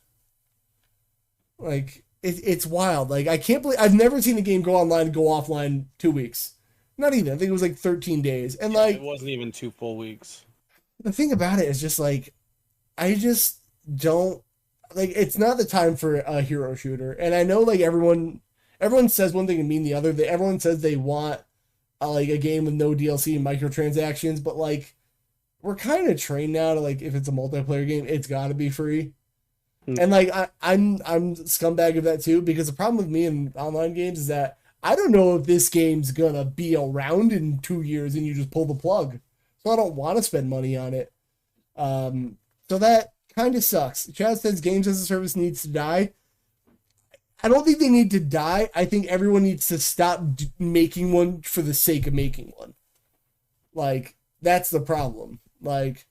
Like, it's wild. Like, I can't believe... I've never seen a game go online and go offline 2 weeks. Not even. I think it was, like, 13 days. And, like... It wasn't even 2 full weeks. The thing about it is just, like... I just don't... Like, it's not the time for a hero shooter. And I know, like, everyone says one thing and mean the other. Everyone says they want... like a game with no DLC and microtransactions, but like we're kind of trained now to like if it's a multiplayer game, it's got to be free. And like I'm scumbag of that too, because the problem with me in online games is that I don't know if this game's gonna be around in 2 years and you just pull the plug. So I don't want to spend money on it. So that kind of sucks. Chad says games as a service needs to die. I don't think they need to die. I think everyone needs to stop making one for the sake of making one. Like, that's the problem. Like,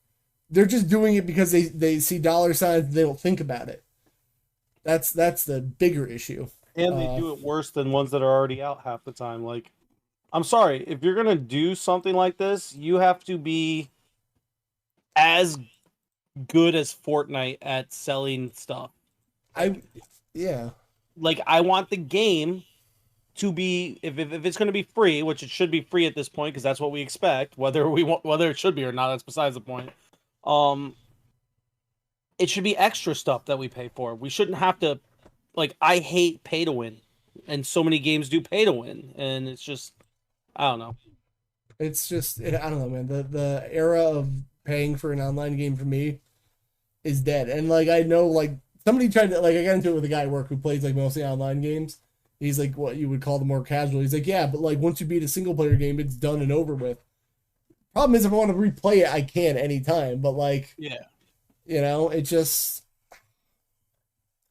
they're just doing it because they see dollar signs and they don't think about it. That's the bigger issue. And they do it worse than ones that are already out half the time. Like, I'm sorry, if you're going to do something like this, you have to be as good as Fortnite at selling stuff. Yeah. Like, I want the game to be, if it's going to be free, which it should be free at this point, because that's what we expect, whether it should be or not, that's besides the point. It should be extra stuff that we pay for. We shouldn't have to, like, I hate pay to win, and so many games do pay to win, and it's just, I don't know. It's just, I don't know, man. The era of paying for an online game for me is dead. And like, I know, like, somebody tried to, like, I got into it with a guy at work who plays, like, mostly online games. He's, like, what you would call the more casual. He's like, yeah, but, like, once you beat a single-player game, it's done and over with. Problem is, if I want to replay it, I can anytime. But, like, yeah, you know, it just,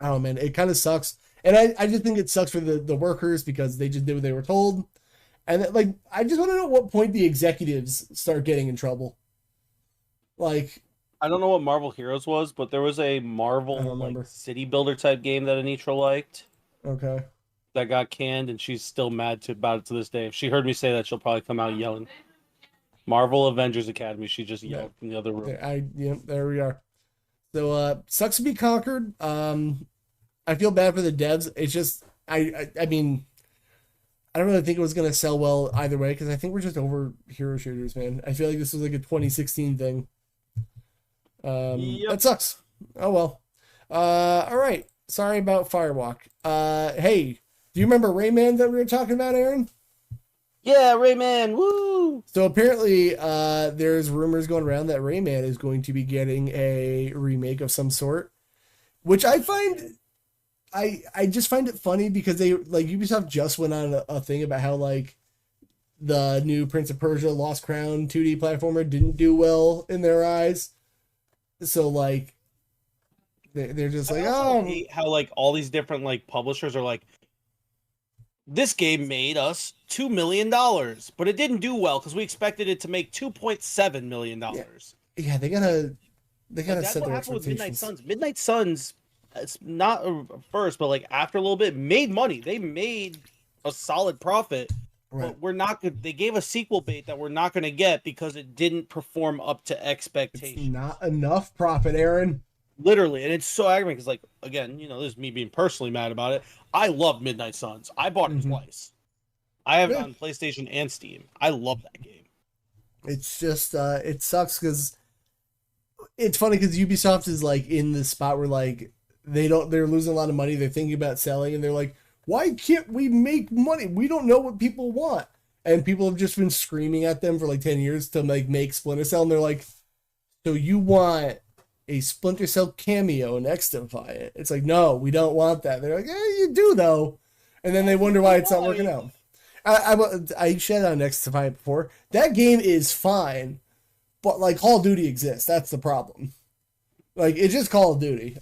I don't know, man. It kind of sucks. And I just think it sucks for the workers because they just did what they were told. And, like, I just want to know at what point the executives start getting in trouble. Like, I don't know what Marvel Heroes was, but there was a I don't Marvel remember. city builder type game that Anitra liked Okay. that got canned, and she's still mad about it to this day. If she heard me say that, she'll probably come out yelling. Marvel Avengers Academy. She just Yeah. yelled in the other room. There we are. So sucks to be conquered. I feel bad for the devs. It's just I mean I don't really think it was gonna sell well either way because I think we're just over hero shooters, man. I feel like this was like a 2016 thing. Yep. That sucks. Oh well. All right. Sorry about Firewalk. Hey, do you remember Rayman that we were talking about, Aaron? Yeah, Rayman. Woo! So apparently, there's rumors going around that Rayman is going to be getting a remake of some sort, which I find, I just find it funny because they like Ubisoft just went on a thing about how like the new Prince of Persia Lost Crown 2D platformer didn't do well in their eyes, so like they're just like, I oh, hate how like all these different like publishers are like, this game made us $2 million, but it didn't do well because we expected it to make $2.7 million. yeah, they gotta That's set what their happened with Midnight expectations. Suns. Midnight Suns, it's not first, but like after a little bit, made money. They made a solid profit, Right. but we're not good. They gave a sequel bait that we're not going to get because it didn't perform up to It's expectations. not enough profit, Aaron. Literally, and it's so aggravating because, like, again, this is me being personally mad about it. I love Midnight Suns. I bought it twice. I have it on PlayStation and Steam. I love that game. It's just it sucks because it's funny because Ubisoft is like in the spot where like they're losing a lot of money. They're thinking about selling, and they're like, why can't we make money? We don't know what people want, and people have just been screaming at them for like 10 years to like make Splinter Cell, and they're like, so you want a Splinter Cell cameo next to it? It's like, no, we don't want that. They're like, you do though, and then they wonder why it's not working out. I shed on Nextify before. That game is fine, but like Call of Duty exists. That's the problem. Like it's just Call of Duty.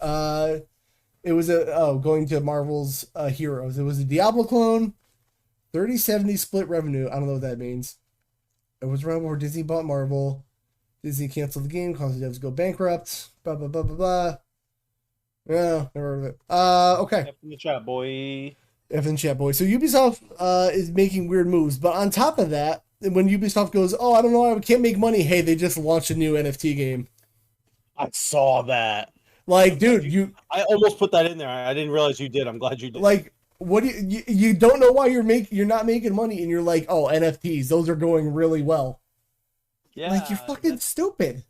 It was going to Marvel's Heroes. It was a Diablo clone. 30/70 split revenue. I don't know what that means. It was around where Disney bought Marvel. Disney canceled the game, caused the devs to go bankrupt. Blah blah blah blah blah. Yeah, never heard of it. Okay. F in the chat, boy. F in chat, boy. So Ubisoft is making weird moves, but on top of that, when Ubisoft goes, oh, I don't know, I can't make money. Hey, they just launched a new NFT game. I saw that. Like, dude, I almost put that in there. I didn't realize you did. I'm glad you did. Like, what do you don't know why you're not making money, and you're like, oh, NFTs, those are going really well. Yeah, like you're fucking stupid.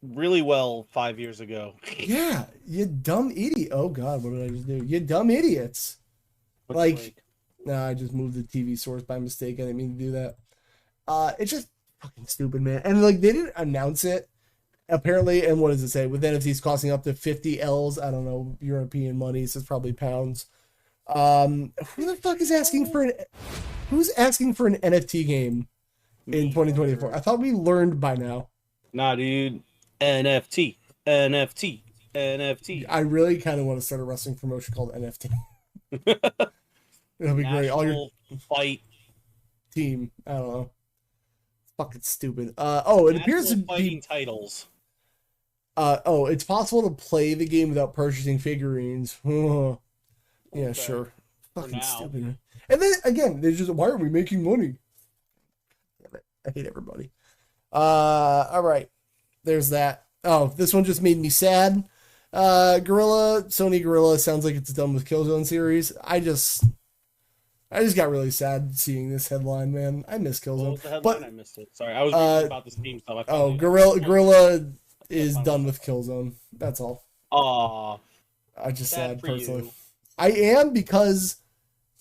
Really well 5 years ago. Yeah, you dumb idiot. Oh God, what did I just do? You dumb idiots. Nah, I just moved the TV source by mistake. I didn't mean to do that. It's just fucking stupid, man. And like they didn't announce it apparently. And what does it say? With NFTs costing up to 50 L's, I don't know, European money, so it's probably pounds. Who the fuck is asking for who's asking for an NFT game in 2024? I thought we learned by now. Nah, dude. NFT. I really kind of want to start a wrestling promotion called NFT. It'll be great. All your fight team. I don't know. It's fucking stupid. It appears to be titles. It's possible to play the game without purchasing figurines. Yeah, okay. Sure. Fucking stupid. And then again, they're just, why are we making money? Damn it. I hate everybody. All right. There's that. Oh, this one just made me sad. Sony Gorilla sounds like it's done with Killzone series. I just got really sad seeing this headline, man. I miss Killzone. What was the headline? I missed it. Sorry, I was reading about the Steam stuff. Gorilla is done with Killzone. That's all. Aw. I just sad personally. I am because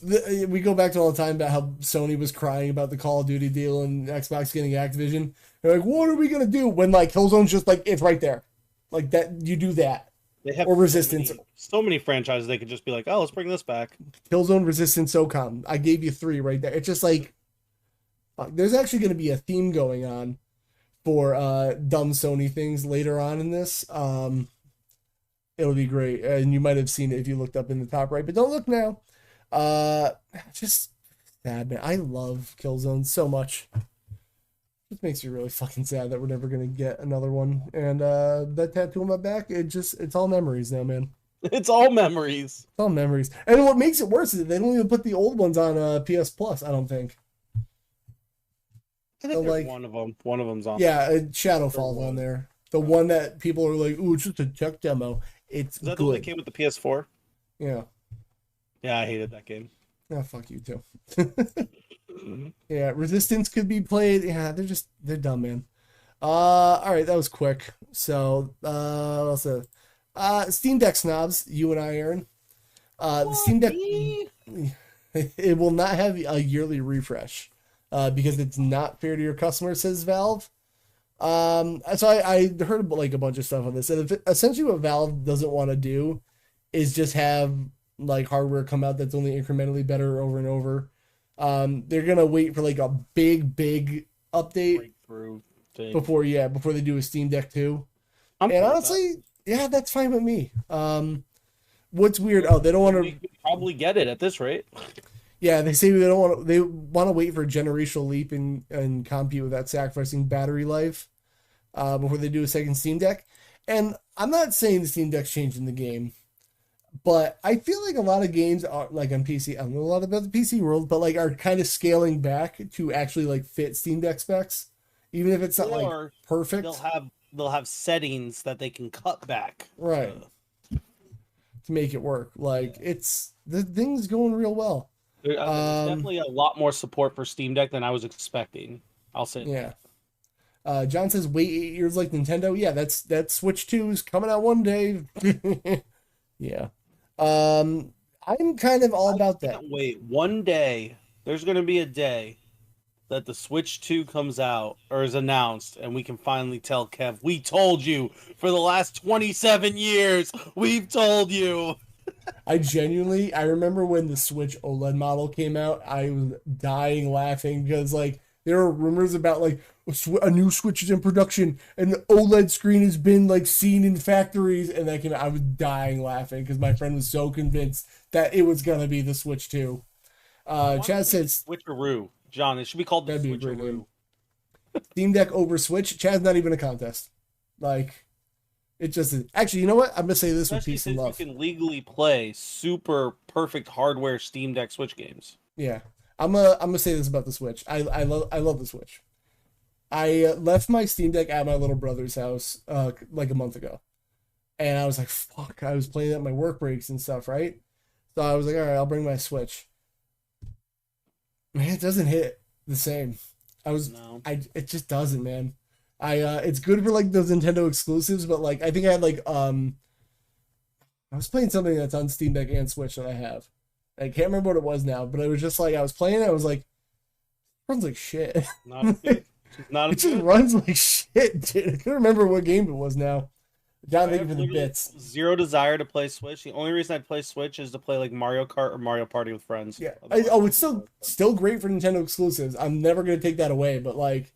we go back to all the time about how Sony was crying about the Call of Duty deal and Xbox getting Activision. They're like, what are we gonna do when like Killzone's just like it's right there, like that you do that. They have or Resistance. So many franchises they could just be like, oh, let's bring this back. Killzone, Resistance, SOCOM. I gave you 3 right there. It's just like there's actually going to be a theme going on for dumb Sony things later on in this. It'll be great, and you might have seen it if you looked up in the top right, but don't look now. Just sad, man. I love Killzone so much. It makes me really fucking sad that we're never gonna get another one. And that tattoo on my back, it's all memories now, man. It's all memories. It's all memories. And what makes it worse is they don't even put the old ones on PS Plus, I don't think. I think there's one of them. One of them's on. Yeah, Shadowfall's on there. The one that people are like, "Ooh, it's just a tech demo." It's Is that good. the one that came with the PS4? Yeah. Yeah, I hated that game. Oh, fuck you too. Yeah, Resistance could be played. Yeah, they're dumb, man. All right, that was quick. So, also, Steam Deck snobs, you and I, Aaron. The Steam Deck, it will not have a yearly refresh, because it's not fair to your customers, says Valve. So I heard like a bunch of stuff on this, and essentially what Valve doesn't want to do is just have like hardware come out that's only incrementally better over and over. They're gonna wait for like a big update before they do a Steam Deck 2. And honestly, yeah, that's fine with me. What's weird? Oh, they don't want to probably get it at this rate. Yeah, they say they want to wait for a generational leap in compute without sacrificing battery life before they do a second Steam Deck. And I'm not saying the Steam Deck's changing the game, but I feel like a lot of games are like on PC. I don't know a lot about the PC world, but like are kind of scaling back to actually like fit Steam Deck specs, even if it's not like perfect. They'll have settings that they can cut back, right, to make it work. Like the thing's going real well. There's definitely a lot more support for Steam Deck than I was expecting. I'll say. Yeah. John says, "Wait 8 years like Nintendo." Yeah, that Switch 2 is coming out one day. Yeah. I'm kind of all about that. Wait, one day there's going to be a day that the Switch 2 comes out or is announced, and we can finally tell Kev, "We told you for the last 27 years. We've told you." I remember when the Switch OLED model came out, I was dying laughing because like there were rumors about like a new Switch is in production and the OLED screen has been like seen in factories, and that came out. I was dying laughing because my friend was so convinced that it was gonna be the Switch 2. Chad says Switcheroo. John, it should be called the Switcheroo. Steam Deck over Switch. Chad's not even a contest. Like, it just is. Actually, you know what? I'm gonna say this with peace and love. You can legally play super perfect hardware Steam Deck Switch games. Yeah, I'm gonna say this about the Switch. I love the Switch. I left my Steam Deck at my little brother's house like a month ago, and I was like, "Fuck!" I was playing at my work breaks and stuff, right? So I was like, "All right, I'll bring my Switch." Man, it doesn't hit the same. It just doesn't, man. It's good for like those Nintendo exclusives, but like I think I had like I was playing something that's on Steam Deck and Switch that I have. I can't remember what it was now, but it was just like I was playing it, I was like, it runs like shit. It just runs like shit, dude. I can't remember what game it was now. John, thank you for the bits. Zero desire to play Switch. The only reason I'd play Switch is to play like Mario Kart or Mario Party with friends. Yeah. It's still great for Nintendo exclusives. I'm never gonna take that away, but like,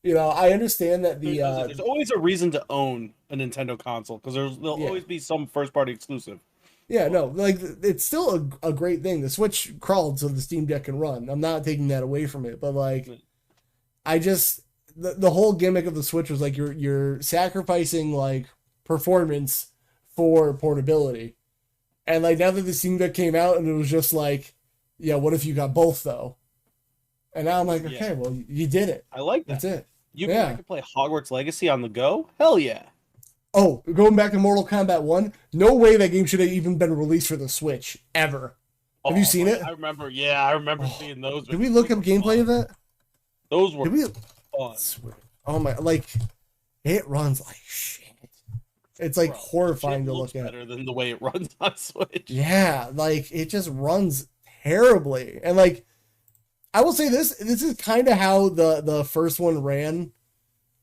you know, I understand that there's always a reason to own a Nintendo console because there'll always be some first party exclusive. Yeah, no, like it's still a great thing. The Switch crawled so the Steam Deck can run. I'm not taking that away from it, but like, I just the whole gimmick of the Switch was like you're sacrificing like performance for portability, and like now that the Steam Deck came out and it was just like, yeah, what if you got both though? And now I'm like, okay, well you did it. I like that. That's it. I can play Hogwarts Legacy on the go. Hell yeah. Oh, going back to Mortal Kombat 1, no way that game should have even been released for the Switch ever. Have you seen it? I remember seeing those. Did we look up gameplay of that? Those were fun. Oh my, like it runs like shit. It's like horrifying to look at. Better than the way it runs on Switch. Yeah, like it just runs terribly. And like I will say this is kind of how the first one ran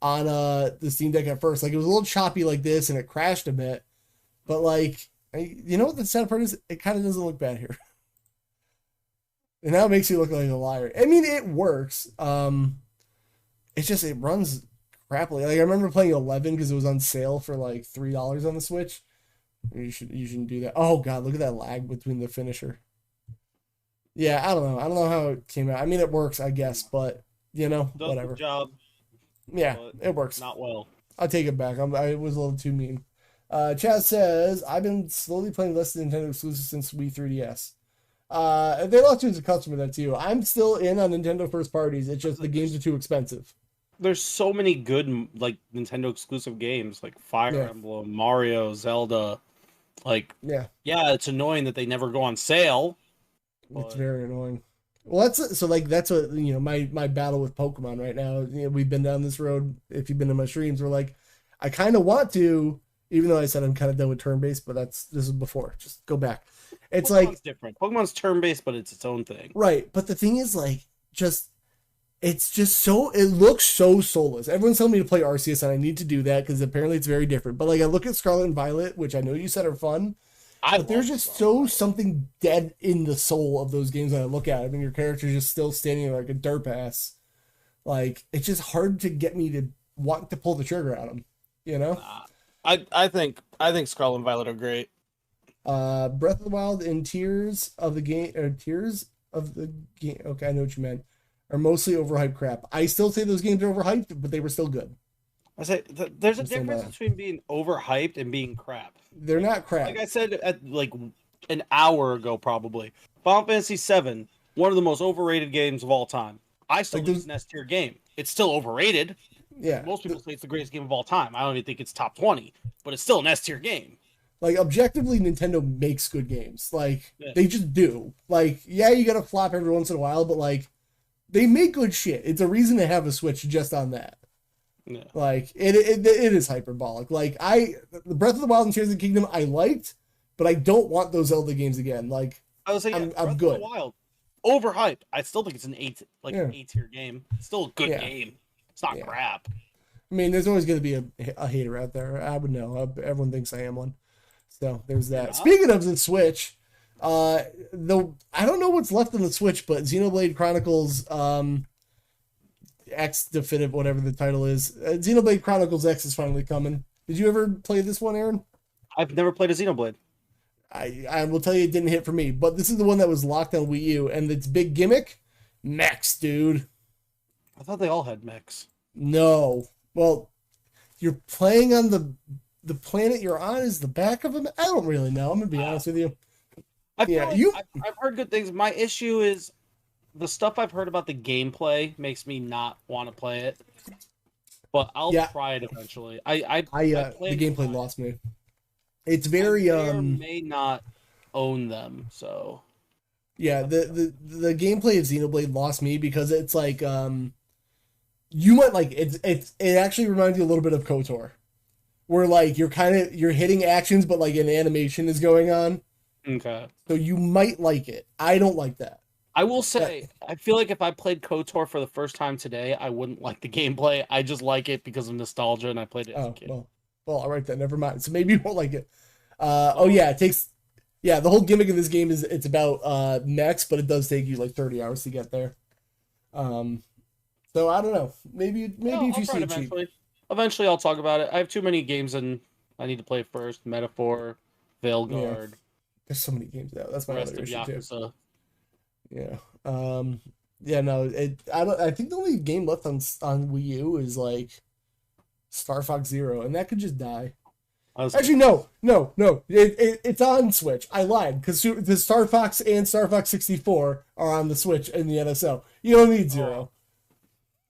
on the Steam Deck at first. Like it was a little choppy like this and it crashed a bit. But like you know what the sad part is? It kind of doesn't look bad here. And now it makes you look like a liar. I mean, it works. It's just it runs crappily. Like I remember playing 11 because it was on sale for like $3 on the Switch. You shouldn't do that. Oh god, look at that lag between the finisher. Yeah, I don't know how it came out. I mean, it works, I guess, but you know, whatever. Job. Yeah, it works. Not well. I'll take it back. I was a little too mean. Chad says, I've been slowly playing less Nintendo exclusives since Wii 3DS. They lost you as a customer, that too. I'm still in on Nintendo first parties. It's just the games are too expensive. There's so many good like Nintendo exclusive games, like Fire Emblem, Mario, Zelda. Like, yeah, it's annoying that they never go on sale. It's very annoying. Well, that's what, my battle with Pokemon right now. We've been down this road. If you've been to my streams, we're like, I kind of want to, even though I said I'm kind of done with turn-based, but this is before. Just go back. It's Pokemon's different. Pokemon's turn-based, but it's its own thing. Right, but the thing is, like, it's just so, it looks so soulless. Everyone's telling me to play Arceus, and I need to do that because apparently it's very different. But like, I look at Scarlet and Violet, which I know you said are fun, but there's just something dead in the soul of those games that I look at. I mean, your character's just still standing there like a derp ass. Like, it's just hard to get me to want to pull the trigger at them. You know? I think Scarlet and Violet are great. Breath of the Wild and Tears of the Game. Okay, I know what you meant. Are mostly overhyped crap. I still say those games are overhyped, but they were still good. I say there's a difference between being overhyped and being crap. They're not crap. Like I said at like an hour ago, probably. Final Fantasy VII, one of the most overrated games of all time. I still think it's an S tier game. It's still overrated. Yeah. Most people say it's the greatest game of all time. I don't even think it's top 20, but it's still an S tier game. Like, objectively, Nintendo makes good games. Like, they just do. Like, yeah, you gotta flop every once in a while, but like, they make good shit. It's a reason to have a Switch just on that. Yeah. Like, it is hyperbolic. Like, the Breath of the Wild and Tears of the Kingdom I liked, but I don't want those Zelda games again. Like, I was saying, I'm good. Breath of the Wild, overhyped. I still think it's an an A tier game. It's still a good game. It's not crap. I mean, there's always going to be a hater out there. I would know. Everyone thinks I am one. So there's that. Yeah. Speaking of the Switch, I don't know what's left on the Switch, but Xenoblade Chronicles X Definitive, whatever the title is, Xenoblade Chronicles X is finally coming. Did you ever play this one, Aaron? I've never played a Xenoblade. I will tell you, it didn't hit for me, but this is the one that was locked on Wii U, and its big gimmick, mechs, dude. I thought they all had mechs. No. Well, you're playing on the planet you're on is the back of them. I don't really know. I'm gonna be honest with you. I've heard good things. My issue is the stuff I've heard about the gameplay makes me not want to play it. But I'll try it eventually. The gameplay lost me. It's very may not own them, so yeah. The gameplay of Xenoblade lost me because it's like you might like it actually reminds you a little bit of KOTOR, where like you're hitting actions, but like an animation is going on. Okay. So you might like it. I don't like that. I will say, I feel like if I played KOTOR for the first time today, I wouldn't like the gameplay. I just like it because of nostalgia, and I played it as a kid. Well, all right then. Never mind. So maybe you won't like it. The whole gimmick of this game is it's about mechs, but it does take you like 30 hours to get there. So I don't know. Maybe if you see it cheap. Eventually, I'll talk about it. I have too many games and I need to play first. Metaphor, Veilguard. Yeah. There's so many games out. That's my other issue too. Yeah. I think the only game left on Wii U is like Star Fox Zero, and that could just die. Actually, no. It's on Switch. I lied because the Star Fox and Star Fox 64 are on the Switch and the NSO. You don't need Zero.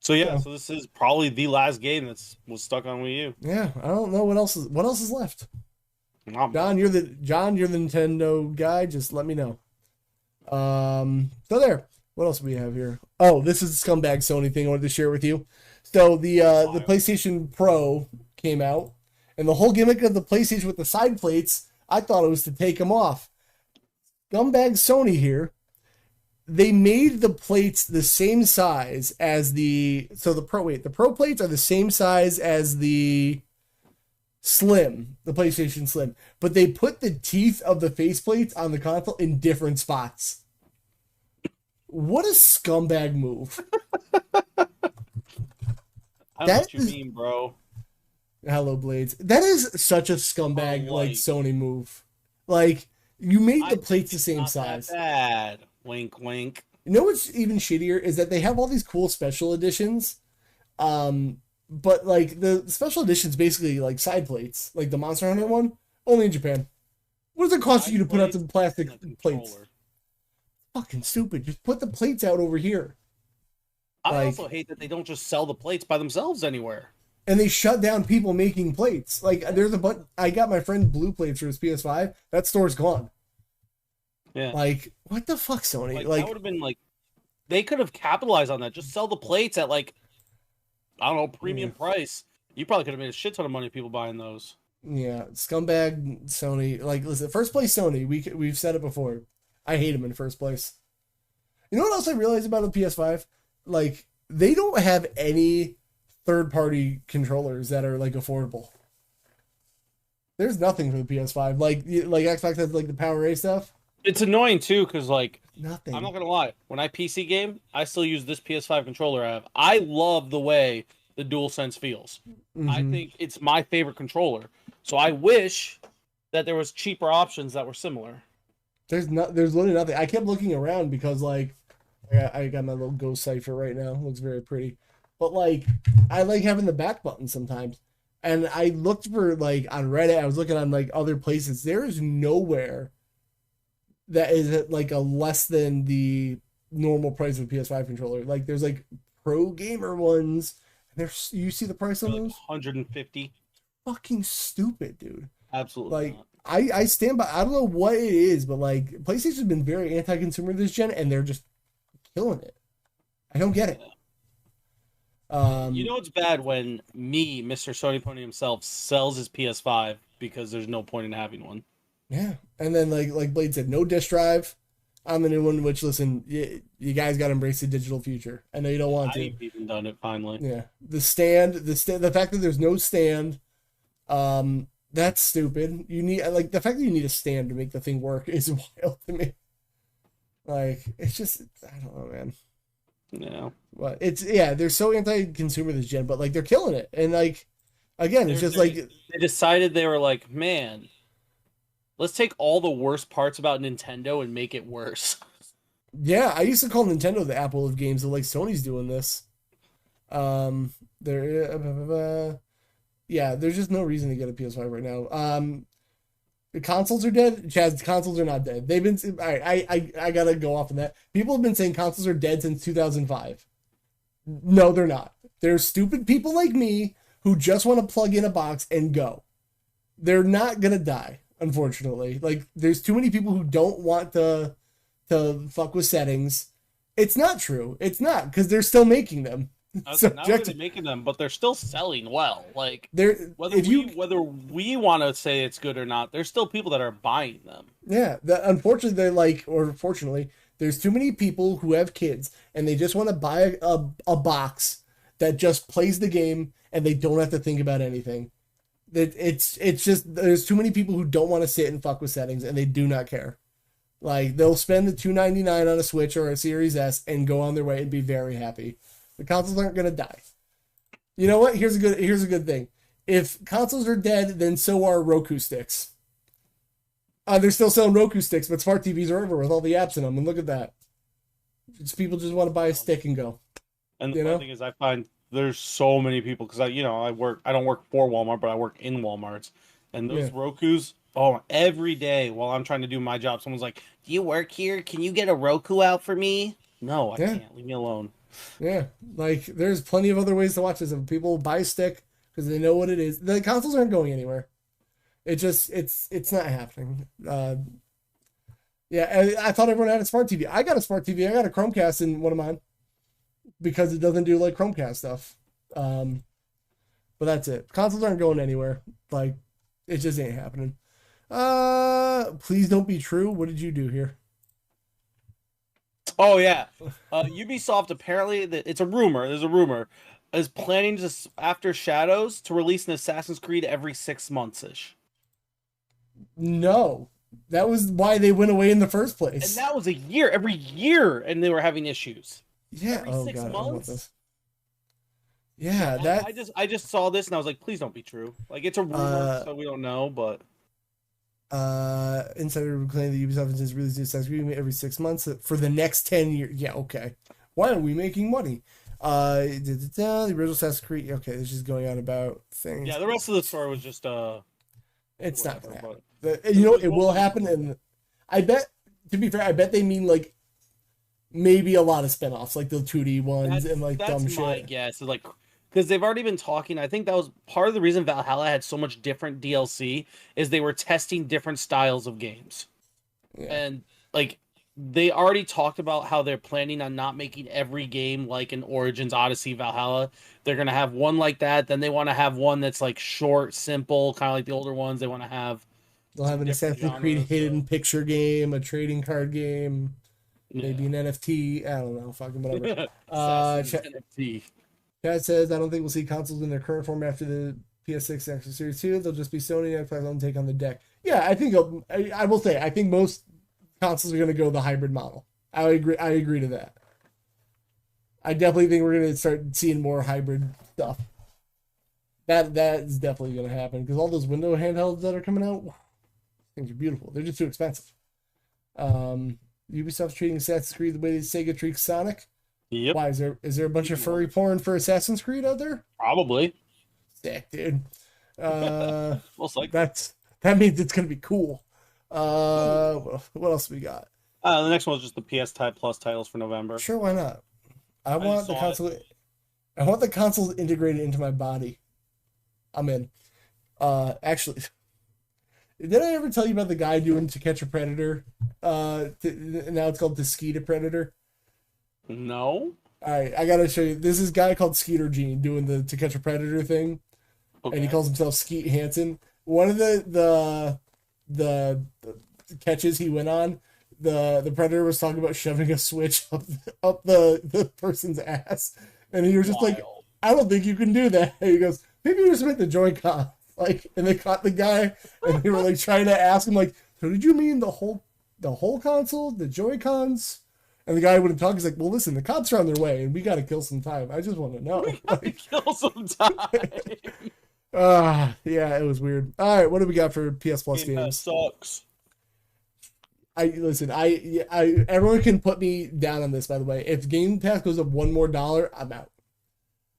So this is probably the last game was stuck on Wii U. Yeah, I don't know what else is left. John, you're the Nintendo guy. Just let me know. So there. What else do we have here? Oh, this is a scumbag Sony thing I wanted to share with you. So the PlayStation Pro came out, and the whole gimmick of the PlayStation with the side plates, I thought it was to take them off. Scumbag Sony here. They made the plates the same size as the Pro plates are the same size as the PlayStation Slim, but they put the teeth of the faceplates on the console in different spots. What a scumbag move. I don't know what you mean, bro. Hello, Blades. That is such a scumbag Sony move. Like, you made the plates the same size. That bad. Wink, wink. You know what's even shittier is that they have all these cool special editions, but but like the special edition's basically like side plates, like the Monster Hunter one, only in Japan. What does it cost you to put out some plastic plates? Fucking stupid. Just put the plates out over here. I also hate that they don't just sell the plates by themselves anywhere. And they shut down people making plates. Like there's a bunch. I got my friend blue plates for his PS5. That store's gone. Yeah. Like what the fuck, Sony? Like that would have been like, they could have capitalized on that. Just sell the plates at like, I don't know, premium price. You probably could have made a shit ton of money people buying those. Yeah, scumbag Sony. Like, listen, first place Sony. We've said it before. I hate them in first place. You know what else I realized about the PS5? Like, they don't have any third-party controllers that are like affordable. There's nothing for the PS5. Like Xbox has like the PowerA stuff. It's annoying too, because like nothing. I'm not gonna lie. When I PC game, I still use this PS5 controller I have. I love the way the DualSense feels. Mm-hmm. I think it's my favorite controller. So I wish that there was cheaper options that were similar. There's literally nothing. I kept looking around because like I got my little Ghost Cypher right now. It looks very pretty. But like I like having the back button sometimes. And I looked for like on Reddit, I was looking on like other places. There is nowhere that is like a less than the normal price of a PS5 controller. Like there's like pro gamer ones. There's, you see the price on those? 150. Fucking stupid, dude. Absolutely. Like not. I stand by. I don't know what it is, but like PlayStation's been very anti-consumer this gen, and they're just killing it. I don't get it. You know it's bad when me, Mr. Sony Pony himself, sells his PS5 because there's no point in having one. Yeah, and then like Blade said, no disk drive on the new one. Which listen, you guys got to embrace the digital future. I know you don't want to. I've even done it finally. Yeah, the fact that there's no stand, that's stupid. You need like the fact that you need a stand to make the thing work is wild to me. Like it's just I don't know, man. Yeah. But they're so anti-consumer this gen, but like they're killing it. And like again, it's just like they decided they were like, man, let's take all the worst parts about Nintendo and make it worse. Yeah, I used to call Nintendo the Apple of games, but like Sony's doing this. There's just no reason to get a PS5 right now. The consoles are dead. Chaz, consoles are not dead. They've been all right. I gotta go off on that. People have been saying consoles are dead since 2005. No, they're not. There's stupid people like me who just want to plug in a box and go. They're not gonna die, unfortunately. Like there's too many people who don't want to fuck with settings. It's not true. It's not because they're still making them. Not only are they making them, but they're still selling well. Like whether we want to say it's good or not, there's still people that are buying them. Yeah, unfortunately, fortunately, there's too many people who have kids and they just want to buy a box that just plays the game and they don't have to think about anything. It's just there's too many people who don't want to sit and fuck with settings and they do not care. Like they'll spend the $299 on a Switch or a Series S and go on their way and be very happy. The consoles aren't gonna die. You know what? Here's a good thing. If consoles are dead, then so are Roku sticks. They're still selling Roku sticks, but smart TVs are over with all the apps in them. And look at that. People just want to buy a stick and go. And the funny thing is, I find there's so many people because I don't work for Walmart, but I work in Walmarts, and those Rokus. Oh, every day while I'm trying to do my job, someone's like, "Do you work here? Can you get a Roku out for me?" No, I can't. Leave me alone. Yeah, like there's plenty of other ways to watch this. If people buy a stick because they know what it is, the consoles aren't going anywhere. It just it's not happening. I thought everyone had a smart TV. I got a smart TV. I got a Chromecast in one of mine because it doesn't do like Chromecast stuff. But that's it. Consoles aren't going anywhere. Like it just ain't happening. Please don't be true. What did you do here? Oh yeah, Ubisoft apparently it's a rumor. There's a rumor is planning to after Shadows to release an Assassin's Creed every 6 months ish. No, that was why they went away in the first place. And that was every year, and they were having issues. Yeah, every 6 months. Yeah, I just saw this and I was like, please don't be true. Like it's a rumor, so we don't know, but. Insider claimed that Ubisoft has released Assassin's Creed every 6 months for the next 10 years. Yeah, okay. Why are we making money? The original Assassin's Creed. Okay, it's just going on about things. Yeah, the rest of the story was just It's not gonna happen. It will happen, and I bet. To be fair, I bet they mean like maybe a lot of spinoffs, like the 2D ones and like dumb shit. That's my guess. Like, because they've already been talking. I think that was part of the reason Valhalla had so much different DLC is they were testing different styles of games, and like they already talked about how they're planning on not making every game like an Origins, Odyssey, Valhalla. They're gonna have one like that. Then they want to have one that's like short, simple, kind of like the older ones. They want to have. They'll have an Assassin's Creed hidden picture game, a trading card game, maybe an NFT. I don't know, fucking whatever. NFT. Chad says, I don't think we'll see consoles in their current form after the PS6 and Xbox Series 2. They'll just be Sony and Xbox on take on the deck. Yeah, I think I will say I think most consoles are going to go the hybrid model. I agree to that. I definitely think we're going to start seeing more hybrid stuff. That is definitely going to happen because all those Windows handhelds that are coming out. Things are beautiful. They're just too expensive. Ubisoft's treating Assassin's Creed the way Sega treats Sonic. Yep. Why is there a bunch of furry porn for Assassin's Creed out there? Probably. Sick, dude. Most likely. That means it's gonna be cool. What else we got? The next one was just the PS Plus titles for November. Sure, why not? I want the console. I want the console integrated into my body. I'm in. Actually. Did I ever tell you about the guy doing To Catch a Predator? Now it's called To Skeet a Predator. No. All right, I gotta show you. This is a guy called Skeeter Gene doing the To Catch a Predator thing, and he calls himself Skeet Hansen. One of the catches he went on, the predator was talking about shoving a switch up the person's ass, and he was just like, "I don't think you can do that." And he goes, "Maybe you just meant the Joy-Con." Like, and they caught the guy, and they were like trying to ask him, like, "So did you mean the whole console, the Joy-Cons?" And the guy wouldn't talk. He's like, "Well, listen, the cops are on their way, and we got to kill some time. I just want to know." We got to kill some time. Yeah, it was weird. All right, what do we got for PS Plus games? Sucks. Everyone can put me down on this. By the way, if Game Pass goes up $1 more, I'm out.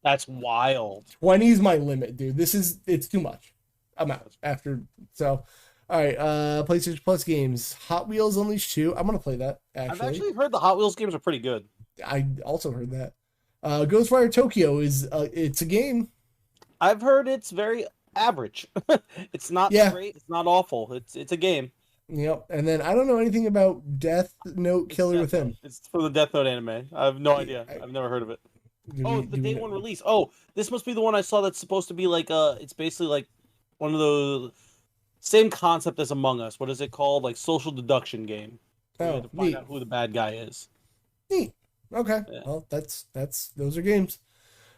That's wild. 20 is my limit, dude. It's too much. I'm out after. So, all right. PlayStation Plus games. Hot Wheels Unleashed 2. I'm gonna play that. I've actually heard the Hot Wheels games are pretty good. I also heard that. Ghostwire Tokyo it's a game. I've heard it's very average. It's not great. It's not awful. It's a game. Yep. And then I don't know anything about Death Note Killer Within. It's from the Death Note anime. I have no idea. I've never heard of it. The day one release. Oh, this must be the one I saw that's supposed to be like it's basically like one of those same concept as Among Us. What is it called? Like social deduction game. You have to find out who the bad guy is. Neat. Okay. Yeah. Well, that's those are games.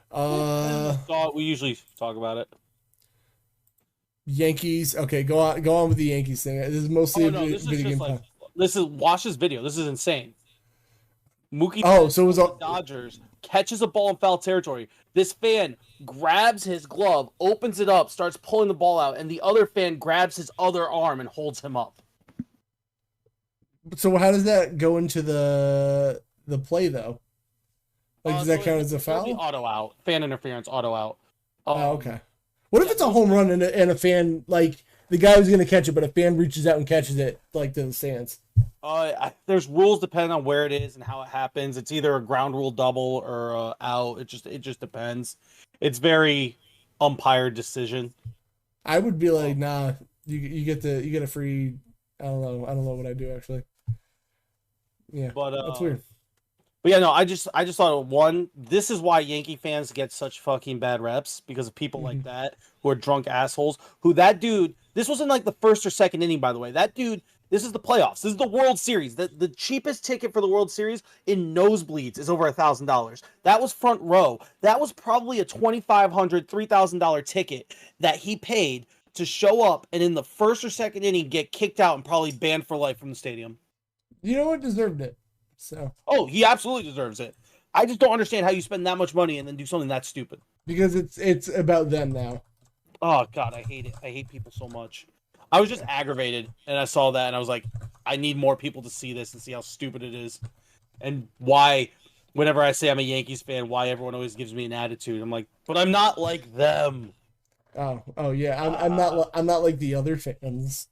We usually talk about it. Yankees. Okay, go on with the Yankees thing. This is mostly video game. Like, watch this video. This is insane. Mookie so it was the Dodgers catches a ball in foul territory. This fan grabs his glove, opens it up, starts pulling the ball out, and the other fan grabs his other arm and holds him up. So how does that go into the play though? Like, does that count as a foul? Auto out. Fan interference, auto out. Okay. What if it's a home run and a fan, like, the guy was going to catch it, but a fan reaches out and catches it, like, to the stands? There's rules depending on where it is and how it happens. It's either a ground rule double or out. It just depends. It's very umpire decision. I would be like, nah, you get a free. I don't know what I do actually. Yeah, but that's weird. But yeah, no, I just thought this is why Yankee fans get such fucking bad reps because of people like that who are drunk assholes. That dude, this wasn't like the first or second inning, by the way. That dude, this is the playoffs. This is the World Series. The cheapest ticket for the World Series in nosebleeds is over $1,000. That was front row. That was probably a $2,500, $3,000 ticket that he paid to show up and in the first or second inning get kicked out and probably banned for life from the stadium. You know what? Deserved it. So. Oh, he absolutely deserves it. I just don't understand how you spend that much money and then do something that stupid. Because it's about them now. Oh God, I hate it. I hate people so much. I was just aggravated, and I saw that, and I was like, I need more people to see this and see how stupid it is, and why whenever I say I'm a Yankees fan, why everyone always gives me an attitude. I'm like, but I'm not like them. Oh yeah. I'm not like the other fans.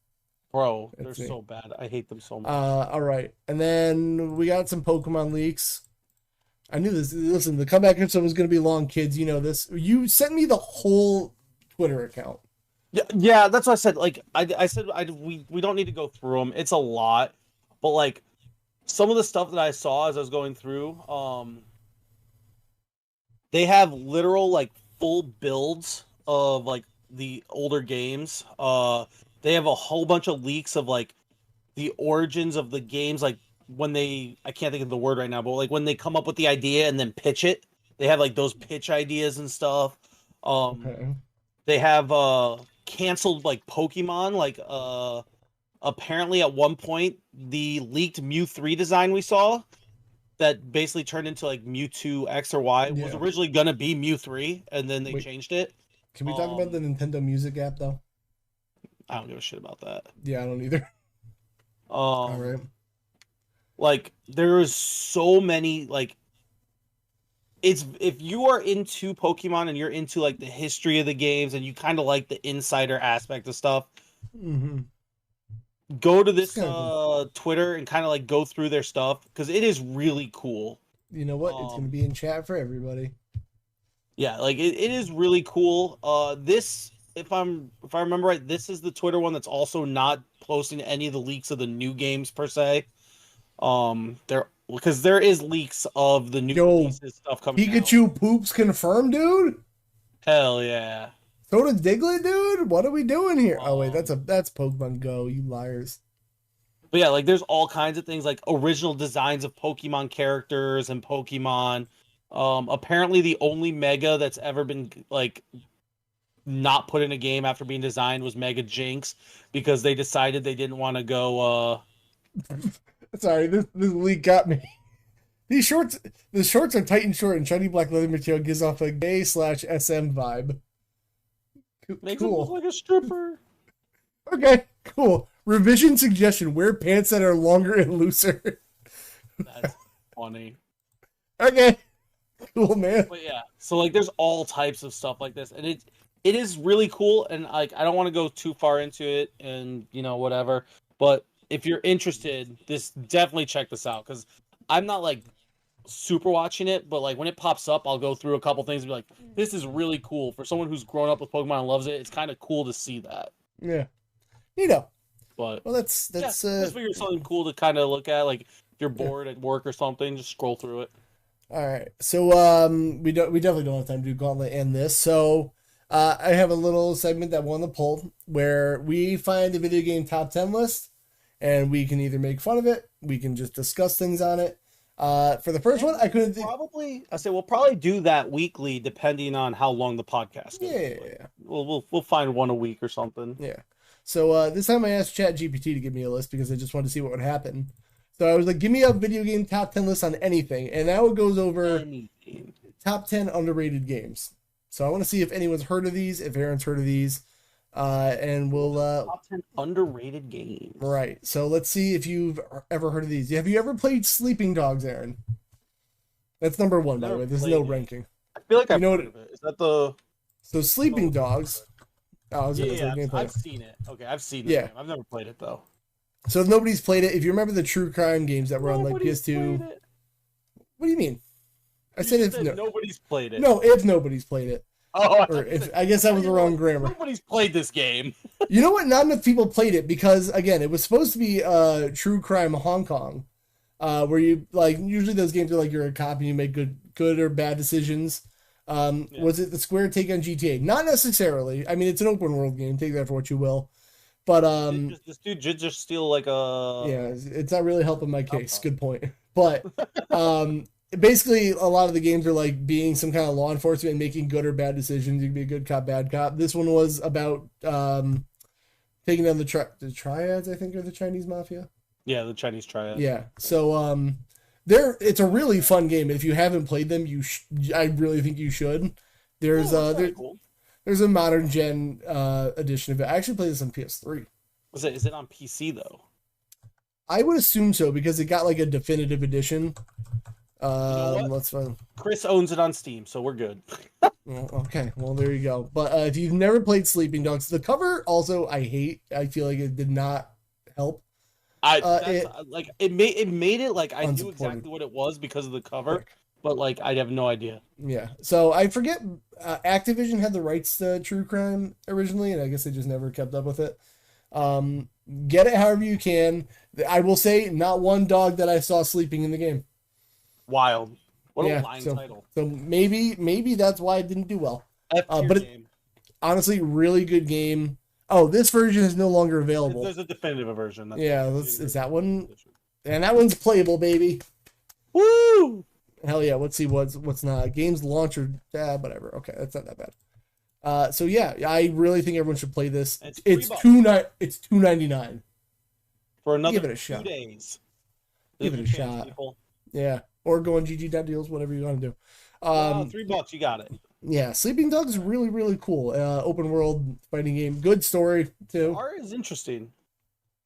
Bro, they're That's me. so bad. I hate them so much. All right, and then we got some Pokemon leaks. I knew this. Listen, the comeback episode was going to be long, kids. You know this. You sent me the whole Twitter account. Yeah, that's what I said. Like, I said, we don't need to go through them. It's a lot, but like some of the stuff that I saw as I was going through, they have literal like full builds of like the older games. They have a whole bunch of leaks of like the origins of the games, like when they, I can't think of the word right now, but like when they come up with the idea and then pitch it, they have like those pitch ideas and stuff. Okay. They have canceled like Pokemon, like apparently at one point the leaked Mew 3 design we saw that basically turned into like Mewtwo X or Y was originally gonna be Mew 3 and then they changed it. Can we talk about the Nintendo Music app though? I don't give a shit about that. Yeah, I don't either. All right. Like there's so many like it's if you are into Pokemon and you're into like the history of the games and you kind of like the insider aspect of stuff, go to this Twitter and kind of like go through their stuff because it is really cool. You know what? It's gonna be in chat for everybody. Yeah, like it is really cool. This if I remember right, this is the Twitter one that's also not posting any of the leaks of the new games per se. Because there is leaks of the new releases stuff coming Pikachu out. poops confirmed, dude. Hell yeah. So does Diglett, dude. What are we doing here? Oh wait, that's Pokemon Go. You liars. But yeah, like there's all kinds of things like original designs of Pokemon characters and Pokemon. Apparently the only Mega that's ever been like not put in a game after being designed was Mega Jinx because they decided they didn't want to go Sorry, this leak got me. The shorts are tight and short and shiny black leather material gives off a gay/SM vibe. Makes it look like a stripper. Okay, cool. Revision suggestion: wear pants that are longer and looser. That's funny. Okay, cool, man. But yeah, so like there's all types of stuff like this, and it is really cool. And like I don't want to go too far into it, and you know whatever. But if you're interested, definitely check this out because I'm not like super watching it, but like when it pops up, I'll go through a couple things and be like, "This is really cool." For someone who's grown up with Pokemon and loves it, it's kind of cool to see that. Yeah, you know. But well, that's just figure something cool to kind of look at. Like if you're bored at work or something, just scroll through it. All right, so we definitely don't have time to do Gauntlet and this. So I have a little segment that won the poll where we find a video game top 10 list, and we can either make fun of it, we can just discuss things on it. For the first one, I couldn't think. We'll probably do that weekly, depending on how long the podcast goes. Yeah. We'll find one a week or something. Yeah. So this time I asked ChatGPT to give me a list because I just wanted to see what would happen. So I was like, give me a video game top 10 list on anything. And now it goes over top 10 underrated games. So I want to see if anyone's heard of these, if Aaron's heard of these. And we'll... top 10 underrated games. Right. So let's see if you've ever heard of these. Have you ever played Sleeping Dogs, Aaron? That's number one, by the way. There's no ranking. I feel like I've heard of it. Is that the... So Sleeping Dogs... Oh, I've seen it. Okay, I've seen it. Yeah. I've never played it, though. So if nobody's played it, if you remember the true crime games that were on like PS2... What do you mean? I said if nobody's played it. No, if nobody's played it. Oh, I guess that was the wrong grammar. Nobody's played this game. You know what? Not enough people played it because, again, it was supposed to be True Crime Hong Kong, where you like usually those games are like you're a cop and you make good or bad decisions. Was it the Square take on GTA? Not necessarily. I mean, it's an open world game. Take that for what you will. But this dude did just steal like a... Yeah, it's not really helping my case. Good point. But basically, a lot of the games are like being some kind of law enforcement and making good or bad decisions. You can be a good cop, bad cop. This one was about taking down the triads, I think, are the Chinese mafia. Yeah, the Chinese triads. Yeah. So it's a really fun game. If you haven't played them, I really think you should. There's cool. There's a modern gen edition of it. I actually played this on PS3. Is it on PC though? I would assume so because it got like a definitive edition. Let's find. Chris owns it on Steam, so we're good. Well, okay, well there you go. But if you've never played Sleeping Dogs, the cover also I hate. I feel like it did not help. It made it like I knew exactly what it was because of the cover, but like I have no idea. Yeah, so I forget. Activision had the rights to True Crime originally, and I guess they just never kept up with it. Get it however you can. I will say, not one dog that I saw sleeping in the game. Wild. What a lying title. So maybe that's why it didn't do well. But honestly, really good game. Oh, this version is no longer available. There's a definitive version. Is that one? And that one's playable, baby. Woo! Hell yeah! Let's see what's not. Games launcher. Whatever. Okay, that's not that bad. So yeah, I really think everyone should play this. It's $2.99 for another Give it a shot. 2 days. Give it a shot. People. Yeah, or go on GG.deals, whatever you want to do. $3, you got it. Yeah, Sleeping Dogs is really, really cool. Open world fighting game. Good story, too. The art is interesting.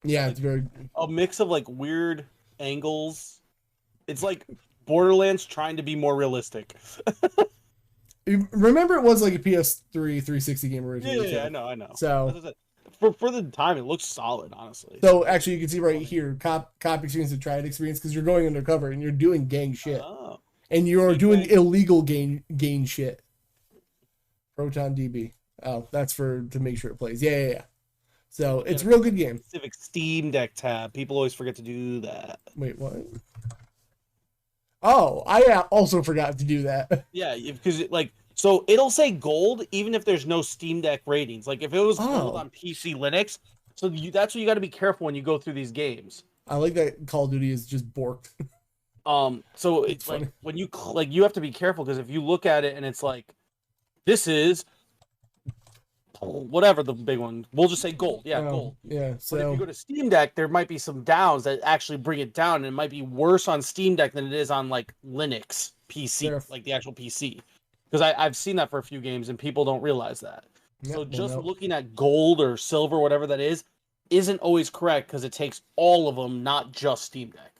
Yeah, it's very... A mix of, like, weird angles. It's like Borderlands trying to be more realistic. Remember, it was like a PS3 360 game originally. Yeah, I know. So... For the time, it looks solid, honestly. So, actually, you can see right here, cop experience and triad experience, because you're going undercover and you're doing gang shit. Oh. And you're doing illegal gang shit. Proton DB. Oh, that's to make sure it plays. Yeah. So it's a real good game. Specific Steam Deck tab. People always forget to do that. Wait, what? Oh, I also forgot to do that. Yeah, because so it'll say gold even if there's no Steam Deck ratings. Like if it was gold on PC Linux, so that's what you got to be careful when you go through these games. I like that Call of Duty is just borked. So it's like when you have to be careful because if you look at it and it's like this is whatever the big one, we'll just say gold. Yeah, gold. Yeah. So but if you go to Steam Deck, there might be some downs that actually bring it down, and it might be worse on Steam Deck than it is on like Linux PC, like the actual PC. Because I've seen that for a few games, and people don't realize that. Yep, so just looking at gold or silver, whatever that is, isn't always correct because it takes all of them, not just Steam Deck.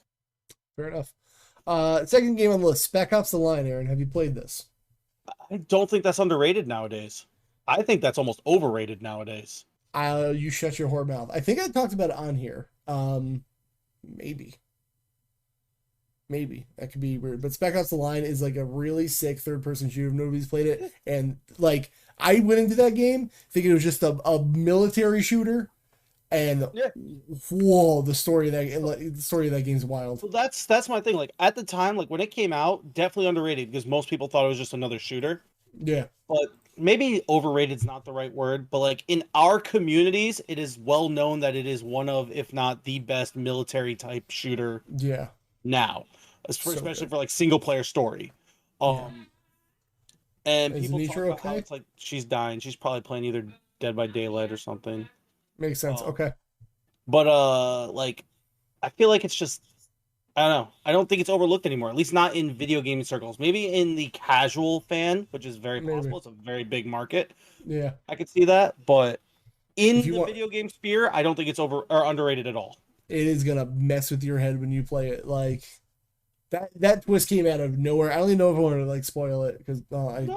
Fair enough. Second game on the list, Spec Ops: The Line. Aaron, have you played this? I don't think that's underrated nowadays. I think that's almost overrated nowadays. You shut your whore mouth. I think I talked about it on here. Maybe that could be weird. But Spec Ops: The Line is like a really sick third-person shooter. Nobody's played it, and like I went into that game thinking it was just a military shooter. And whoa, the story of that game is wild. Well, that's my thing. Like at the time, like when it came out, definitely underrated because most people thought it was just another shooter. Yeah, but maybe overrated is not the right word. But like in our communities, it is well known that it is one of, if not the best military type shooter. Yeah. Now, especially for like single player story. And is people Nitro talk about how it's like she's dying. She's probably playing either Dead by Daylight or something. Makes sense. Okay. But like I feel like it's just I don't know. I don't think it's overlooked anymore, at least not in video gaming circles. Maybe in the casual fan, which is very possible. It's a very big market. Yeah. I could see that, but in the video game sphere, I don't think it's over or underrated at all. It is gonna mess with your head when you play it. Like that twist came out of nowhere. I don't even know if I want to like spoil it because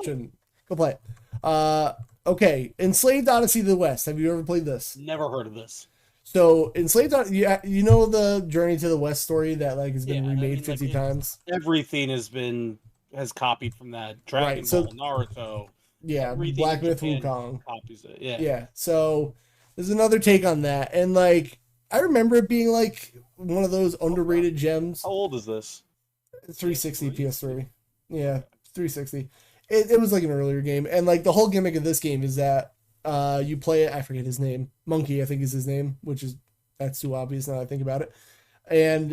shouldn't. Go play it. Okay, Enslaved Odyssey of the West. Have you ever played this? Never heard of this. So Enslaved, you know the Journey to the West story that like has been remade 50 times. Everything has copied from that. Dragon Ball, Naruto. Yeah, Black Myth Wukong copies it. Yeah. So there's another take on that, and like I remember it being like one of those underrated gems. How old is this? 360 PS3. Yeah, 360. It was like an earlier game, and like the whole gimmick of this game is that you play it. I forget his name. Monkey, I think is his name, that's too obvious now that I think about it. And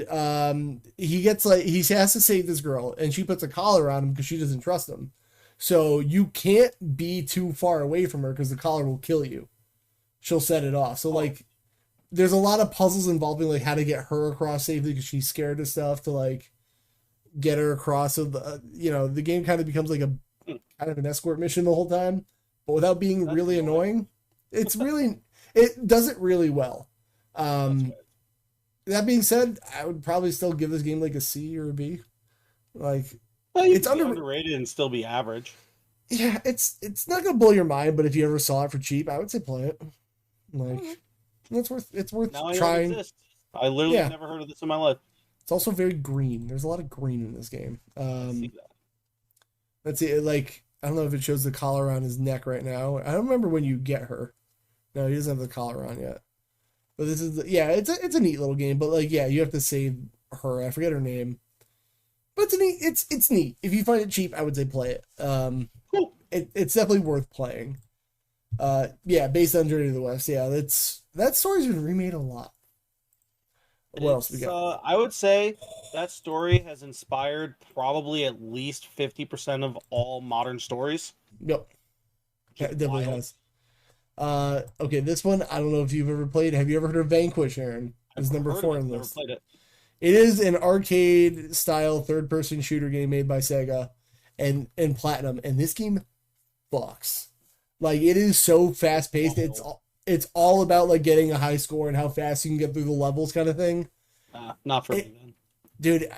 he has to save this girl, and she puts a collar on him because she doesn't trust him. So you can't be too far away from her because the collar will kill you. She'll set it off. So like, there's a lot of puzzles involving like how to get her across safely because she's scared of stuff to like get her across. So the game kind of becomes like a kind of an escort mission the whole time, but without being really annoying. It does it really well. That being said, I would probably still give this game like a C or a B. Like, it's underrated and still be average. Yeah, it's not gonna blow your mind, but if you ever saw it for cheap, I would say play it. Like, it's worth now trying. I literally never heard of this in my life. It's also very green. There's a lot of green in this game. Let's see. Like, I don't know if it shows the collar on his neck right now. I don't remember when you get her. No, he doesn't have the collar on yet. But this is it's a neat little game. But like, you have to save her. I forget her name. But it's neat. If you find it cheap, I would say play it. Cool. It's definitely worth playing. Based on Journey to the West. Yeah, that story's been remade a lot. What else we got? I would say that story has inspired probably at least 50% of all modern stories. Yep. It definitely has. Okay, this one, I don't know if you've ever played. Have you ever heard of Vanquish, Aren? It's number 4 on the list. Never played it. It is an arcade-style third-person shooter game made by Sega and Platinum, and this game fucks. Like, it is so fast-paced. It's all about, like, getting a high score and how fast you can get through the levels kind of thing. Not for me, man. Dude,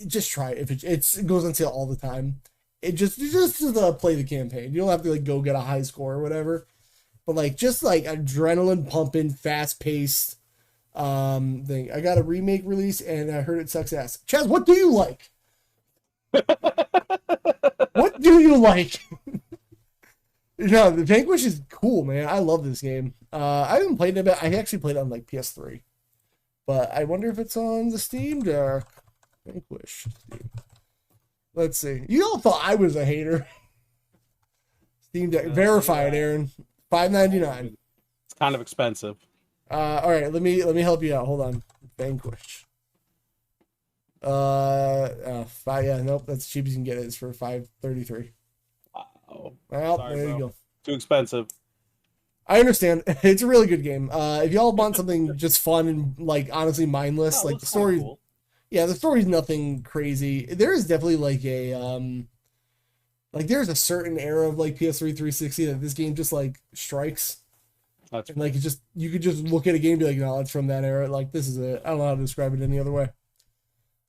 just try it. If it goes on sale all the time. It just play the campaign. You don't have to, like, go get a high score or whatever. But, like, just, like, adrenaline pumping, fast-paced thing. I got a remake release, and I heard it sucks ass. Chaz, what do you like? What do you like? No, the Vanquish is cool, man. I love this game. I haven't played it, but I actually played it on like PS3. But I wonder if it's on the Steam Deck. Vanquish. Steam. Let's see. You all thought I was a hater. Steam Deck. Verify it, Aren. $5.99. It's kind of expensive. All right, let me help you out. Hold on. Vanquish. Nope, that's as cheap as you can get it. It's for $5.33. Wow. Well, sorry, there you go. Too expensive. I understand. It's a really good game. If y'all want something just fun and like honestly mindless, like the story, cool. Yeah, the story's nothing crazy. There is definitely like a there's a certain era of like PS3 360 that this game just like strikes. That's and, like you could just look at a game and be like, no, it's from that era. Like this is it. I don't know how to describe it any other way.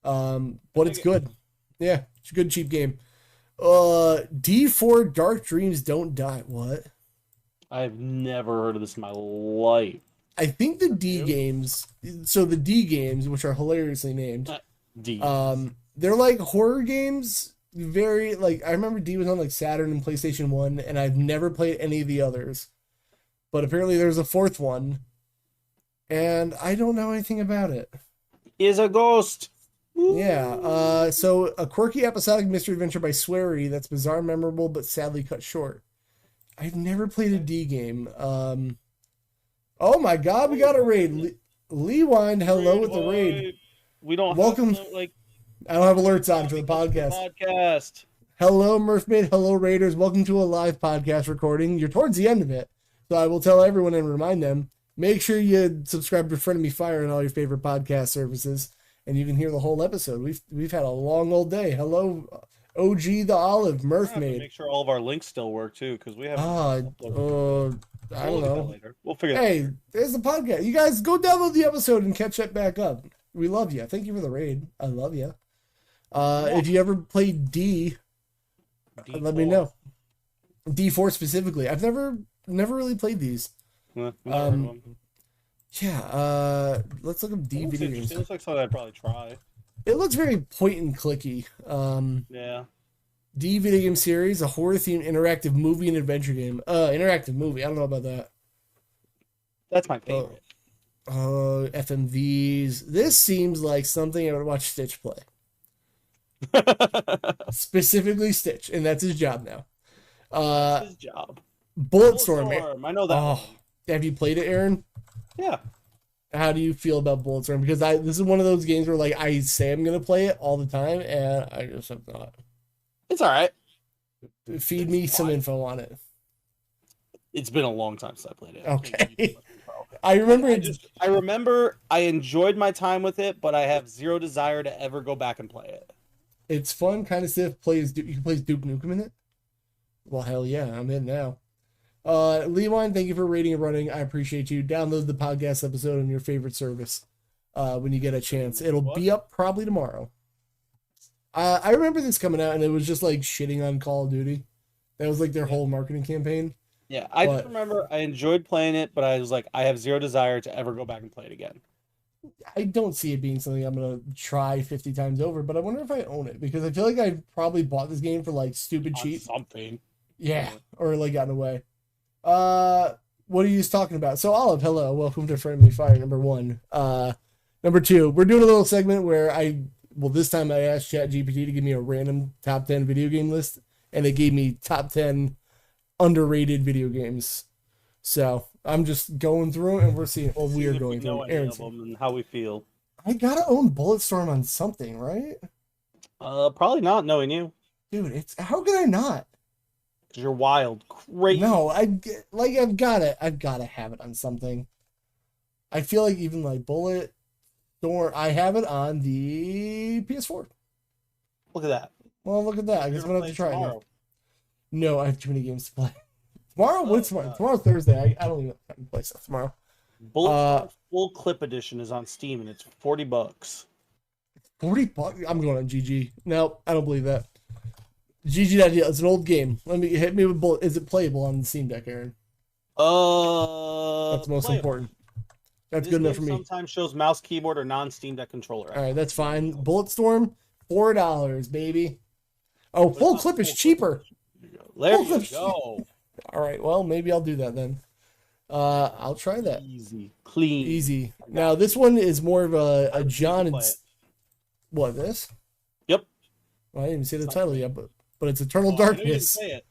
But it's good. Yeah, it's a good cheap game. D4 Dark Dreams Don't Die. What? I've never heard of this in my life. I think the D games, which are hilariously named, they're like horror games. Very like I remember D was on like Saturn and PlayStation 1, and I've never played any of the others. But apparently there's a fourth one, and I don't know anything about it. Is a ghost. Yeah. So a quirky episodic mystery adventure by Swery that's bizarre, memorable, but sadly cut short. I've never played a D game. Oh my God, we got a raid. Leewind, hello with the raid. We don't welcome. I don't have alerts on for the podcast. Hello, Murphmate. Hello, Raiders. Welcome to a live podcast recording. You're towards the end of it, so I will tell everyone and remind them. Make sure you subscribe to Frenemy Fire on all your favorite podcast services, and you can hear the whole episode. We've had a long old day. Hello, OG the Olive, Murphmate. Make sure all of our links still work too, because we have. I don't know. We'll figure. Hey, there's the podcast. You guys go download the episode and catch it back up. We love you. Thank you for the raid. I love you. If you ever played D4, let me know. D4 specifically. I've never really played these. Let's look up D video games. It looks like something I'd probably try. It looks very point and clicky. Yeah. D video game series, a horror themed interactive movie and adventure game. Interactive movie. I don't know about that. That's my favorite. FMVs. This seems like something I would watch Stitch play. Specifically Stitch, and that's his job now. That's his job. Bulletstorm. I know that. Oh, have you played it, Aren? Yeah. How do you feel about Bulletstorm? Because this is one of those games where like I say I'm gonna play it all the time, and I just have not. It's all right. Feed me some info on it. It's been a long time since I played it. Okay. I remember I enjoyed my time with it, but I have zero desire to ever go back and play it. It's fun, kind of stiff. You can play Duke Nukem in it. Well, hell yeah, I'm in now. Leewine, thank you for rating and running. I appreciate you. Download the podcast episode on your favorite service when you get a chance. It'll be up probably tomorrow. I remember this coming out, and it was just like shitting on Call of Duty. That was like their whole marketing campaign. Yeah, I just remember I enjoyed playing it, but I was like, I have zero desire to ever go back and play it again. I don't see it being something I'm gonna try 50 times over, but I wonder if I own it because I feel like I probably bought this game for like stupid cheap. Something. Yeah, or like gotten away. What are you talking about? So Olive, hello, welcome to Frenemy Fire number 1. Number 2, we're doing a little segment where this time I asked ChatGPT to give me a random top 10 video game list, and it gave me top 10 underrated video games. So I'm just going through it, and we're seeing. Well, we are going through Aaron's and how we feel. I gotta own Bulletstorm on something, right? Probably not, knowing you, dude. How could I not? Because you're wild, crazy. No, I've gotta have it on something. I feel like even like Bulletstorm, I have it on the PS4. Look at that. Well, look at that. I guess I'm gonna have to try it now. No, I have too many games to play. Tomorrow? What's tomorrow? Tomorrow's Thursday. I don't even play stuff tomorrow. Bulletstorm Full Clip Edition is on Steam, and it's $40. $40? I'm going on GG. No, I don't believe that. GG.deal. It's an old game. Hit me with Bullet. Is it playable on the Steam Deck, Aaron? That's most important. That's good enough for me. Sometimes shows mouse, keyboard, or non-Steam Deck controller. All right, that's fine. Bulletstorm, $4, baby. Oh, full clip is cheaper. There you go. All right, well, maybe I'll do that then. I'll try that. Easy, clean, easy. Now this one is more of a John and what this? Yep. Well, I didn't even say the title yet, but it's Eternal Darkness. I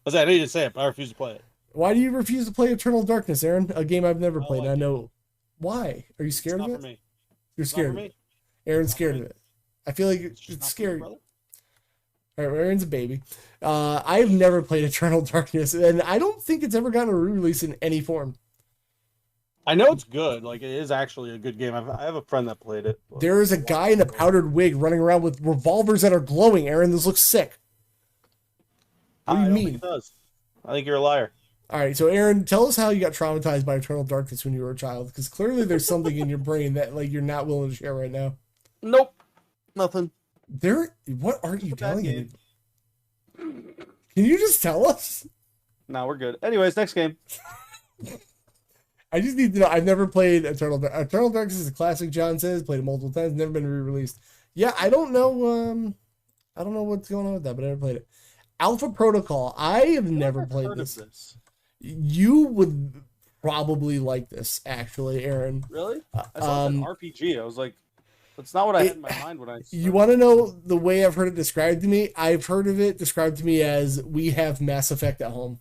know you didn't say it, but I refuse to play it. Why do you refuse to play Eternal Darkness, Aaron? A game I've never played. I know. Why? Are you scared of it? For me. You're scared of it. Aaron's scared of it. I feel like it's scary. All right, Aaron's a baby. I have never played Eternal Darkness, and I don't think it's ever gotten a re-release in any form. I know it's good. Like, it is actually a good game. I have a friend that played it. There is a guy in a powdered wig running around with revolvers that are glowing, Aaron. This looks sick. What do you mean? Think it does. I think you're a liar. All right, so Aaron, tell us how you got traumatized by Eternal Darkness when you were a child, because clearly there's something in your brain that like you're not willing to share right now. Nope, nothing. What aren't you telling me? Can you just tell us? No, we're good. Anyways, next game. I just need to know. I've never played Eternal Darkness. Eternal Darkness is a classic, John says. Played it multiple times. Never been re-released. Yeah, I don't know. I don't know what's going on with that, but I never played it. Alpha Protocol. I have never played this. You would probably like this, actually, Aaron. Really? I saw it an RPG. I was like, that's not what I had in my mind when I started. You want to know the way I've heard it described to me? I've heard of it described to me as we have Mass Effect at home.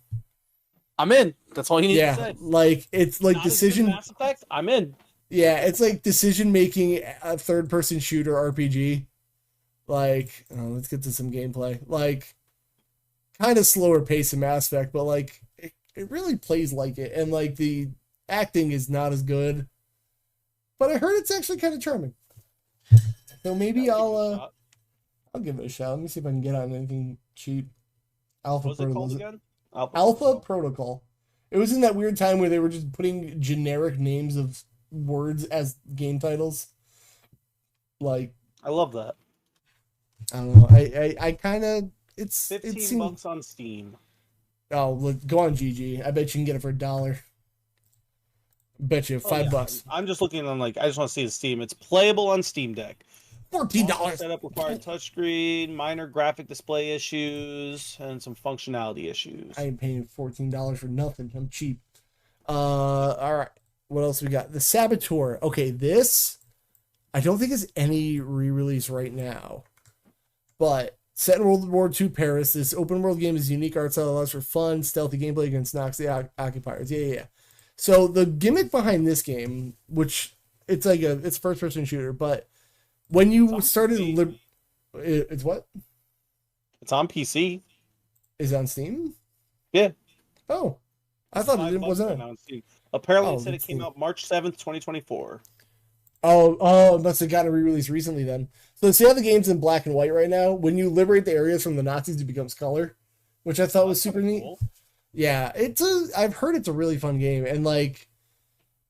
I'm in. That's all you need to say. Like it's like decision. Mass Effect. I'm in. Yeah, it's like decision making, a third-person shooter RPG. Like, let's get to some gameplay. Like, kind of slower pace in Mass Effect, but like it really plays like it, and like the acting is not as good. But I heard it's actually kind of charming. So maybe I'll give it a shot. Let me see if I can get on anything cheap. Alpha Protocol again? Alpha Protocol. It was in that weird time where they were just putting generic names of words as game titles. Like, I love that. I don't know. I kind of it's $15 on Steam. Oh, look, go on GG. I bet you can get it for $1. Bet you $5. I'm just looking on I just want to see the Steam. It's playable on Steam Deck. $14. Setup required touchscreen, minor graphic display issues, and some functionality issues. I ain't paying $14 for nothing. I'm cheap. All right. What else we got? The Saboteur. Okay, this I don't think is any re-release right now, but set in World War II Paris, this open world game is unique art style, allows for fun, stealthy gameplay against Nazi occupiers. Yeah. So the gimmick behind this game, which it's like it's a first person shooter, but when you started, it's what? It's on PC. Is it on Steam? Yeah. Oh, I thought it wasn't on Steam. Apparently, it said it came out March 7th, 2024. Oh, it must have gotten a re-release recently then. So see how the game's in black and white right now? When you liberate the areas from the Nazis, it becomes color, which I thought was super neat. Cool. Yeah, I've heard it's a really fun game, and like,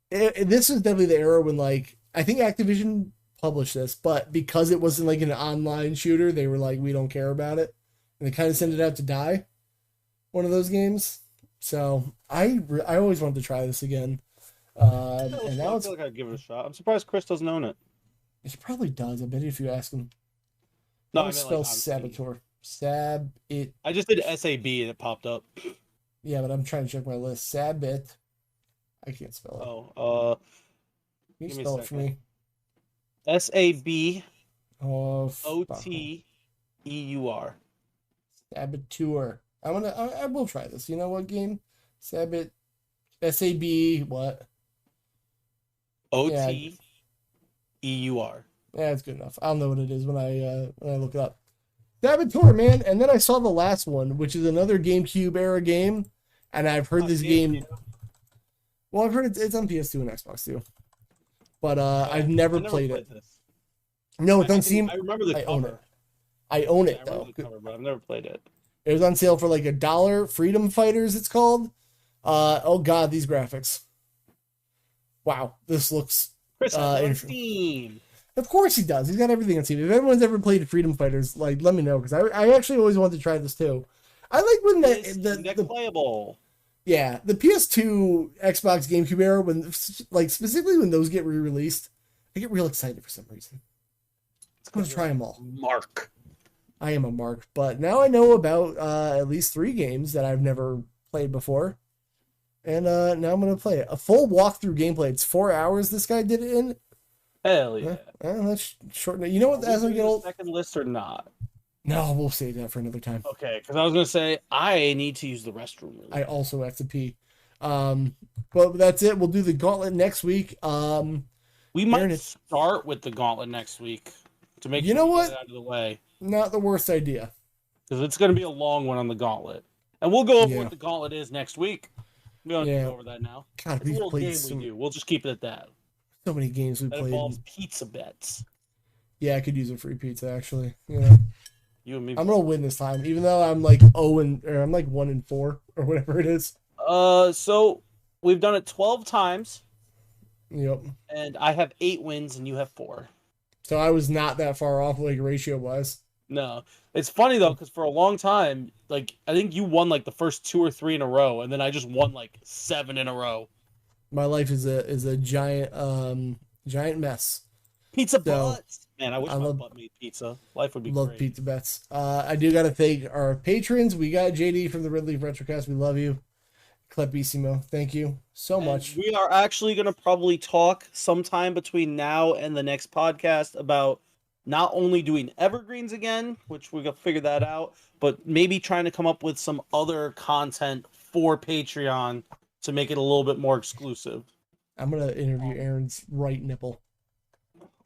this is definitely the era when like I think Activision publish this, but because it wasn't like an online shooter, they were like, we don't care about it, and they kind of sent it out to die. One of those games. So I always wanted to try this again. And now I feel like I'd give it a shot. I'm surprised Chris doesn't own it. He probably does. I bet if you ask him. No, How I do you meant spell like Saboteur? I just did SAB and it popped up. Yeah, but I'm trying to check my list. Sabit. I can't spell it. Oh, Can you spell it for me? SAB Oh, OTEUR. Saboteur. I will try this. You know what game? Sabit. SAB what? OTEUR. Yeah, it's good enough. I'll know what it is when I look it up. Saboteur, man. And then I saw the last one, which is another GameCube era game, and I've heard this game. Well, I've heard it's on PS2 and Xbox too, but I've never played it. This. No, it doesn't seem. I remember the cover. I own it though. The cover, but I've never played it. It was on sale for like $1. Freedom Fighters, it's called. Oh god, these graphics. Wow, this looks. Chris has on Steam. Of course he does. He's got everything on Steam. If everyone's ever played Freedom Fighters, like let me know because I actually always wanted to try this too. I like when the playable. Yeah, the PS2, Xbox, GameCube era, when like specifically when those get re-released, I get real excited for some reason. I'm gonna try them all. Mark. I am a mark, but now I know about at least 3 games that I've never played before, and now I'm gonna play it. A full walkthrough gameplay. It's 4 hours. This guy did it in. Hell yeah! That's short. You know what? As I get old, second list or not? No, we'll save that for another time. Okay, because I was gonna say I need to use the restroom. Really. I also have to pee. But that's it. We'll do the gauntlet next week. We might start with the gauntlet next week to make you know what get it out of the way. Not the worst idea. Because it's going to be a long one on the gauntlet, and we'll go over what the gauntlet is next week. We don't need to go over that now. God, it's a little game we do. We'll just keep it at that. So many games we that played. Involves pizza bets. Yeah, I could use a free pizza actually. You know. You and me. I'm gonna win this time, even though I'm like 1-4 or whatever it is. So we've done it 12 times. Yep. And I have 8 wins, and you have 4. So I was not that far off, like ratio wise. No, it's funny though, because for a long time, like I think you won like the first 2 or 3 in a row, and then I just won like 7 in a row. My life is a giant mess. Pizza butts. Man, I wish my butt made pizza. Life would be great. Love pizza bets. I do got to thank our patrons. We got JD from the Red Leaf Retrocast. We love you. Clepissimo. Thank you so much. We are actually going to probably talk sometime between now and the next podcast about not only doing evergreens again, which we're going to figure that out, but maybe trying to come up with some other content for Patreon to make it a little bit more exclusive. I'm going to interview Aaron's right nipple.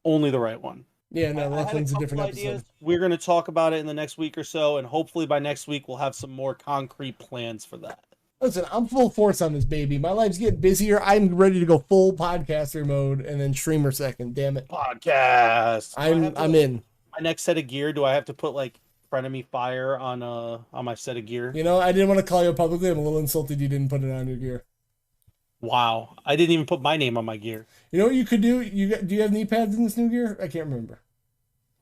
Only the right one. Yeah, no, that one's a different episode. We're going to talk about it in the next week or so, and hopefully by next week we'll have some more concrete plans for that. Listen, I'm full force on this, baby. My life's getting busier. I'm ready to go full podcaster mode and then streamer second. Damn it. Podcast. I'm in. My next set of gear, do I have to put like Frenemy Fire on my set of gear? You know, I didn't want to call you publicly. I'm a little insulted you didn't put it on your gear. Wow. I didn't even put my name on my gear. You know what you could do? Do you have knee pads in this new gear? I can't remember.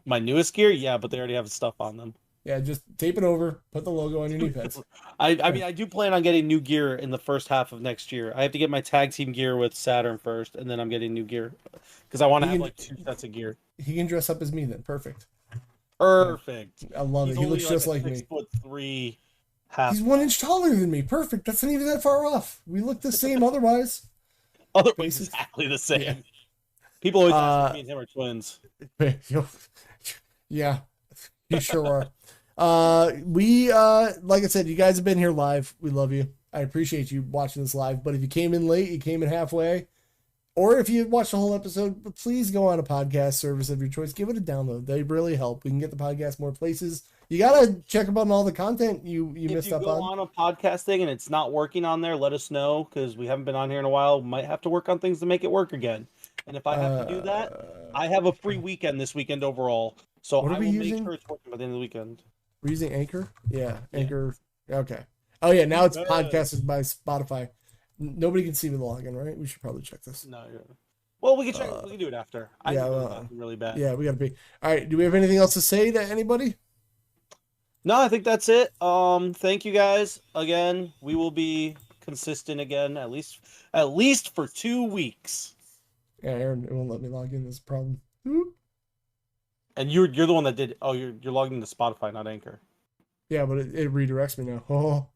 My newest gear? Yeah, but they already have stuff on them. Yeah, just tape it over, put the logo on your knee pads. I mean, I do plan on getting new gear in the first half of next year. I have to get my tag team gear with Saturn first, and then I'm getting new gear. Because I want to have like 2 sets of gear. He can dress up as me then. Perfect. Perfect. I love it. He looks just like me. 6'3" half. He's 1 inch taller than me. Perfect. That's not even that far off. We look the same otherwise. Otherwise, exactly the same. Yeah. People always ask if me and him are twins. Yeah, you sure are. We like I said, you guys have been here live. We love you. I appreciate you watching this live. But if you came in late, you came in halfway, or if you watched the whole episode, please go on a podcast service of your choice. Give it a download. They really help. We can get the podcast more places. You gotta check up on all the content you missed up on. If you go on a podcast thing and it's not working on there, let us know, because we haven't been on here in a while. We might have to work on things to make it work again. And if I have to do that, I have a free weekend this weekend overall. So I will make sure it's working by the end of the weekend. We're using Anchor? Yeah, Anchor. Okay. Oh, yeah, now it's podcasted by Spotify. Nobody can see the login, right? We should probably check this. No, Well, we can try. We can do it after. I Yeah, need to go to the bathroom really bad. Yeah, we gotta be. All right. Do we have anything else to say to anybody? No, I think that's it. Thank you guys again. We will be consistent again, at least for 2 weeks. Yeah, Aaron, it won't let me log in. This problem. And you're the one that did. Oh, you're logging into Spotify, not Anchor. Yeah, but it redirects me now. Oh.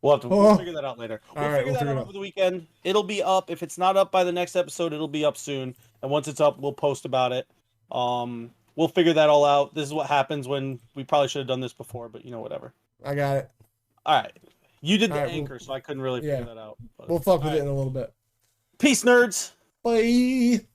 We'll figure that out later. We'll figure that out over the weekend. It'll be up. If it's not up by the next episode, it'll be up soon. And once it's up, we'll post about it. We'll figure that all out. This is what happens when we probably should have done this before, but whatever. I got it. All right. You did the Anchor, so I couldn't really figure that out. But we'll fuck with it in a little bit. Peace, nerds. Bye.